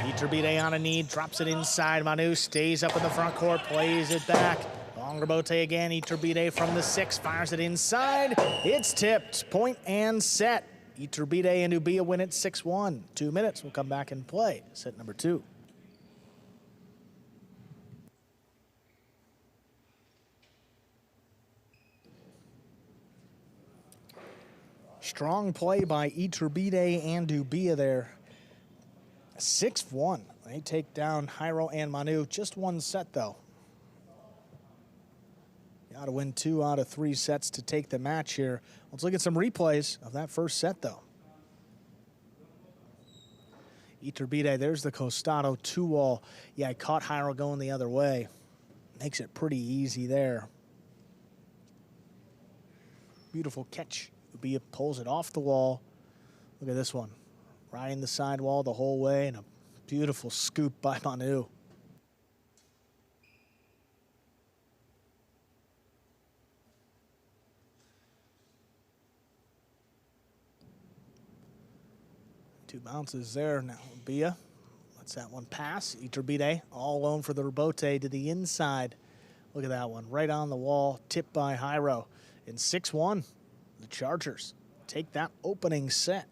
D: Iturbide on a knee, drops it inside. Manu stays up in the front court, plays it back. Long rebote again. Iturbide from the 6, fires it inside. It's tipped. Point and set. Iturbide and Ubia win it 6-1. 2 minutes. We'll come back and play set number 2. Strong play by Iturbide and Ubia there. 6-1. They take down Jairo and Manu. Just one set, though. You got to win 2 out of 3 sets to take the match here. Let's look at some replays of that first set, though. Iturbide, there's the Costado 2-wall. Yeah, I caught Jairo going the other way. Makes it pretty easy there. Beautiful catch. Ubia pulls it off the wall. Look at this one. Riding the sidewall the whole way, and a beautiful scoop by Manu. Two bounces there. Now Ubia lets that one pass. Iturbide all alone for the rebote to the inside. Look at that one. Right on the wall. Tipped by Jairo. In 6-1, the Chargers take that opening set.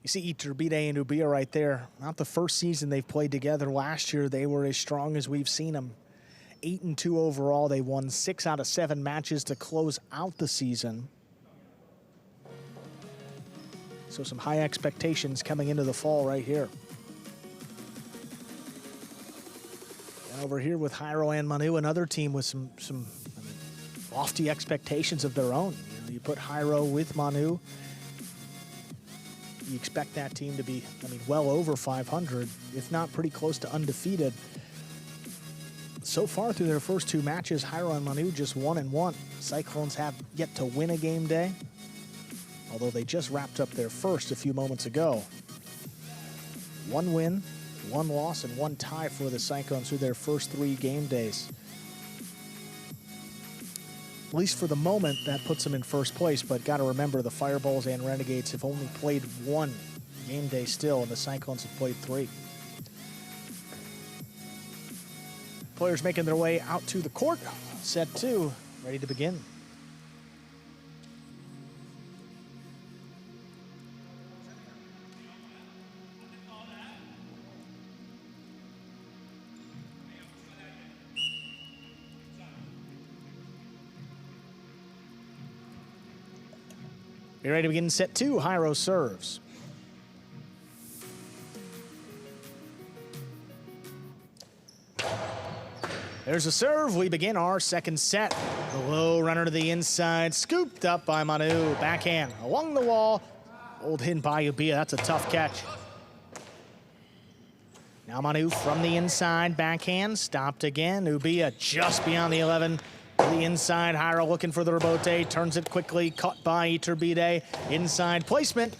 D: You see Iturbide and Ubia right there. Not the first season they've played together. Last year, they were as strong as we've seen them. 8-2 overall. They won 6 out of 7 matches to close out the season. So some high expectations coming into the fall right here. And over here with Jairo and Manu, another team with some lofty expectations of their own. You put Jairo with Manu, you expect that team to be, well over 500, if not pretty close to undefeated. So far through their first 2 matches, Jairo and Manu just 1-1. Cyclones have yet to win a game day, although they just wrapped up their first a few moments ago. 1 win, 1 loss, and 1 tie for the Cyclones through their first 3 game days. At least for the moment, that puts them in first place, but got to remember the Fireballs and Renegades have only played 1 game day still, and the Cyclones have played 3. Players making their way out to the court. Set 2, ready to begin. You're ready to begin set 2. Jairo serves. There's a serve. We begin our second set. The low runner to the inside, scooped up by Manu. Backhand along the wall. Old hit by Ubia. That's a tough catch. Now Manu from the inside, backhand, stopped again. Ubia just beyond the 11. To the inside, Jairo looking for the rebote, turns it quickly, caught by Iturbide. Inside placement.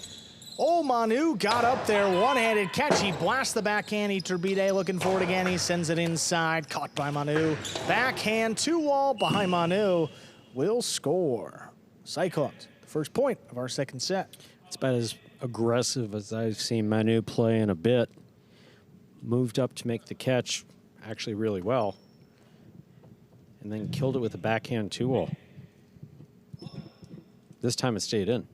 D: Oh, Manu got up there, one-handed catch. He blasts the backhand. Iturbide looking for it again. He sends it inside, caught by Manu. Backhand, 2-wall behind Manu. Will score. Cyclones, the first point of our second set.
C: It's about as aggressive as I've seen Manu play in a bit. Moved up to make the catch actually really well. And then killed it with a backhand 2-wall. This time it stayed in.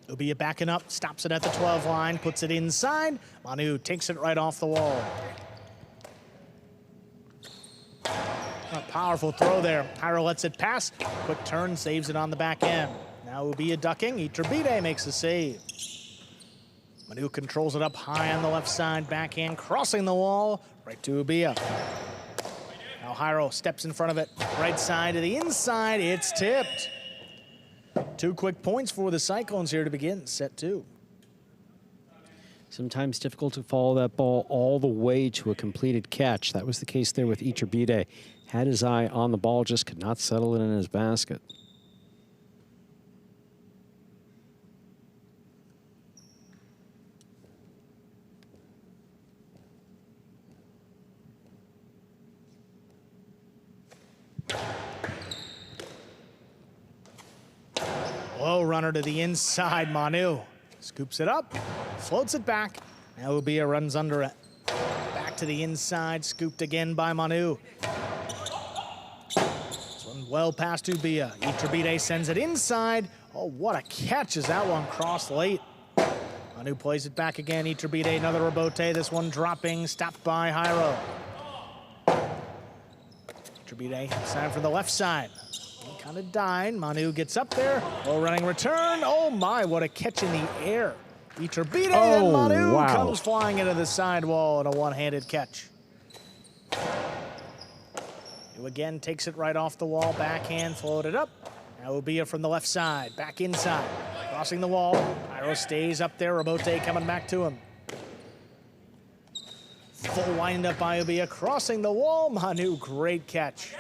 D: Ubia backing up, stops it at the 12 line, puts it inside. Manu takes it right off the wall. A powerful throw there. Jairo lets it pass. Quick turn, saves it on the back end. Now Ubia ducking. Iturbide makes a save. Manu controls it up high on the left side. Backhand crossing the wall. Right to Ubia. Now Jairo steps in front of it. Right side to the inside. It's tipped. 2 quick points for the Cyclones here to begin set 2.
C: Sometimes difficult to follow that ball all the way to a completed catch. That was the case there with Iturbide. Had his eye on the ball, just could not settle it in his basket.
D: Low runner to the inside, Manu. Scoops it up, floats it back. Now Ubia runs under it. Back to the inside, scooped again by Manu. This one well past Ubia. Iturbide sends it inside. Oh, what a catch as that one crossed late. Manu plays it back again. Iturbide, another rebote. This one dropping, stopped by Jairo. Iturbide, time for the left side. Kind of died. Manu gets up there. Low running return. Oh my, what a catch in the air. Iturbide and Manu comes flying into the sidewall in a one-handed catch. Who again takes it right off the wall. Backhand floated up. Now Ubia from the left side. Back inside. Crossing the wall. Jairo stays up there. Rebote coming back to him. Full wind-up by Ubia. Crossing the wall. Manu, great catch.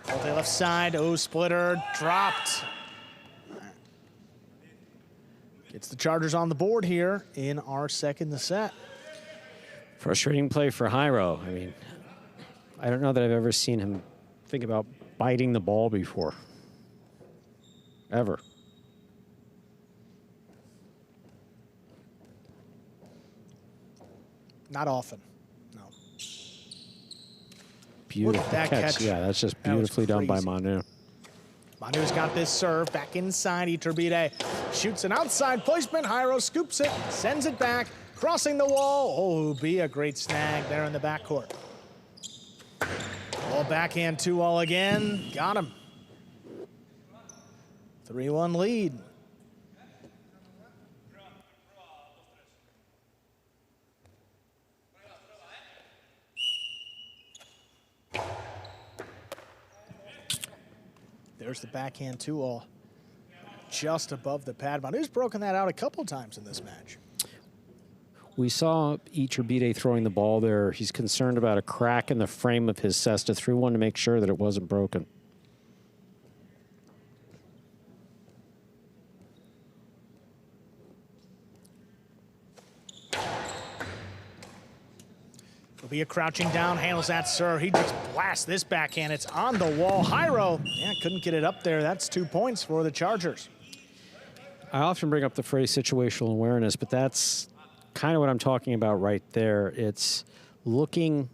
D: Rebote left side. Oh, splitter. Dropped. Gets the Chargers on the board here in our second set.
C: Frustrating play for Jairo. I mean, I don't know that I've ever seen him think about biting the ball before. Ever.
D: Not often, no.
C: Beautiful catch. Yeah, that's just beautifully done by Manu.
D: Manu's got this serve back inside. Iturbide shoots an outside placement. Jairo scoops it, sends it back, crossing the wall. Oh, be a great snag there in the backcourt. Ball backhand 2-all again. Got him. 3-1 lead. There's the backhand 2-all just above the pad. Manu's broken that out a couple times in this match.
C: We saw Iturbide throwing the ball there. He's concerned about a crack in the frame of his cesta. Threw one to make sure that it wasn't broken.
D: Ubia crouching down, handles that serve. He just blasts this backhand. It's on the wall. Jairo, yeah, couldn't get it up there. That's 2 points for the Chargers.
C: I often bring up the phrase situational awareness, but that's kind of what I'm talking about right there. It's looking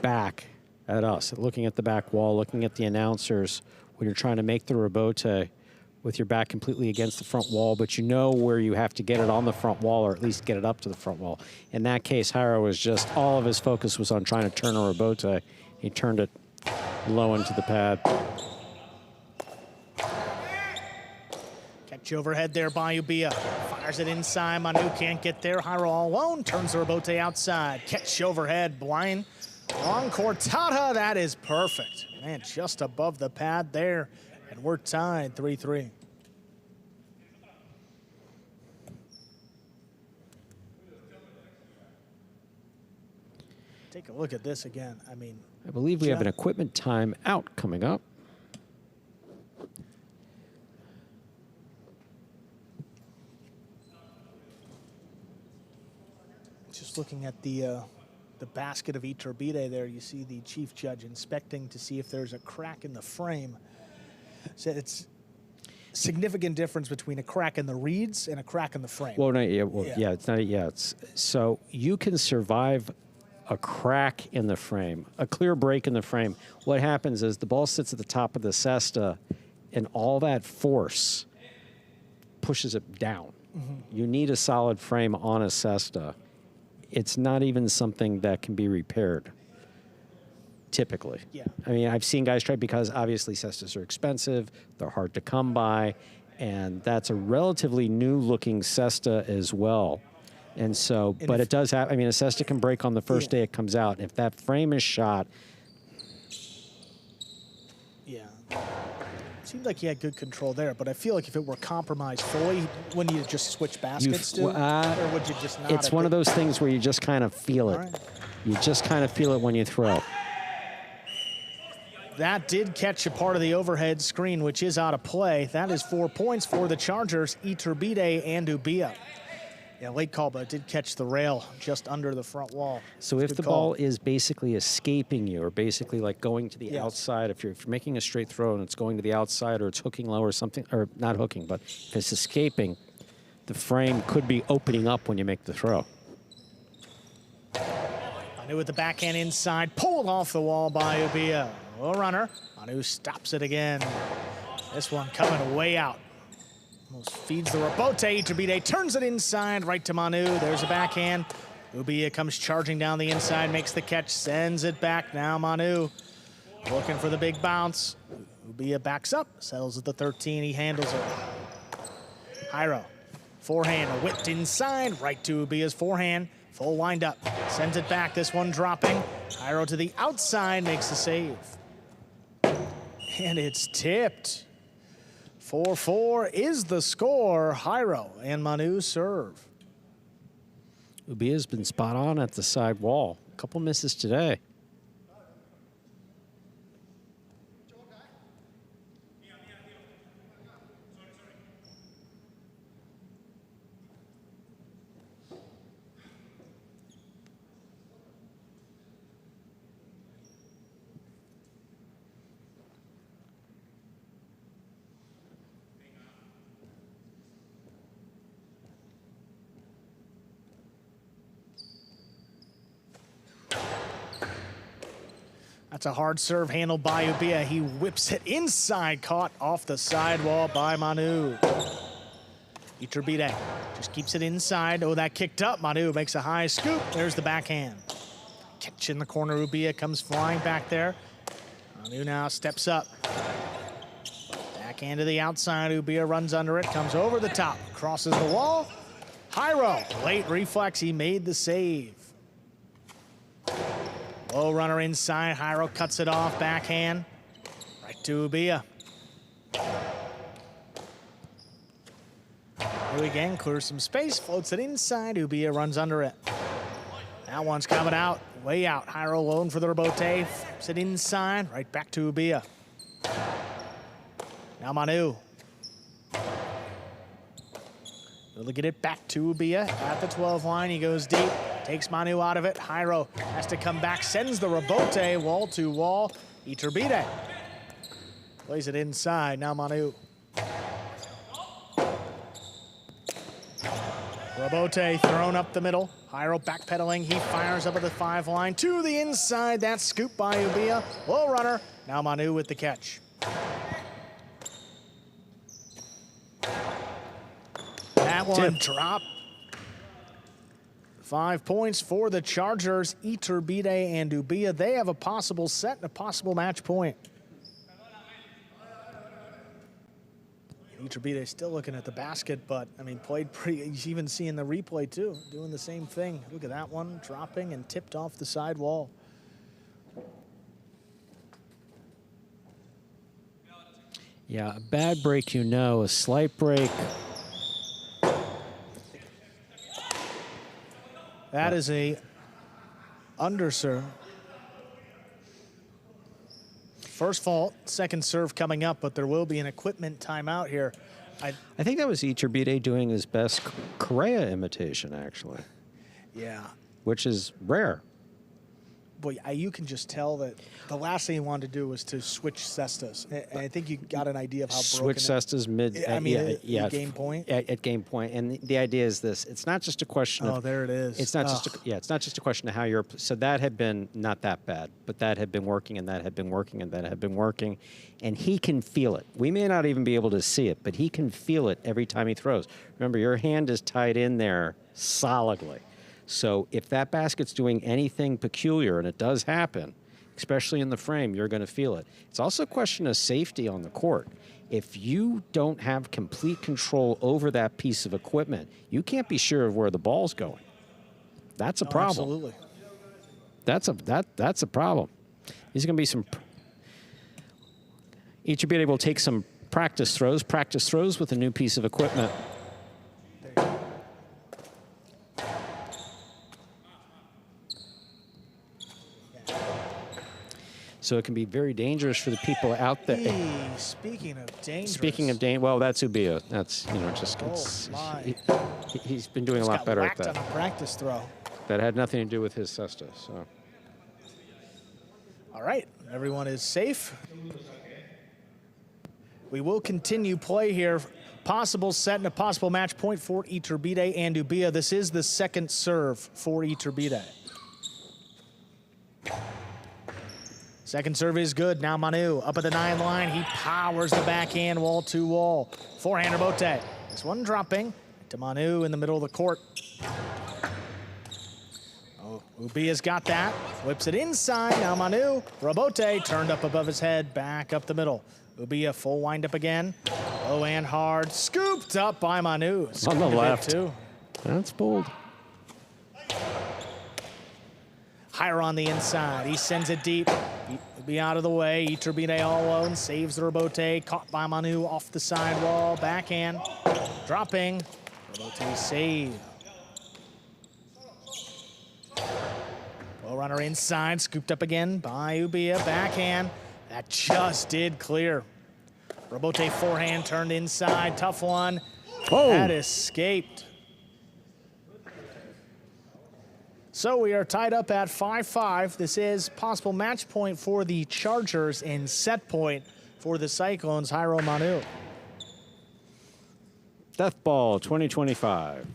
C: back at us, looking at the back wall, looking at the announcers when you're trying to make the rebote with your back completely against the front wall, but you know where you have to get it on the front wall or at least get it up to the front wall. In that case, Jairo was just, all of his focus was on trying to turn a rebote. He turned it low into the pad.
D: Catch overhead there by Ubia. Fires it inside. Manu can't get there. Jairo all alone. Turns the rebote outside. Catch overhead. Blind. Long cortada. That is perfect. Man, just above the pad there. And we're tied 3-3. Take a look at this again. I mean,
C: I believe we have an equipment time out coming up.
D: Just looking at the basket of Iturbide there, you see the chief judge inspecting to see if there's a crack in the frame. So it's significant difference between a crack in the reeds and a crack in the frame.
C: Well, no, yeah, it's not. Yeah, it's so you can survive a crack in the frame, a clear break in the frame. What happens is the ball sits at the top of the cesta, and all that force pushes it down. You need a solid frame on a cesta. It's not even something that can be repaired, typically.
D: Yeah.
C: I mean, I've seen guys try because obviously cestas are expensive, they're hard to come by, and that's a relatively new-looking cesta as well. And so, but it does have, I mean, a cesta can break on the first day it comes out. If that frame is shot.
D: Yeah. Seemed like he had good control there, but I feel like if it were compromised fully, wouldn't you just switch baskets or would you just not?
C: It's one of those things where you just kind of feel it.
D: Right.
C: You just kind of feel it when you throw.
D: That did catch a part of the overhead screen, which is out of play. That is 4 points for the Chargers, Iturbide and Ubia. Yeah, late call, but it did catch the rail just under the front wall.
C: So if the ball is basically escaping you, or basically like going to the outside, if you're making a straight throw and it's going to the outside, or it's hooking low or something, or not hooking, but if it's escaping, the frame could be opening up when you make the throw.
D: Manu with the backhand inside, pulled off the wall by Ubia. Low runner, Manu stops it again. This one coming way out. Almost feeds the rebote. Iturbide turns it inside, right to Manu. There's a backhand. Ubia comes charging down the inside, makes the catch, sends it back. Now Manu looking for the big bounce. Ubia backs up, settles at the 13. He handles it. Jairo, forehand, whipped inside, right to Ubia's forehand. Full windup, sends it back. This one dropping. Jairo to the outside, makes the save. And it's tipped. 4-4 is the score. Jairo and Manu serve.
C: Ubia's been spot on at the side wall. A couple misses today.
D: That's a hard serve handled by Ubia. He whips it inside, caught off the sidewall by Manu. Iturbide just keeps it inside. Oh, that kicked up. Manu makes a high scoop. There's the backhand. Catch in the corner. Ubia comes flying back there. Manu now steps up. Backhand to the outside. Ubia runs under it, comes over the top, crosses the wall. Jairo, late reflex. He made the save. Low runner inside, Jairo cuts it off, backhand, right to Ubia. Here again, clears some space, floats it inside, Ubia runs under it. That one's coming out, way out. Jairo alone for the rebote, flips it inside, right back to Ubia. Now Manu. He'll get it back to Ubia at the 12 line, he goes deep. Takes Manu out of it. Jairo has to come back, sends the rebote wall to wall. Iturbide plays it inside. Now Manu. Rebote thrown up the middle. Jairo backpedaling. He fires up at the 5 line to the inside. That's scooped by Ubia. Low runner. Now Manu with the catch. That one dropped. 5 points for the Chargers. Iturbide and Ubia, they have a possible set and a possible match point. Iturbide still looking at the basket, but, I mean, played pretty, he's even seeing the replay, too, doing the same thing. Look at that one, dropping and tipped off the side wall.
C: Yeah, a bad break, you know, a slight break.
D: That is a underserve. First fault, second serve coming up, but there will be an equipment timeout here.
C: I think that was Iturbide doing his best Correa imitation, actually.
D: Yeah.
C: Which is rare.
D: Boy, you can just tell that the last thing he wanted to do was to switch cestas. And I think you got an idea of how broken
C: switch cestas mid.
D: at game point.
C: At game point, and the idea is this: it's not just a question of.
D: Oh, there it is.
C: It's not just it's not just a question of how you're. So that had been not that bad, but that had been working, and that had been working, and that had been working, and he can feel it. We may not even be able to see it, but he can feel it every time he throws. Remember, your hand is tied in there solidly. So if that basket's doing anything peculiar, and it does happen, especially in the frame, you're going to feel it. It's also a question of safety on the court. If you don't have complete control over that piece of equipment, you can't be sure of where the ball's going. That's a problem.
D: Absolutely.
C: That's a problem. There's going to be some. Each of you will take some practice throws with a new piece of equipment. So it can be very dangerous for the people out there.
D: Speaking of dangerous.
C: Speaking of dangerous, well, that's Ubia. That's, he's been doing a lot better at that.
D: On a practice throw.
C: That had nothing to do with his cesta. So.
D: All right, everyone is safe. We will continue play here. Possible set and a possible match point for Iturbide and Ubia. This is the second serve for Iturbide. Second serve is good. Now Manu up at the 9 line. He powers the backhand wall to wall. Forehand Robote. This one dropping to Manu in the middle of the court. Oh, Ubia's got that. Whips it inside. Now Manu. Robote turned up above his head. Back up the middle. Ubia full wind up again. Low and hard. Scooped up by Manu.
C: On the left. Too. That's bold.
D: Higher on the inside. He sends it deep. Be out of the way. Iturbide all alone. Saves the Robote. Caught by Manu off the sidewall. Backhand. Dropping. Robote save. Well runner inside. Scooped up again by Ubia. Backhand. That just did clear. Robote forehand turned inside. Tough one.
C: Oh.
D: That escaped. So we are tied up at 5-5. This is possible match point for the Chargers and set point for the Cyclones. Jairo Manu.
C: Death ball 2025.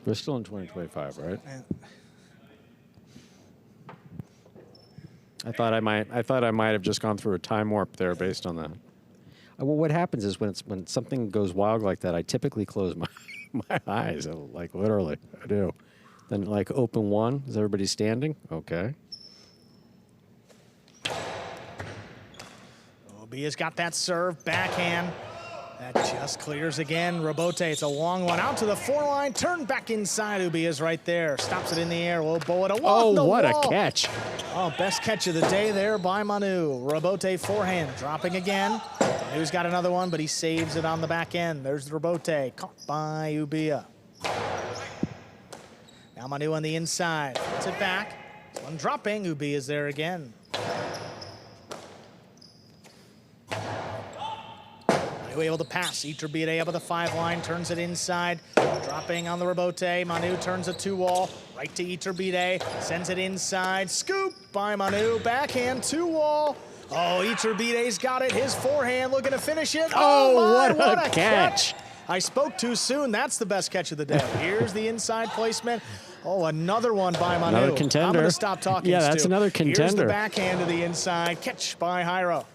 C: We're still in 2025, right? I thought I might have just gone through a time warp there based on that. Well, what happens is when something goes wild like that, I typically close my eyes, like literally, I do. Then like open one, is everybody standing? Okay.
D: Ubia's got that serve, backhand. That just clears again. Robote, it's a long one out to the 4 line, turned back inside. Ubia's right there, stops it in the air. We'll bowl it a wall.
C: Oh, what a catch.
D: Oh, best catch of the day there by Manu. Robote forehand, dropping again. Manu's got another one, but he saves it on the back end. There's the Robote, caught by Ubia. Now Manu on the inside, puts it back. This one dropping, Ubia's there again. Able to pass. Iturbide up at the 5 line, turns it inside, dropping on the Robote. Manu turns a 2-wall, right to Iturbide, sends it inside, scoop by Manu, backhand 2-wall. Oh, Iturbide's got it, his forehand looking to finish it.
C: Oh, what a catch.
D: I spoke too soon, that's the best catch of the day. Here's the inside placement. Oh, another one by Manu.
C: Another contender.
D: I'm going to stop talking,
C: Yeah, that's
D: Stu.
C: another contender.
D: Here's the backhand to the inside, catch by Jairo.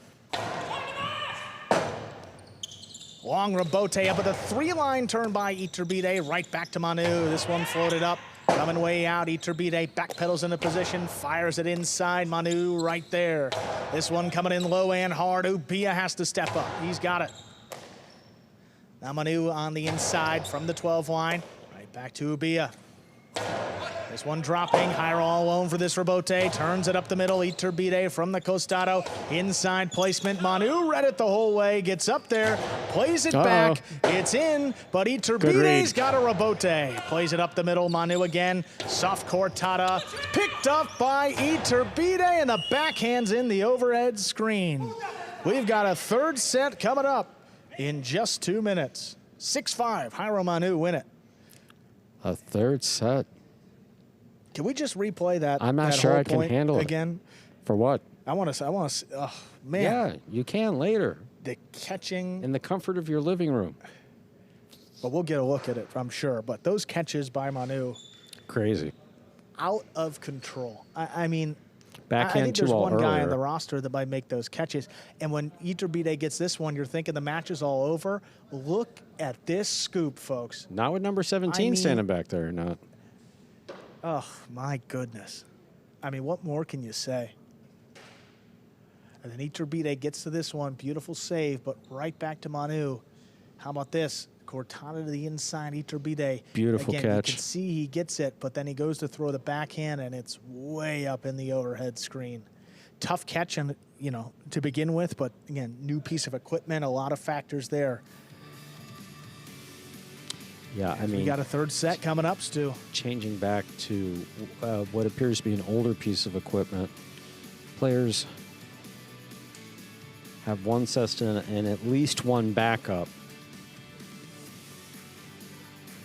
D: Long Robote up at the 3 line, turn by Iturbide, right back to Manu. This one floated up, coming way out. Iturbide backpedals into position, fires it inside. Manu right there. This one coming in low and hard. Ubia has to step up. He's got it. Now Manu on the inside from the 12 line, right back to Ubia. This one dropping, Jairo all alone for this rebote, turns it up the middle, Iturbide from the costado, inside placement, Manu read it the whole way, gets up there, plays it back, it's in, but Iturbide's got a rebote, plays it up the middle, Manu again, soft cortada, picked up by Iturbide, and the backhand's in the overhead screen. We've got a third set coming up in just 2 minutes. 6-5, Jairo Manu win it.
C: A third set.
D: Can we just replay that?
C: I'm not sure I can handle it
D: again.
C: For what?
D: I want to. Oh man.
C: Yeah, you can later.
D: The catching
C: in the comfort of your living room.
D: But we'll get a look at it, I'm sure. But those catches by Manu,
C: crazy,
D: out of control. I mean,
C: backhand
D: I think there's one
C: earlier.
D: guy on the roster that might make those catches. And when Iturbide gets this one, you're thinking the match is all over. Look at this scoop, folks.
C: Not with number 17 standing back there, not.
D: Oh, my goodness. I mean, what more can you say? And then Iturbide gets to this one. Beautiful save, but right back to Manu. How about this? Cortada to the inside, Iturbide.
C: Beautiful
D: Again,
C: catch.
D: You can see he gets it, but then he goes to throw the backhand, and it's way up in the overhead screen. Tough catch, and to begin with, but again, new piece of equipment, a lot of factors there.
C: Yeah, I mean,
D: we got a third set coming up, Stu.
C: Changing back to what appears to be an older piece of equipment. Players have one cesta and at least one backup.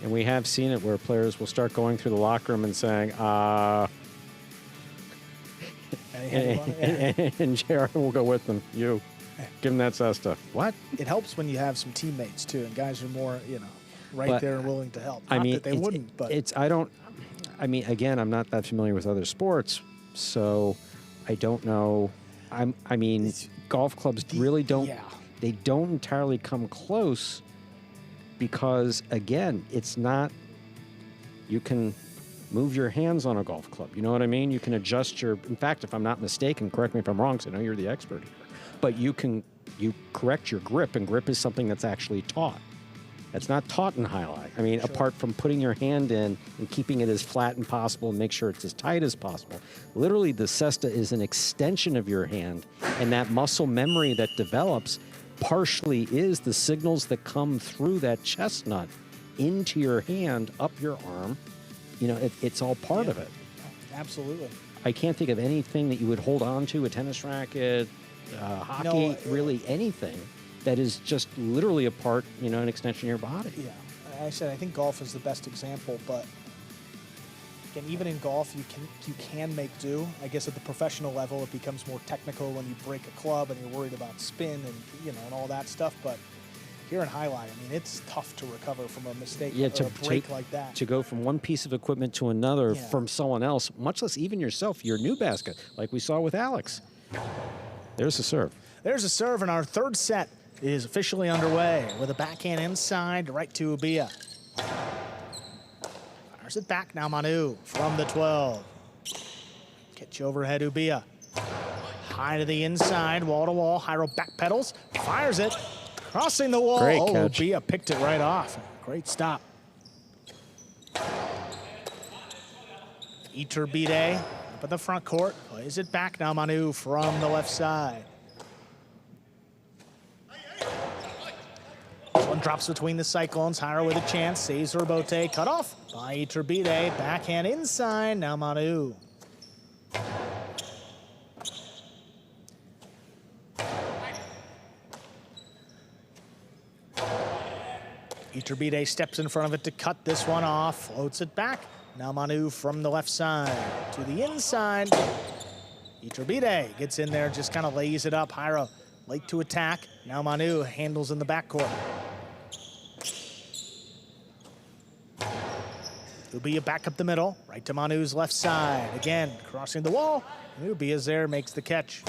C: And we have seen it where players will start going through the locker room and saying, and JR will go with them. You, give them that cesta. What?
D: It helps when you have some teammates, too, and guys are more, right
C: But,
D: there and willing to help.
C: I
D: Not
C: mean,
D: that they wouldn't, but
C: I mean, again, I'm not that familiar with other sports, so I don't know. I mean, golf clubs really don't, they don't entirely come close because, again, it's not, you can move your hands on a golf club. You know what I mean? You can adjust in fact, if I'm not mistaken, correct me if I'm wrong, because I know you're the expert here, but you correct your grip, and grip is something that's actually taught. It's not taught in highlight. I mean, apart from putting your hand in and keeping it as flat as possible and make sure it's as tight as possible. Literally, the cesta is an extension of your hand, and that muscle memory that develops partially is the signals that come through that chestnut into your hand, up your arm. It's all part of it.
D: Absolutely.
C: I can't think of anything that you would hold on to, a tennis racket, hockey, really anything. That is just literally a part, an extension of your body.
D: Yeah, I think golf is the best example, but again, even in golf, you can make do. I guess at the professional level, it becomes more technical when you break a club and you're worried about spin and and all that stuff. But here in highlight, I mean, it's tough to recover from a mistake or a break like that.
C: To go from one piece of equipment to another from someone else, much less even yourself, your new basket, like we saw with Alex. There's a serve.
D: There's a serve, and our third set is officially underway with a backhand inside right to Ubia. Fires it back now, Manu from the 12. Catch overhead, Ubia. High to the inside, wall to wall. Jairo backpedals, fires it, crossing the wall.
C: Great catch.
D: Ubia picked it right off. Great stop. Iturbide up at the front court, plays it back now, Manu from the left side. One drops between the Cyclones. Jairo with a chance. Saves rebote. Cut off by Iturbide. Backhand inside. Now Manu. Iturbide steps in front of it to cut this one off. Floats it back. Now Manu from the left side to the inside. Iturbide gets in there, just kind of lays it up. Jairo late to attack. Now Manu handles in the backcourt. Ubia back up the middle, right to Manu's left side. Again, crossing the wall. Ubia's there, makes the catch.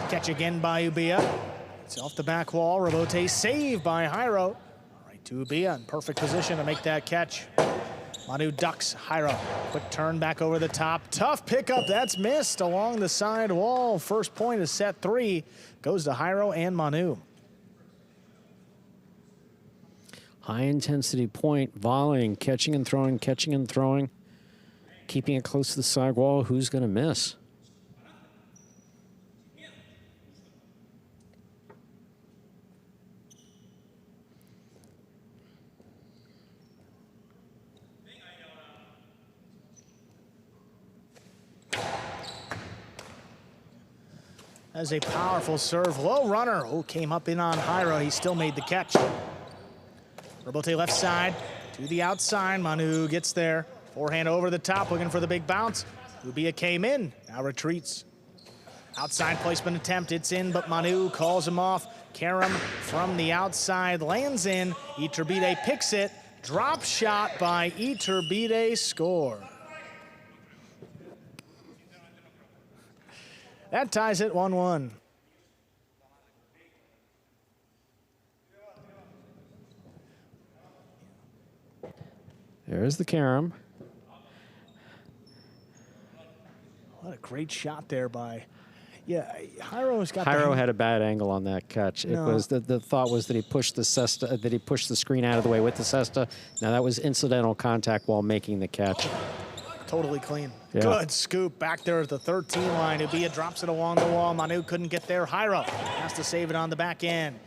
D: Catch again by Ubia. It's off the back wall. Rebote saved by Jairo. Right to Ubia in perfect position to make that catch. Manu ducks, Jairo. Quick turn back over the top. Tough pickup, that's missed along the side wall. First point of set 3 goes to Jairo and Manu.
C: High-intensity point, volleying, catching and throwing, keeping it close to the sidewall. Who's going to miss?
D: As a powerful serve, low runner. Oh, came up in on Jairo. He still made the catch. Robote left side to the outside. Manu gets there. Forehand over the top, looking for the big bounce. Ubia came in, now retreats. Outside placement attempt, it's in, but Manu calls him off. Karam from the outside lands in. Iturbide picks it. Drop shot by Iturbide, score. That ties it 1-1.
C: There's the Karam.
D: What a great shot there by, Jairo's got.
C: Jairo had a bad angle on that catch. No. It was the thought was that he pushed the cesta, that he pushed the screen out of the way with the cesta. Now that was incidental contact while making the catch.
D: Totally clean.
C: Yeah.
D: Good scoop back there at the 13 line. Ubia drops it along the wall. Manu couldn't get there. Jairo has to save it on the back end.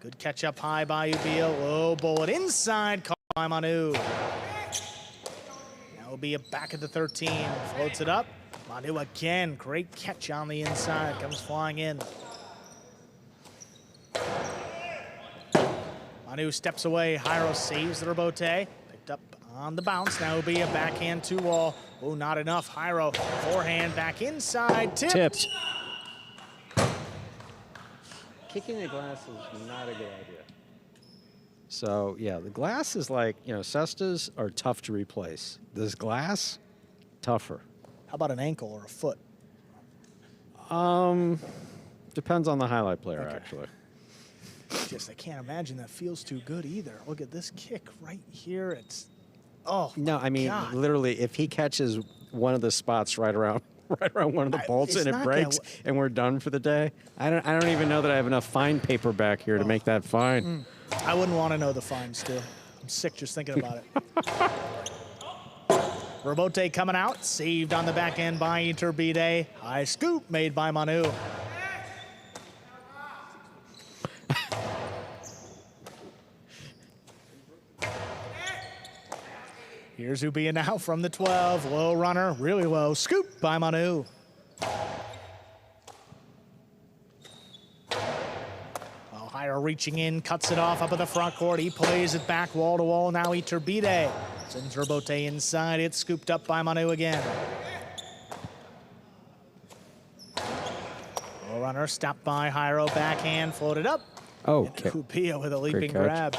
D: Good catch up high by Ubia. Low bullet inside, caught by Manu. Now Ubia back at the 13. Floats it up. Manu again. Great catch on the inside. Comes flying in. Manu steps away. Jairo saves the rebote. Picked up on the bounce. Now Ubia backhand two wall. Oh, not enough. Jairo forehand back inside. Tipped.
C: Kicking the glass is not a good idea. So, yeah, the glass is like, cestas are tough to replace. This glass, tougher.
D: How about an ankle or a foot?
C: Depends on the highlight player, actually.
D: I can't imagine that feels too good either. Look at this kick right here. It's, oh,
C: no, I mean, God. Literally, if he catches one of the spots right around one of the bolts and it breaks and we're done for the day, I don't even know that I have enough fine paper back here to make that fine.
D: I wouldn't want to know the fine still. I'm sick just thinking about it. Robote coming out, saved on the back end by Iturbide. High scoop made by Manu. Here's Ubia now from the 12. Low runner, really low. Scoop by Manu. Oh, Jairo reaching in, cuts it off up at the front court. He plays it back wall to wall. Now Iturbide sends Robote inside. It's scooped up by Manu again. Low runner, stopped by Jairo. Backhand, floated up.
C: Oh,
D: okay. Ubia with a leaping grab.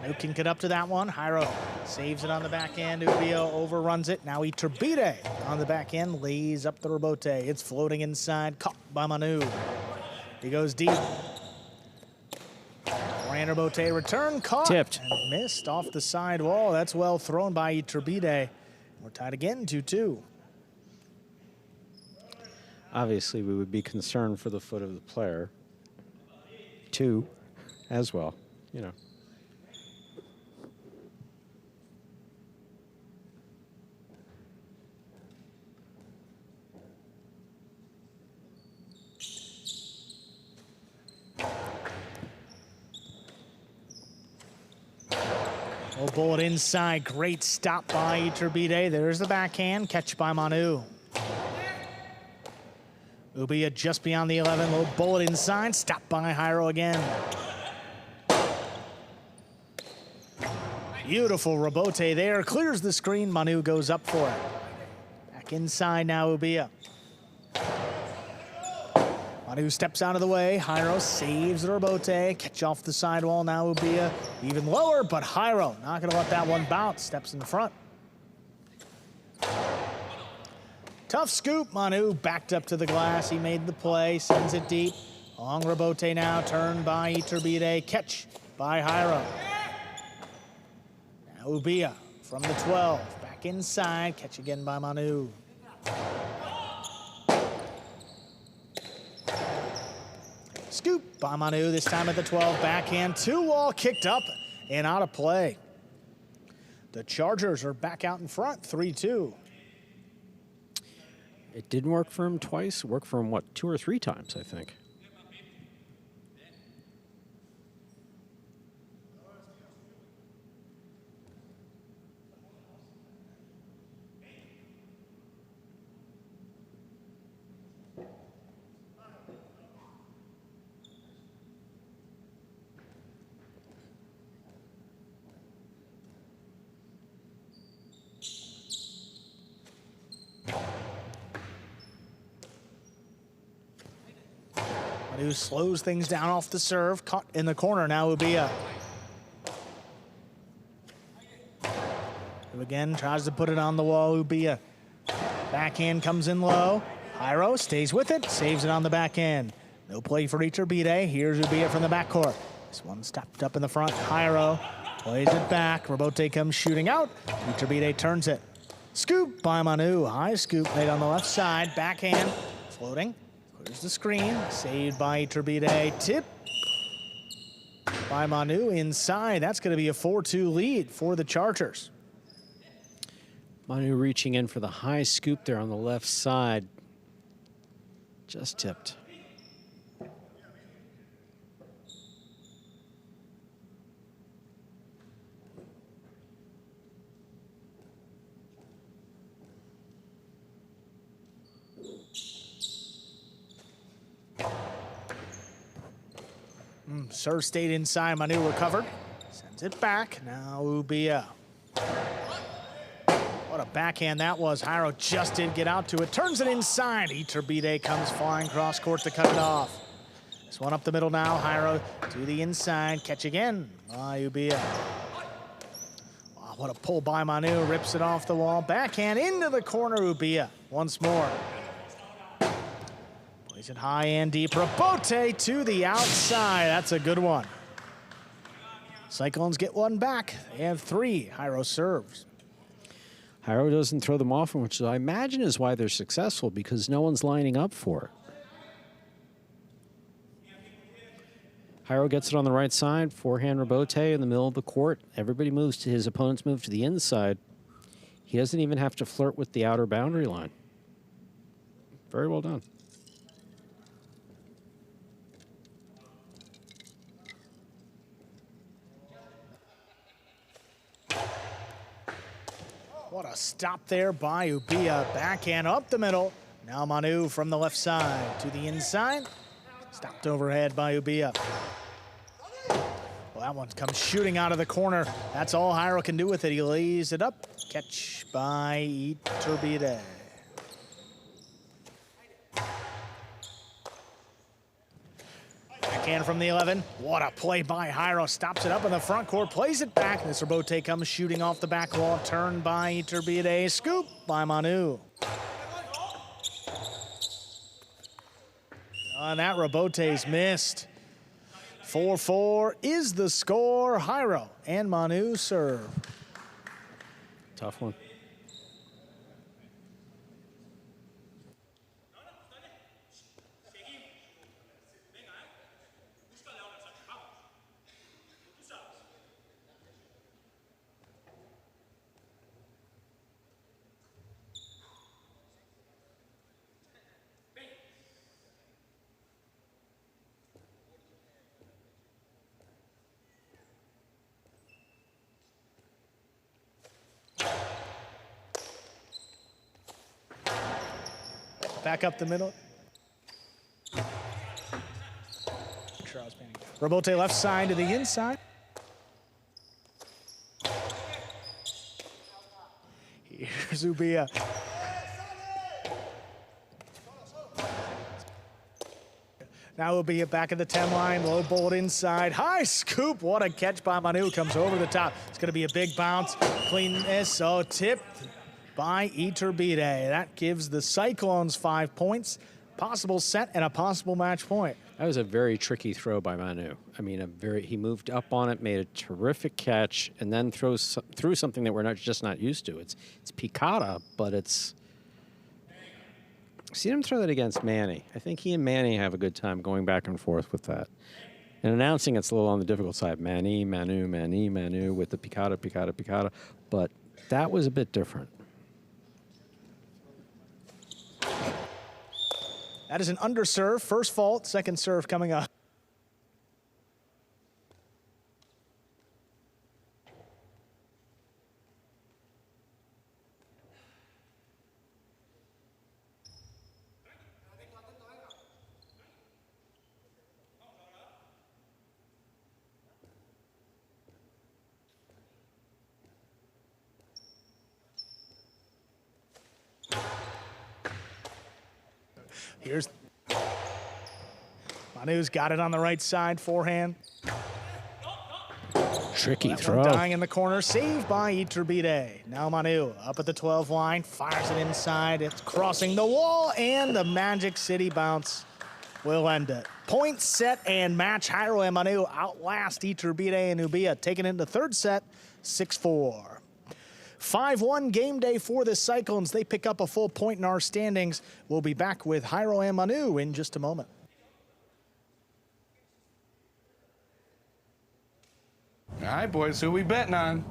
D: Manu can get up to that one. Jairo saves it on the back end. Ubia overruns it. Now Iturbide on the back end, lays up the rebote. It's floating inside, caught by Manu. He goes deep. Ran rebote, return, caught.
C: Tipped.
D: And missed off the side wall. That's well thrown by Iturbide. We're tied again, 2-2.
C: Obviously, we would be concerned for the foot of the player. 2 as well,
D: Oh, bullet inside. Great stop by Iturbide. There's the backhand. Catch by Manu. Ubia just beyond the 11. Low bullet inside. Stop by Jairo again. Beautiful rebote there. Clears the screen. Manu goes up for it. Back inside now, Ubia. Manu steps out of the way. Jairo saves the rebote. Catch off the sidewall now. Ubia even lower, but Jairo not going to let that one bounce. Steps in the front. Tough scoop. Manu backed up to the glass. He made the play. Sends it deep. Long rebote now. Turned by Iturbide. Catch by Jairo. Now Ubia from the 12. Back inside. Catch again by Manu. by Manu, this time at the 12. Backhand, 2-wall, kicked up and out of play. The Chargers are back out in front, 3-2.
C: It didn't work for him twice. It worked for him, what, 2 or 3 times, I think.
D: Manu slows things down off the serve. Caught in the corner now, Ubia. Who again tries to put it on the wall, Ubia. Backhand comes in low. Jairo stays with it, saves it on the backhand. No play for Iturbide. Here's Ubia from the backcourt. This one stepped up in the front. Jairo plays it back. Robote comes shooting out. Iturbide turns it. Scoop by Manu. High scoop made on the left side. Backhand floating. Clears the screen. Saved by Iturbide. Tip by Manu inside. That's going to be a 4-2 lead for the Chargers.
C: Manu reaching in for the high scoop there on the left side. Just tipped.
D: Serve stayed inside. Manu recovered. Sends it back. Now Ubia. What a backhand that was. Jairo just did get out to it. Turns it inside. Iturbide comes flying cross court to cut it off. This one up the middle now. Jairo to the inside. Catch again by Ubia. Wow, what a pull by Manu. Rips it off the wall. Backhand into the corner. Ubia once more. Plays it high and deep. Robote to the outside. That's a good one. Cyclones get one back. They have 3. Jairo serves.
C: Jairo doesn't throw them often, which I imagine is why they're successful, because no one's lining up for it. Jairo gets it on the right side. Forehand Robote in the middle of the court. Everybody moves to his opponent's move to the inside. He doesn't even have to flirt with the outer boundary line. Very well done.
D: What a stop there by Ubia. Backhand up the middle. Now Manu from the left side to the inside. Stopped overhead by Ubia. Well, that one comes shooting out of the corner. That's all Jairo can do with it. He lays it up. Catch by Iturbide. Backhand from the 11. What a play by Jairo. Stops it up in the front court. Plays it back. This Robote comes shooting off the back wall. Turned by Iturbide. Scoop by Manu. And that Robote's missed. 4-4 is the score. Jairo and Manu serve.
C: Tough one.
D: Back up the middle. Robote left side to the inside. Here's Ubia. Now Ubia back at the 10 line. Low ball inside. High scoop. What a catch by Manu. Comes over the top. It's going to be a big bounce. Clean miss. Oh, tipped by Iturbide. That gives the Cyclones 5 points. Possible set and a possible match point.
C: That was a very tricky throw by Manu. I mean, he moved up on it, made a terrific catch, and then threw something that we're just not used to. It's picata, but it's Seen him throw that against Manny. I think he and Manny have a good time going back and forth with that. And announcing it's a little on the difficult side. Manny, Manu, Manny, Manu with the picada, picada, picada. But that was a bit different.
D: That is an underserve. First fault, second serve coming up. Here's Manu's got it on the right side, forehand.
C: Tricky throw.
D: Dying in the corner, saved by Iturbide. Now Manu up at the 12 line, fires it inside. It's crossing the wall, and the Magic City bounce will end it. Point, set, and match. Jairo and Manu outlast Iturbide and Ubia, taking it into third set, 6-4. 5-1 game day for the Cyclones. They pick up a full point in our standings. We'll be back with Jairo and Manu in just a moment.
K: All right, boys, who we betting on?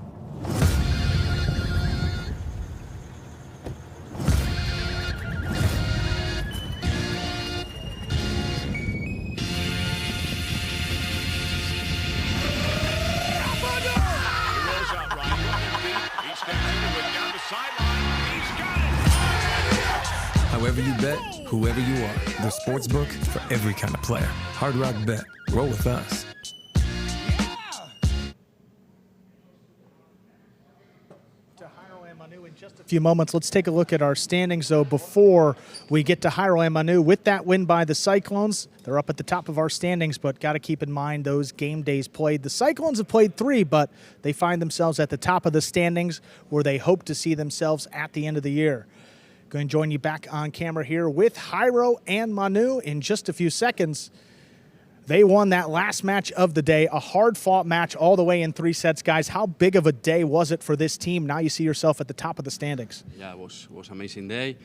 H: However you bet, whoever you are, the sportsbook for every kind of player. Hard Rock Bet. Roll with us.
D: Just a few moments. Let's take a look at our standings, though, before we get to Jairo and Manu. With that win by the Cyclones, they're up at the top of our standings, but got to keep in mind those game days played. The Cyclones have played 3, but they find themselves at the top of the standings where they hope to see themselves at the end of the year. Going to join you back on camera here with Jairo and Manu in just a few seconds. They won that last match of the day, a hard-fought match all the way in 3 sets. Guys, how big of a day was it for this team? Now you see yourself at the top of the standings.
F: Yeah, it was an amazing day.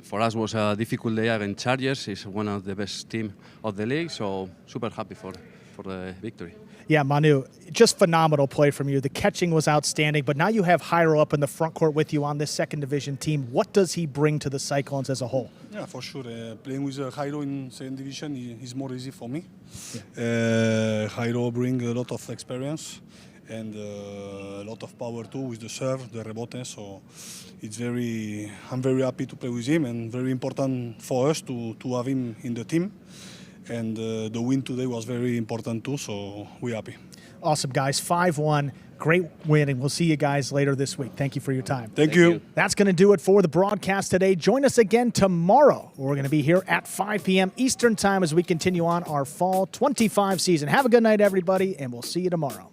F: For us, it was a difficult day against Chargers. It's one of the best teams of the league, so super happy for the victory.
D: Yeah, Manu, just phenomenal play from you. The catching was outstanding, but now you have Jairo up in the front court with you on this second division team. What does he bring to the Cyclones as a whole?
I: Yeah, for sure. Playing with Jairo in second division is more easy for me. Yeah. Jairo brings a lot of experience and a lot of power too with the serve, the rebote. So I'm very happy to play with him, and very important for us to have him in the team. And the win today was very important too, so we're happy.
D: Awesome, guys. 5-1. Great win, and we'll see you guys later this week. Thank you for your time.
I: Thank you.
D: That's going to do it for the broadcast today. Join us again tomorrow. We're going to be here at 5 p.m. Eastern Time as we continue on our Fall 25 season. Have a good night, everybody, and we'll see you tomorrow.